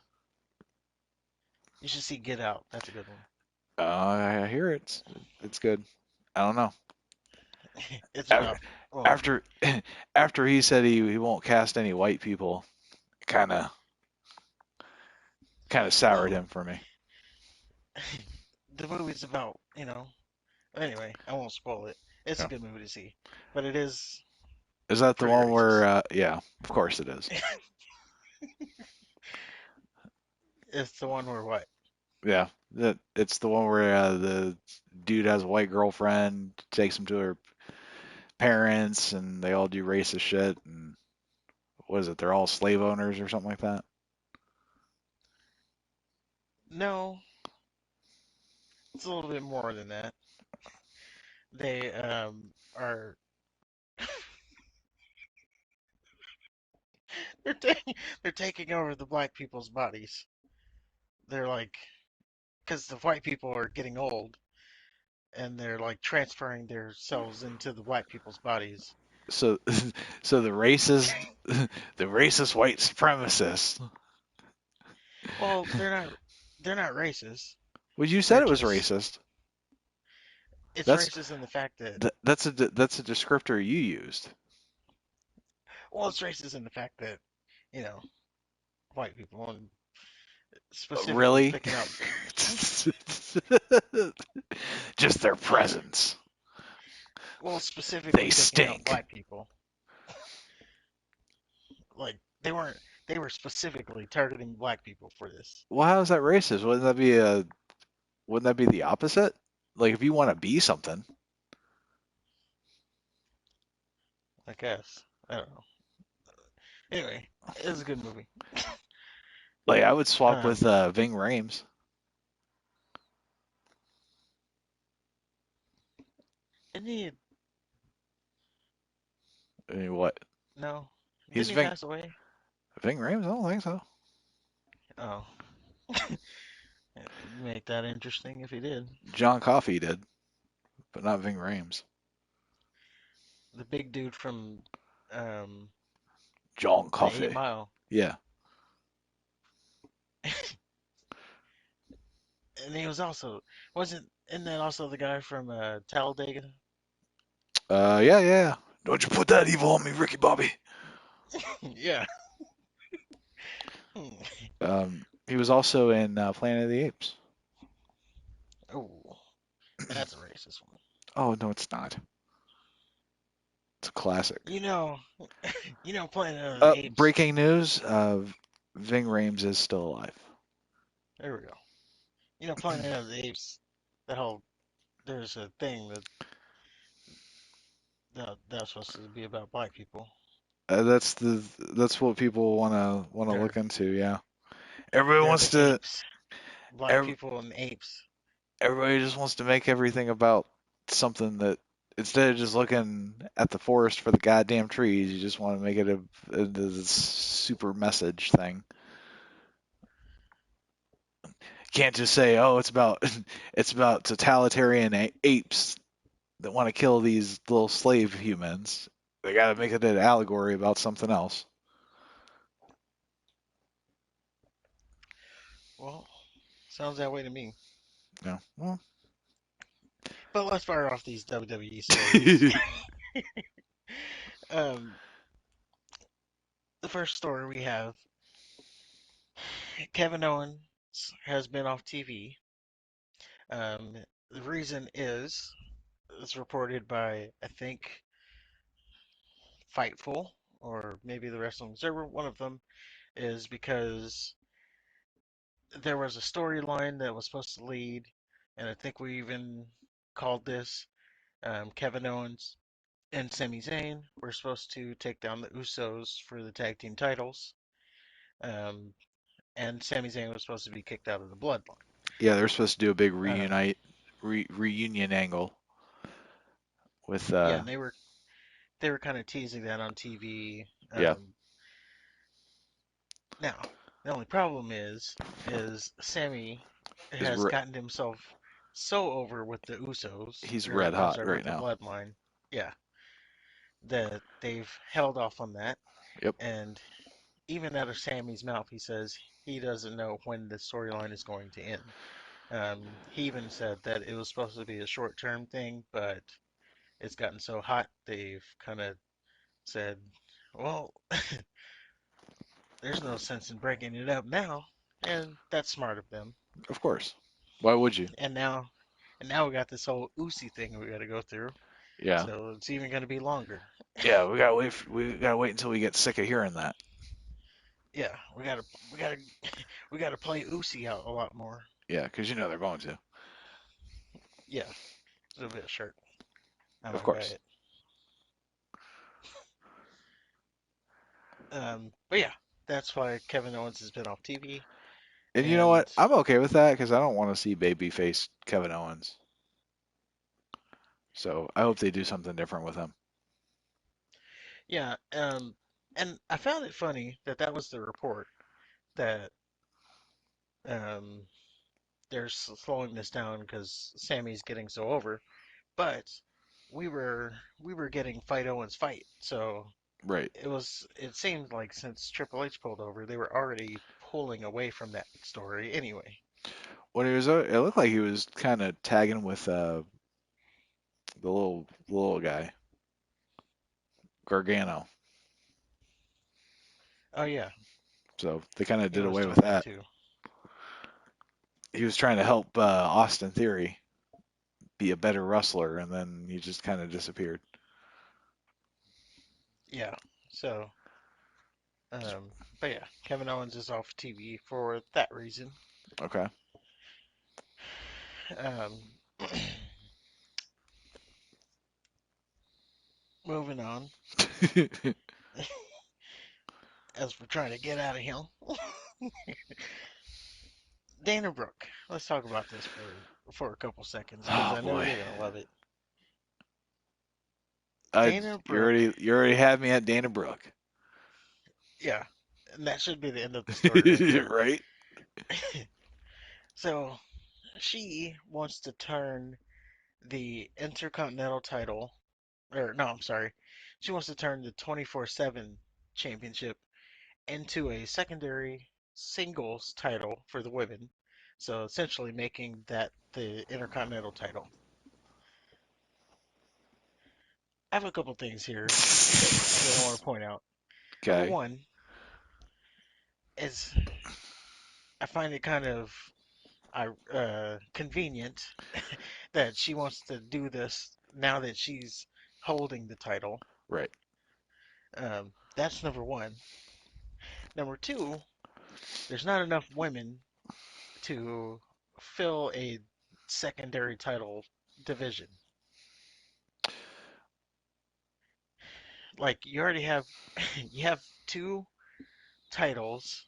you should see Get Out. That's a good one. I hear it's good. I don't know. It's about, well, After after he said he won't cast any white people, kind of soured well, him for me. the movie's about, anyway, I won't spoil it. It's a Yeah. good movie to see, but it is Is that the pretty one where? racist. Yeah, of course it is. It's the one where what? Yeah, that it's the one where the dude has a white girlfriend, takes him to her parents, and they all do racist shit. And what is it? They're all slave owners or something like that. No, it's a little bit more than that. They are they're they're taking over the black people's bodies. They're like, because the white people are getting old, and they're like transferring themselves into the black people's bodies. So, so the racist, the racist white supremacists. Well, they're not racist. Well, you They're said it was just racist. it's That's racist in the fact that that's a descriptor you used. well, it's racist in the fact that you know white people and specifically Really? picking out Just their well, presence. well, They specifically picking out stink. black people. Like they were specifically targeting black people for this. Well, how is that racist? Wouldn't that be the opposite? Like if you want to be something, I guess I don't know. Anyway, it's a good movie. like I would swap with Um, Ving Rhames. didn't he? I mean, what? No, He's didn't he pass away? Ving Rhames? I don't think so. Oh, make that interesting if he did. John Coffey did, but not Ving Rhames. The big dude from um John the Eight Coffey. Mile, Yeah. and he was also wasn't. Isn't that also the guy from Talladega? Yeah, yeah. Don't you put that evil on me, Ricky Bobby. Yeah. He was also in Planet of the Apes. Oh, that's a racist one. Oh no, it's not. It's a classic. You know, Planet of the Apes. Breaking news: Ving Rhames is still alive. There we go. Planet of the Apes. That whole there's a thing that's supposed to be about black people. That's what people want to look They're into. Yeah, everybody they're wants the to. apes. Black ev- people and apes. Everybody just wants to make everything about something that instead of just looking at the forest for the goddamn trees, you just want to make it a this super message thing. Can't just say, "Oh, it's about it's about totalitarian apes that want to kill these little slave humans." They got to make it an allegory about something else. Well, sounds that way to me. Yeah. Well, But let's fire off these WWE stories. um, the first story we have: Kevin Owens has been off TV. The reason is it's reported by I think Fightful or maybe the Wrestling Observer. One of them is because there was a storyline that was supposed to lead, and I think we even called this Kevin Owens and Sami Zayn were supposed to take down the Usos for the tag team titles, um, and Sami Zayn was supposed to be kicked out of the Bloodline. Yeah, they're supposed to do a big Um, reunion angle with yeah, and they were kind of teasing that on TV. yeah, Now, the only problem is Sammy is has gotten himself so over with the Usos, he's red or I'm hot sorry, right with the now. Bloodline. Yeah, that they've held off on that, Yep. and even out of Sammy's mouth, he says he doesn't know when the storyline is going to end. He even said that it was supposed to be a short-term thing, but it's gotten so hot they've kind of said, "Well, there's no sense in breaking it up now," and that's smart of them. Of course. Why would you? And now, and now we got this whole Uzi thing we got to go through, Yeah. so it's even going to be longer. Yeah, we gotta wait until we get sick of hearing that. Yeah, we gotta we gotta play Uzi out a lot more. Yeah, because you know they're going to. Yeah, a little bit of shirt. I Of might buy course. it. But yeah, that's why Kevin Owens has been off TV, And you know and what? I'm okay with that because I don't want to see babyface Kevin Owens. So I hope they do something different with him. yeah, and I found it funny that that was the report that um they're slowing this down because Sammy's getting so over, but we were getting fight Owens fight, so Right. it seemed like since Triple H pulled over, they were already pulling away from that story anyway. When he was, it looked like he was kind of tagging with the little guy, Gargano. Oh yeah, So they kind of he did was away with doing that that. too. He was trying to help Austin Theory be a better wrestler, and then he just kind of disappeared. Yeah. So, but yeah, Kevin Owens is off TV for that reason. Okay. Um, moving on, as we're trying to get out of here, Dana Brooke. Let's talk about this for a couple seconds because Oh I know boy. you're gonna love it. I Dana Brooke. you already had me at Dana Brooke. Yeah, and that should be the end of the story right there. Right? So she wants to turn the Intercontinental title, or no, I'm sorry, she wants to turn the 24/7 championship into a secondary singles title for the women. So essentially making that the Intercontinental title. I have a couple things here that I want to point out. Number Okay. one is I find it kind of convenient that she wants to do this now that she's holding the title. Right. That's number one. Number two, there's not enough women to fill a secondary title division. Like you already have you have two titles,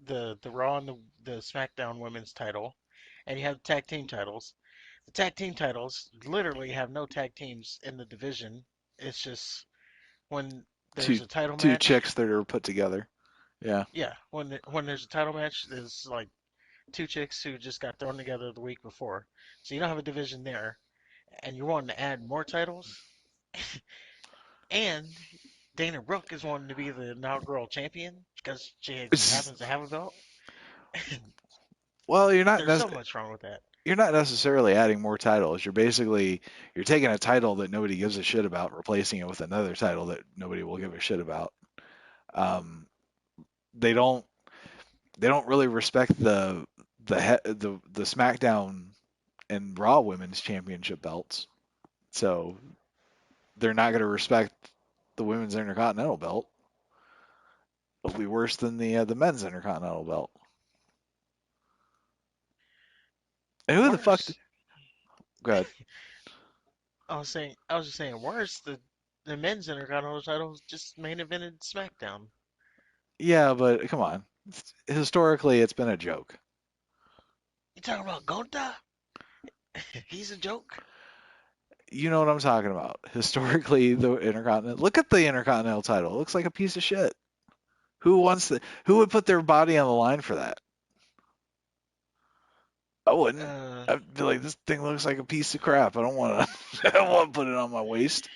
the Raw and the SmackDown women's title, and you have tag team titles. The tag team titles literally have no tag teams in the division. It's just when Two there's a title two match, chicks that are put together. Yeah. yeah, when there's a title match, there's like two chicks who just got thrown together the week before. So you don't have a division there, and you're wanting to add more titles, and Dana Brooke is wanting to be the inaugural champion because she happens to have a belt. Well, There's so much wrong with that. you're not necessarily adding more titles. You're taking a title that nobody gives a shit about, replacing it with another title that nobody will give a shit about. Um, they don't they don't really respect the SmackDown and Raw Women's Championship belts, so they're not going to respect the Women's Intercontinental belt. It'll be worse than the men's Intercontinental belt. And who the fuck? Worse, Go ahead. I was just saying, worse, the men's Intercontinental titles just main evented SmackDown. Yeah, but come on. Historically, it's been a joke. You talking about Gonta? He's a joke. You know what I'm talking about. Historically, the Intercontinental. Look at the Intercontinental title. It looks like a piece of shit. Who wants the? Who would put their body on the line for that? I wouldn't. Uh, I'd be like, this thing looks like a piece of crap. I don't want to. I don't want to put it on my waist.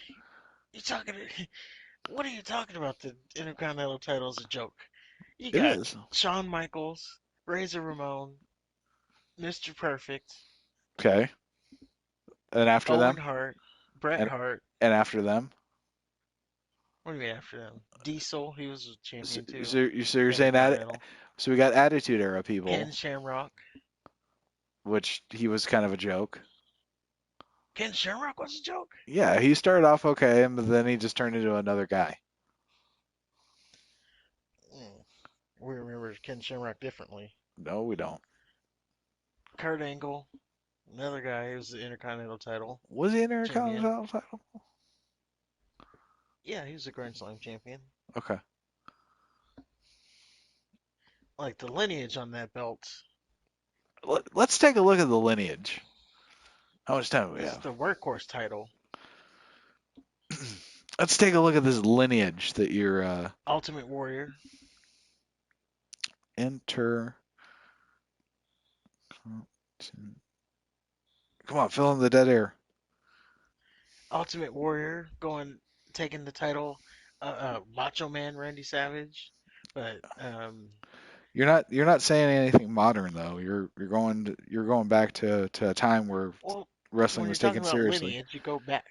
you talking? What are you talking about? The Intercontinental title is a joke. You It got is. Shawn Michaels, Razor Ramon, Mr. Perfect, Okay. And after Owen them, Hart, Bret and Hart. and after them. What do you mean after them? Diesel, he was a So, champion too, so you're saying that? Intercontinental. So we got Attitude Era people, Ken Shamrock. which he was kind of a joke. Ken Shamrock was a joke. Yeah, he started off okay, but then he just turned into another guy. Mm, we remember Ken Shamrock differently. No, we don't. Kurt Angle, another guy who was the Intercontinental title Was he an champion. Intercontinental title? Yeah, he was a Grand Slam champion. Okay. Like the lineage on that belt, Let's take a look at the lineage. How much time do we this is have? the workhorse title. Let's take a look at this lineage that you're Ultimate Warrior, enter. Come on, fill in the dead air. Ultimate Warrior going taking the title. Macho Man Randy Savage, but You're not saying anything modern though. You're going back to a time where well, wrestling when you're was talking taken about seriously. lineage, you go back.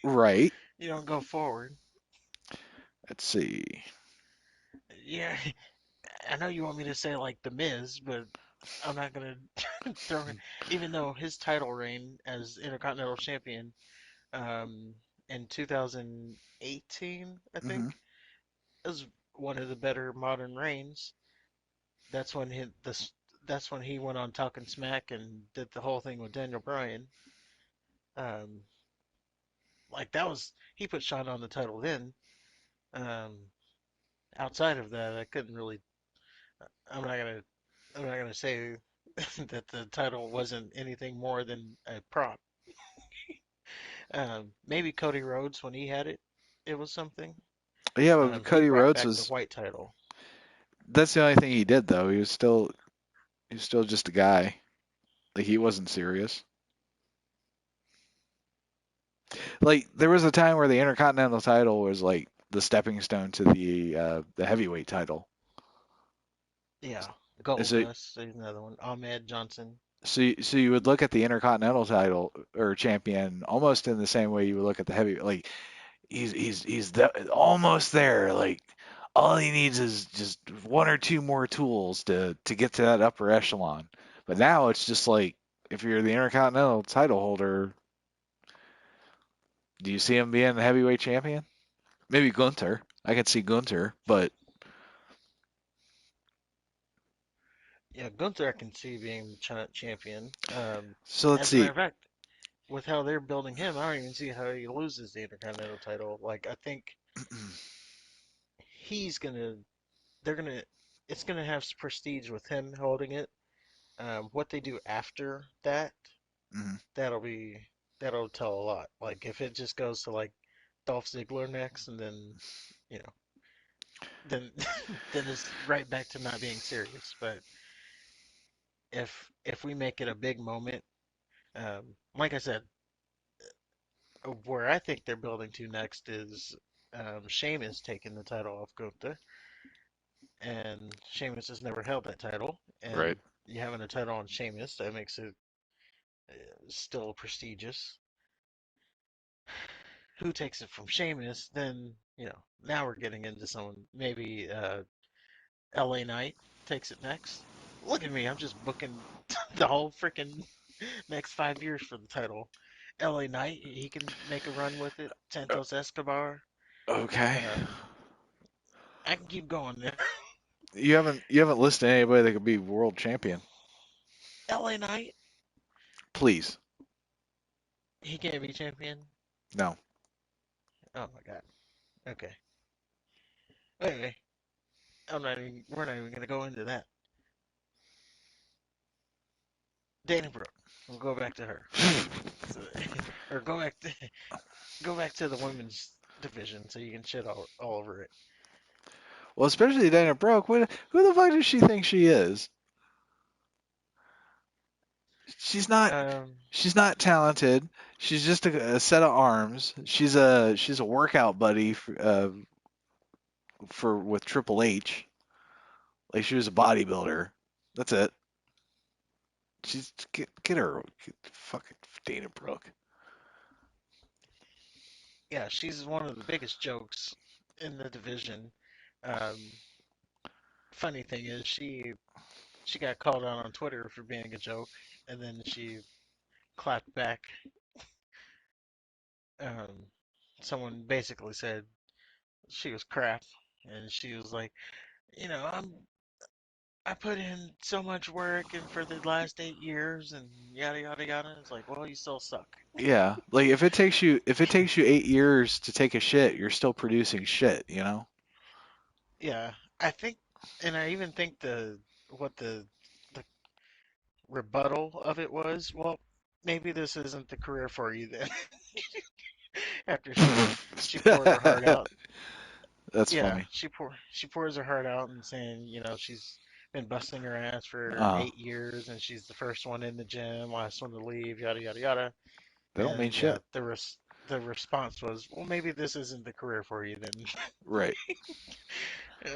Right. You don't go forward. Let's see. Yeah, I know you want me to say like the Miz, but I'm not gonna throw it. Even though his title reign as Intercontinental Champion, um, in 2018, I Hmm. think, was one of the better modern reigns. That's when that's when he went on Talking Smack and did the whole thing with Daniel Bryan. Um, like that was he put Shawn on the title then. Um, outside of that, I couldn't really. I'm not gonna. I'm not gonna say that the title wasn't anything more than a prop. Maybe Cody Rhodes when he had it, it was something. Yeah, but He Cody brought Rhodes back the was. white title. That's the only thing he did though. He was still just a guy. Like he wasn't serious. Like there was a time where the Intercontinental title was like the stepping stone to the heavyweight title. Yeah, So Goldust, there's another one. Ahmed Johnson. so you would look at the Intercontinental title or champion almost in the same way you would look at the heavy. Like almost there. Like all he needs is just one or two more tools to get to that upper echelon. But now it's just like if you're the Intercontinental title holder, do you see him being the heavyweight champion? Maybe Gunter. I could see Gunter, but Yeah, Gunther I can see being the champion. so let's As a matter see. of fact, with how they're building him, I don't even see how he loses the Intercontinental title. Like I think he's gonna, they're gonna, it's gonna have prestige with him holding it. What they do after that, Mhm. that'll be, that'll tell a lot. Like if it just goes to like Dolph Ziggler next, and then you know, then then it's right back to not being serious. But if we make it a big moment, like I said, where I think they're building to next is Sheamus taking the title off Gunther, and Sheamus has never held that title, Right. and you having a title on Sheamus that makes it still prestigious. Who takes it from Sheamus? Then now we're getting into someone maybe LA Knight takes it next. Look at me, I'm just booking the whole freaking next 5 years for the title. LA Knight, he can make a run with it. Santos Escobar. Okay. Um, I can keep going there. You haven't listed anybody that could be world champion. LA Knight, Please. He can't be champion. No. Oh my god. Okay. Anyway, I'm not even. We're not even gonna go into that. Dana Brooke. We'll go back to her. So, or go back to the women's division so you can shit all over it. Well, especially Dana Brooke. Who the fuck does she think she is? She's not. Um, She's not talented. She's just a set of arms. She's a workout buddy for with Triple H. Like she was a bodybuilder. That's it. She's get her fucking Dana Brooke. yeah, she's one of the biggest jokes in the division. Um, funny thing is, she got called out on Twitter for being a joke, and then she clapped back. Um, someone basically said she was crap, and she was like, you know, I put in so much work and for the last 8 years and yada yada yada. It's like, well, you still suck. Yeah, like if it takes you 8 years to take a shit, you're still producing shit. You know. Yeah, I think, and I even think what the rebuttal of it was, well, maybe this isn't the career for you then. After she poured her heart out. That's Yeah, funny. she pours her heart out and saying, you know, she's been busting her ass for Uh, 8 years and she's the first one in the gym, last one to leave, yada yada yada. they don't mean And yeah, shit. the response was, well, maybe this isn't the career for you then. Right.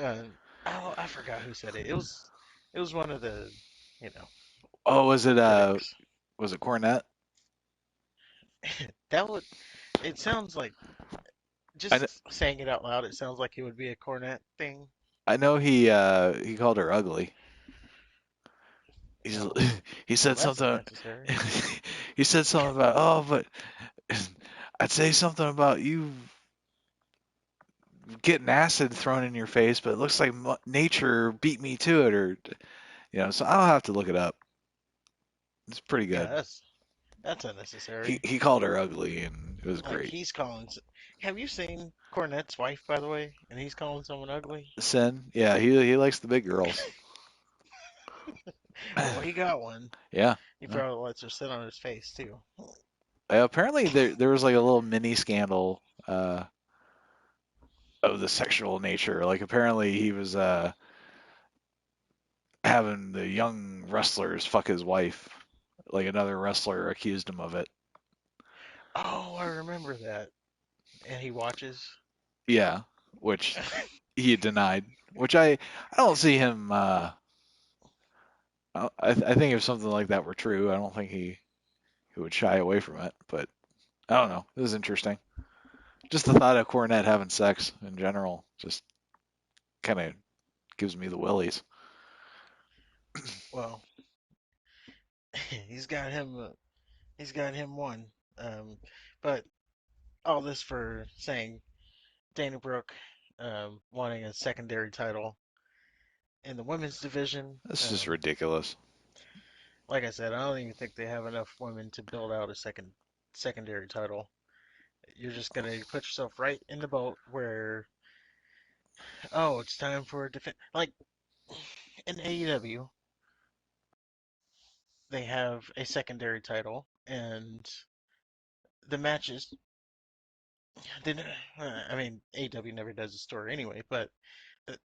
uh, oh, I forgot who said it. It was one of the, you know, Oh, critics. was it Cornette? That would it sounds like I kn- just saying it out loud. It sounds like it would be a cornet thing. I know he called her ugly. He's Oh, he well, said that's something. unnecessary. He said something about, oh, but I'd say something about you getting acid thrown in your face, but it looks like nature beat me to it, or so I'll have to look it up. It's pretty Yeah, good. that's He unnecessary. he called her ugly, and it was Like great. he's calling. Have you seen Cornette's wife, by the way? And he's calling someone ugly. Sin, yeah, he likes the big girls. Well, he got one. Yeah. He Yeah. probably lets her sit on his face too. Apparently there was like a little mini scandal of the sexual nature. Like apparently he was having the young wrestlers fuck his wife. Like another wrestler accused him of it. Oh, I remember that. And he watches. Yeah, which he denied. Which I don't see him. I think if something like that were true, I don't think he would shy away from it. But I don't know. It was interesting. Just the thought of Cornette having sex in general just kind of gives me the willies. Well, he's got him. He's got him one. Um, but all this for saying Dana Brooke wanting a secondary title in the women's division. That's just ridiculous. Like I said, I don't even think they have enough women to build out a secondary title. You're just gonna put yourself right in the boat where, oh, it's time for a defense. Like in AEW, they have a secondary title, and the matches didn't. I mean, AEW never does a story anyway, but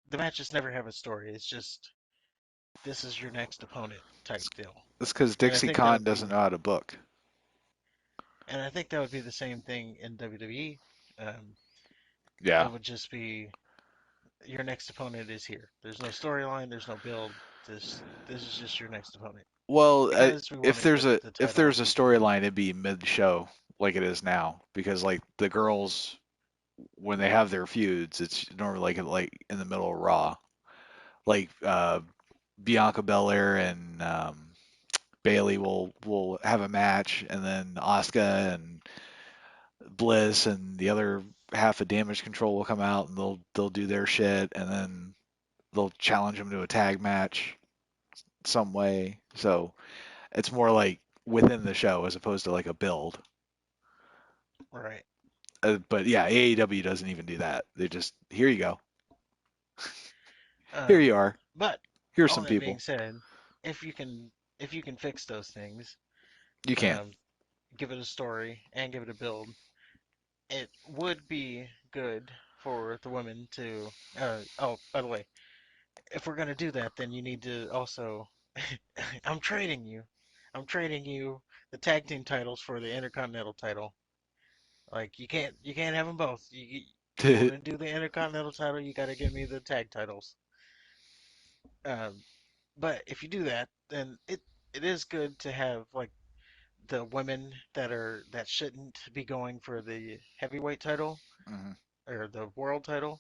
the matches never have a story. It's just this is your next opponent type It's, deal. it's because And I Dixie think that Khan would doesn't be know how to book. and I think that would be the same thing in WWE. Um, it Yeah. would just be your next opponent is here. There's no storyline. There's no build. This is just your next opponent Well, because we want if to there's get a the if title on there's a TV. storyline, it'd be mid-show like it is now because like the girls when they have their feuds, it's normally like in the middle of Raw. Like Bianca Belair and Bailey will have a match, and then Asuka and Bliss and the other half of Damage Control will come out and they'll do their shit, and then they'll challenge them to a tag match some way. So it's more like within the show as opposed to like a build. Right. But yeah, AEW doesn't even do that. They just here you go, here Um, you are, but here's all some that being people. said, if you can fix those things, You can. um, give it a story and give it a build, it would be good for the women to. Oh, by the way, if we're gonna do that, then you need to also. I'm trading you. I'm trading you the tag team titles for the Intercontinental title. Like you can't have them both. You want to do the Intercontinental title, you got to give me the tag titles. Um, but if you do that, then it is good to have like the women that shouldn't be going for the heavyweight title Mhm. or the world title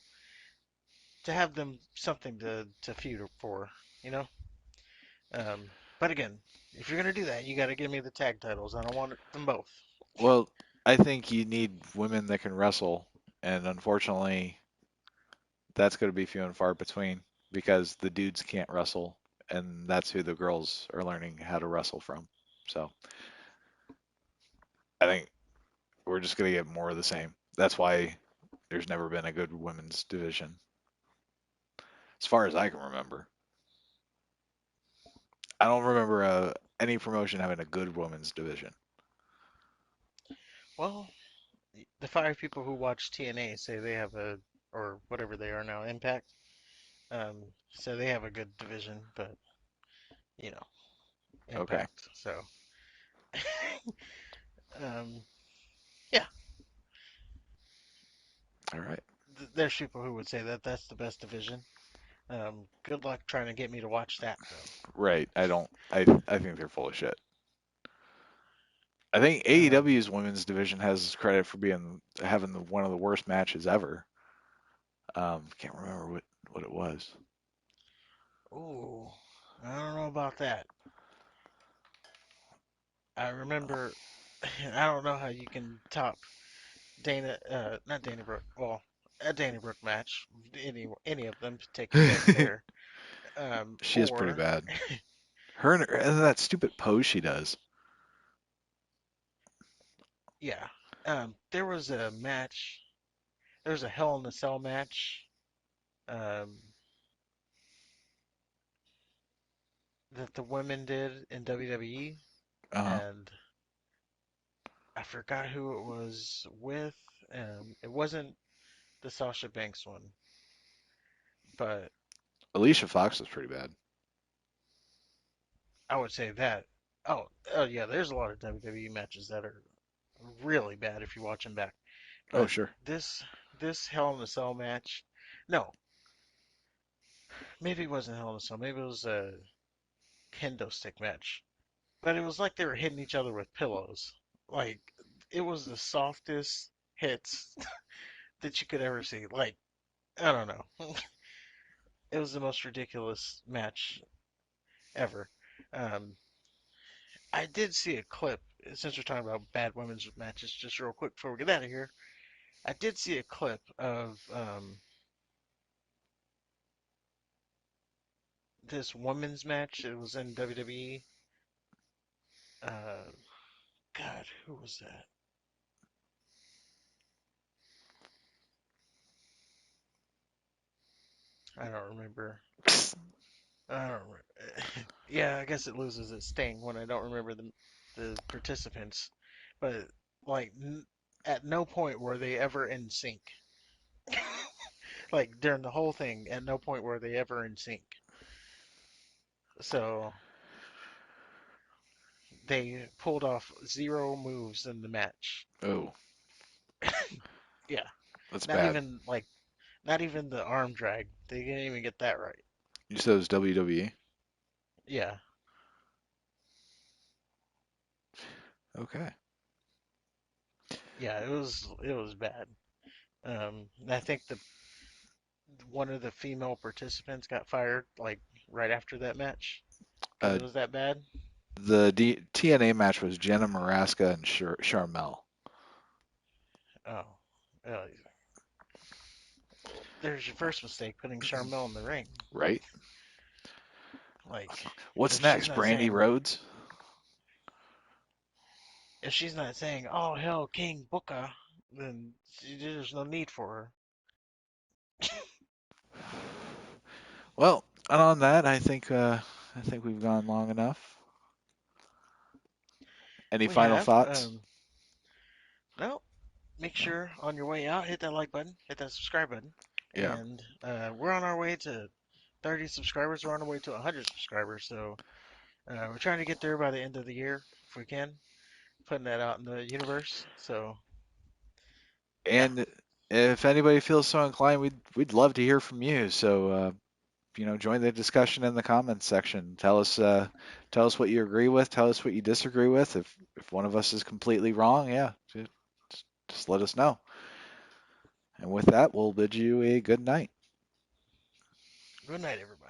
to have them something to feud for, you know. But again, if you're gonna do that, you got to give me the tag titles. I don't want them both. Well, I think you need women that can wrestle, and unfortunately, that's going to be few and far between because the dudes can't wrestle, and that's who the girls are learning how to wrestle from. So I think we're just going to get more of the same. That's why there's never been a good women's division, as far as I can remember. I don't remember any promotion having a good women's division. Well, the five people who watch TNA say they have a or whatever they are now, Impact. So they have a good division, but you know, Okay, Impact. So, um, yeah, all right, there's people who would say that that's the best division. Good luck trying to get me to watch that though. right. I don't. I think they're full of shit. I think Um, AEW's women's division has credit for being having one of the worst matches ever. Can't remember what it was. ooh, I don't know about that. I remember, I don't know how you can top not Dana Brooke. Well, a Dana Brooke match, any of them taken together there. She is pretty Or bad. Her and that stupid pose she does. yeah, there was a match. There was a Hell in a Cell match um, that the women did in WWE, Uh, and I forgot who it was with. It wasn't the Sasha Banks one, but Alicia Fox is pretty bad. I would say that. Oh yeah, there's a lot of WWE matches that are really bad if you watch them back. Oh But sure. this this Hell in a Cell match, no, maybe it wasn't Hell in a Cell. Maybe it was a kendo stick match. But it was like they were hitting each other with pillows. Like it was the softest hits that you could ever see. Like I don't know. It was the most ridiculous match ever. Um, I did see a clip. Since we're talking about bad women's matches, just real quick before we get out of here, I did see a clip of this women's match. It was in WWE. Uh, God, who was that? I don't remember. I don't remember. Yeah, I guess it loses its sting when I don't remember the participants. But like, at no point were they ever in sync. Like during the whole thing, at no point were they ever in sync. So they pulled off zero moves in the match. Oh, Yeah, that's not bad. even like not even the arm drag. They didn't even get that right. You said it was WWE. Yeah, Okay. yeah, it was bad. I think the one of the female participants got fired like right after that match because Uh, it was that bad. the TNA match was Jenna Maraska and Charmel, Oh, uh, there's your first mistake putting Charmel in the ring. right? Like, What's if she's next? not Brandy saying, Rhodes? if she's not saying, "Oh hell, King Booker," then there's no need for her. Well, and on that, I think we've gone long enough. Any We final have. thoughts? No, make No. sure on your way out, hit that like button, hit that subscribe button, Yeah. and we're on our way to 30 subscribers. We're on our way to 100 subscribers. So we're trying to get there by the end of the year if we can. Putting that out in the universe. So yeah, And if anybody feels so inclined, we'd love to hear from you. So join the discussion in the comments section. Tell us what you agree with. Tell us what you disagree with. If one of us is completely wrong, yeah, just let us know. And with that, we'll bid you a good night. good night, everybody.